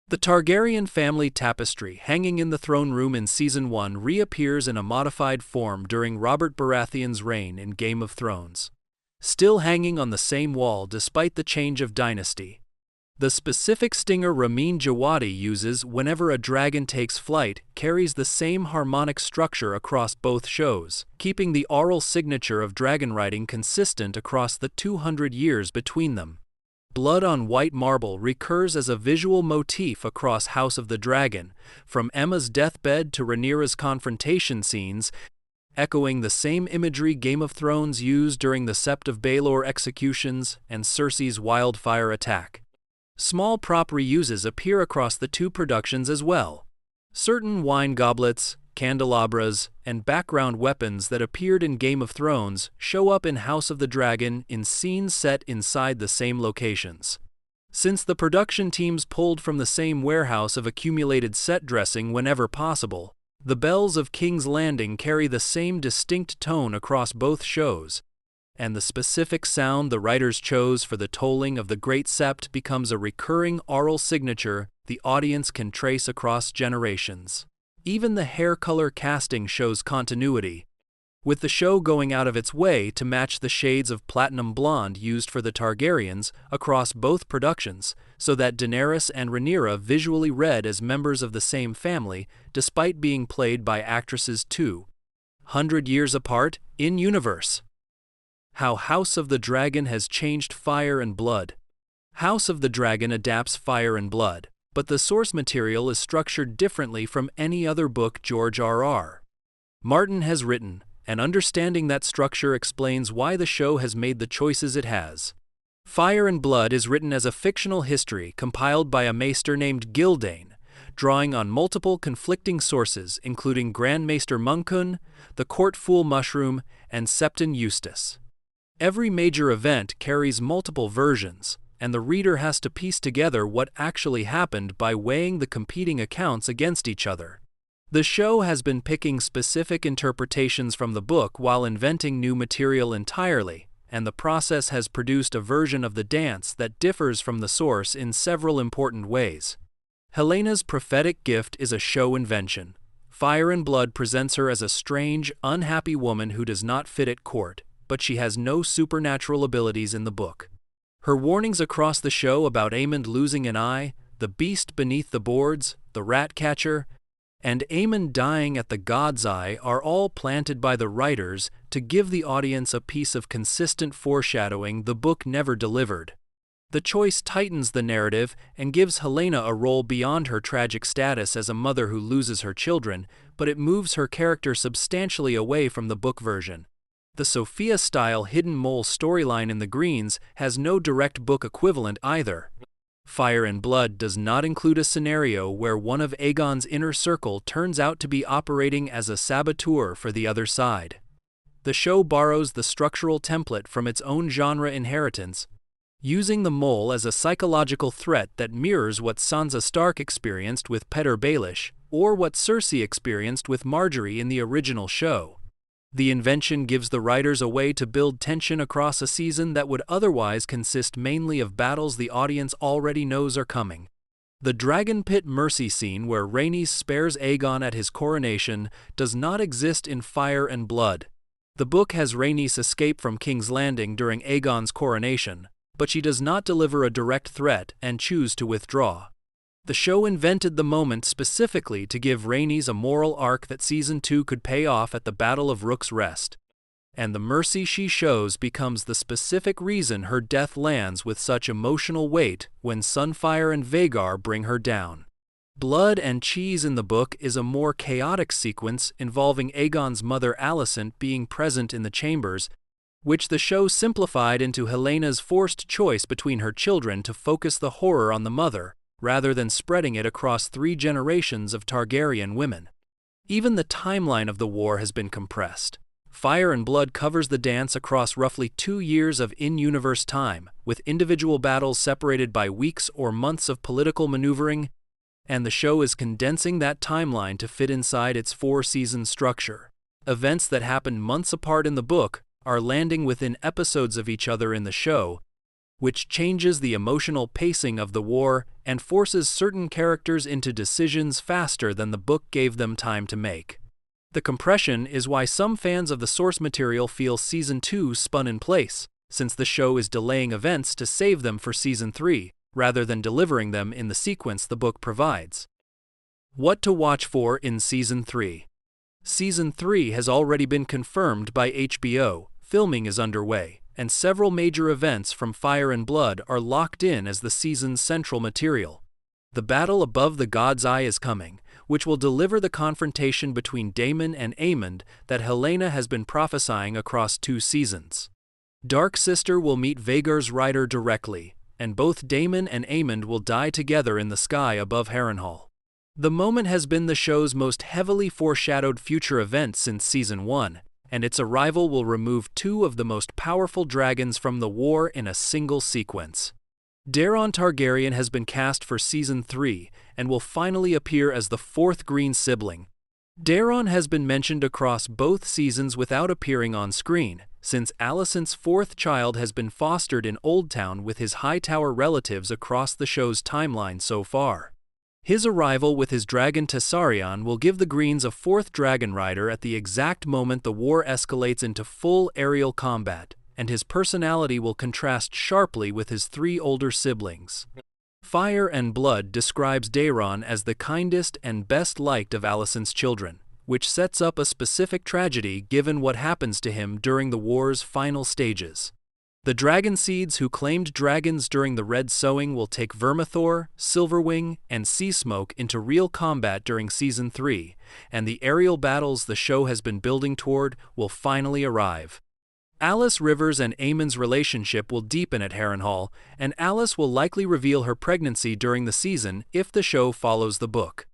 The Targaryen family tapestry hanging in the throne room in Season 1 reappears in a modified form during Robert Baratheon's reign in Game of Thrones, still hanging on the same wall despite the change of dynasty. The specific stinger Ramin Djawadi uses whenever a dragon takes flight carries the same harmonic structure across both shows, keeping the oral signature of dragon writing consistent across the 200 years between them. Blood on white marble recurs as a visual motif across House of the Dragon, from Aemma's deathbed to Rhaenyra's confrontation scenes, echoing the same imagery Game of Thrones used during the Sept of Baelor executions and Cersei's wildfire attack. Small prop reuses appear across the two productions as well. Certain wine goblets, candelabras, and background weapons that appeared in Game of Thrones show up in House of the Dragon in scenes set inside the same locations. Since the production teams pulled from the same warehouse of accumulated set dressing whenever possible, the bells of King's Landing carry the same distinct tone across both shows, and the specific sound the writers chose for the tolling of the Great Sept becomes a recurring oral signature the audience can trace across generations. Even the hair color casting shows continuity, with the show going out of its way to match the shades of platinum blonde used for the Targaryens across both productions, so that Daenerys and Rhaenyra visually read as members of the same family despite being played by actresses 200 years apart in universe. How House of the Dragon has changed Fire and Blood. House of the Dragon adapts Fire and Blood, but the source material is structured differently from any other book George R.R. Martin has written, and understanding that structure explains why the show has made the choices it has. Fire and Blood is written as a fictional history compiled by a maester named Gildane, drawing on multiple conflicting sources including Grand Maester Munkun, the Court Fool Mushroom, and Septon Eustace. Every major event carries multiple versions, and the reader has to piece together what actually happened by weighing the competing accounts against each other. The show has been picking specific interpretations from the book while inventing new material entirely, and the process has produced a version of the dance that differs from the source in several important ways. Helena's prophetic gift is a show invention. Fire and Blood presents her as a strange, unhappy woman who does not fit at court, but she has no supernatural abilities in the book. Her warnings across the show about Aemond losing an eye, the beast beneath the boards, the rat catcher, and Aemond dying at the God's Eye are all planted by the writers to give the audience a piece of consistent foreshadowing the book never delivered. The choice tightens the narrative and gives Helena a role beyond her tragic status as a mother who loses her children, but it moves her character substantially away from the book version. The Sophia-style hidden mole storyline in the Greens has no direct book equivalent either. Fire and Blood does not include a scenario where one of Aegon's inner circle turns out to be operating as a saboteur for the other side. The show borrows the structural template from its own genre inheritance, using the mole as a psychological threat that mirrors what Sansa Stark experienced with Petyr Baelish, or what Cersei experienced with Margaery in the original show. The invention gives the writers a way to build tension across a season that would otherwise consist mainly of battles the audience already knows are coming. The Dragonpit mercy scene where Rhaenys spares Aegon at his coronation does not exist in Fire and Blood. The book has Rhaenys escape from King's Landing during Aegon's coronation, but she does not deliver a direct threat and choose to withdraw. The show invented the moment specifically to give Rhaenys a moral arc that Season 2 could pay off at the Battle of Rook's Rest, and the mercy she shows becomes the specific reason her death lands with such emotional weight when Sunfire and Vhagar bring her down. Blood and Cheese in the book is a more chaotic sequence involving Aegon's mother Alicent being present in the chambers, which the show simplified into Helena's forced choice between her children to focus the horror on the mother, rather than spreading it across 3 generations of Targaryen women. Even the timeline of the war has been compressed. Fire and Blood covers the dance across roughly 2 years of in-universe time, with individual battles separated by weeks or months of political maneuvering, and the show is condensing that timeline to fit inside its 4-season structure. Events that happened months apart in the book are landing within episodes of each other in the show, which changes the emotional pacing of the war and forces certain characters into decisions faster than the book gave them time to make. The compression is why some fans of the source material feel Season 2 spun in place, since the show is delaying events to save them for Season 3, rather than delivering them in the sequence the book provides. What to watch for in Season 3. Season 3 has already been confirmed by HBO, filming is underway, and several major events from Fire and Blood are locked in as the season's central material. The battle above the God's Eye is coming, which will deliver the confrontation between Daemon and Aemond that Helaena has been prophesying across 2 seasons. Dark Sister will meet Vhagar's rider directly, and both Daemon and Aemond will die together in the sky above Harrenhal. The moment has been the show's most heavily foreshadowed future event since Season 1, and its arrival will remove 2 of the most powerful dragons from the war in a single sequence. Daeron Targaryen has been cast for Season 3 and will finally appear as the 4th green sibling. Daeron has been mentioned across both seasons without appearing on screen, since Alicent's 4th child has been fostered in Oldtown with his Hightower relatives across the show's timeline so far. His arrival with his dragon Tessarion will give the Greens a 4th dragon rider at the exact moment the war escalates into full aerial combat, and his personality will contrast sharply with his 3 older siblings. Fire and Blood describes Daeron as the kindest and best liked of Alicent's children, which sets up a specific tragedy given what happens to him during the war's final stages. The dragon seeds who claimed dragons during the Red Sowing will take Vermithor, Silverwing, and Seasmoke into real combat during Season 3, and the aerial battles the show has been building toward will finally arrive. Alyce Rivers and Aemon's relationship will deepen at Harrenhal, and Alyce will likely reveal her pregnancy during the season if the show follows the book.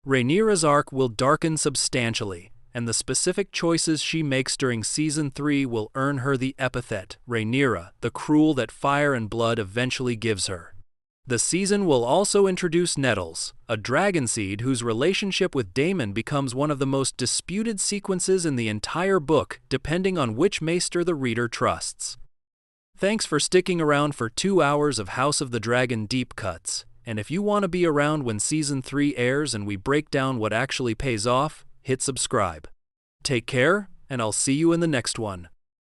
Rhaenyra's arc will darken substantially, and the specific choices she makes during Season 3 will earn her the epithet, Rhaenyra, the cruel that Fire and Blood eventually gives her. The season will also introduce Nettles, a dragon seed whose relationship with Daemon becomes one of the most disputed sequences in the entire book, depending on which maester the reader trusts. Thanks for sticking around for 2 hours of House of the Dragon deep cuts, and if you want to be around when Season 3 airs and we break down what actually pays off, hit subscribe. Take care, and I'll see you in the next one.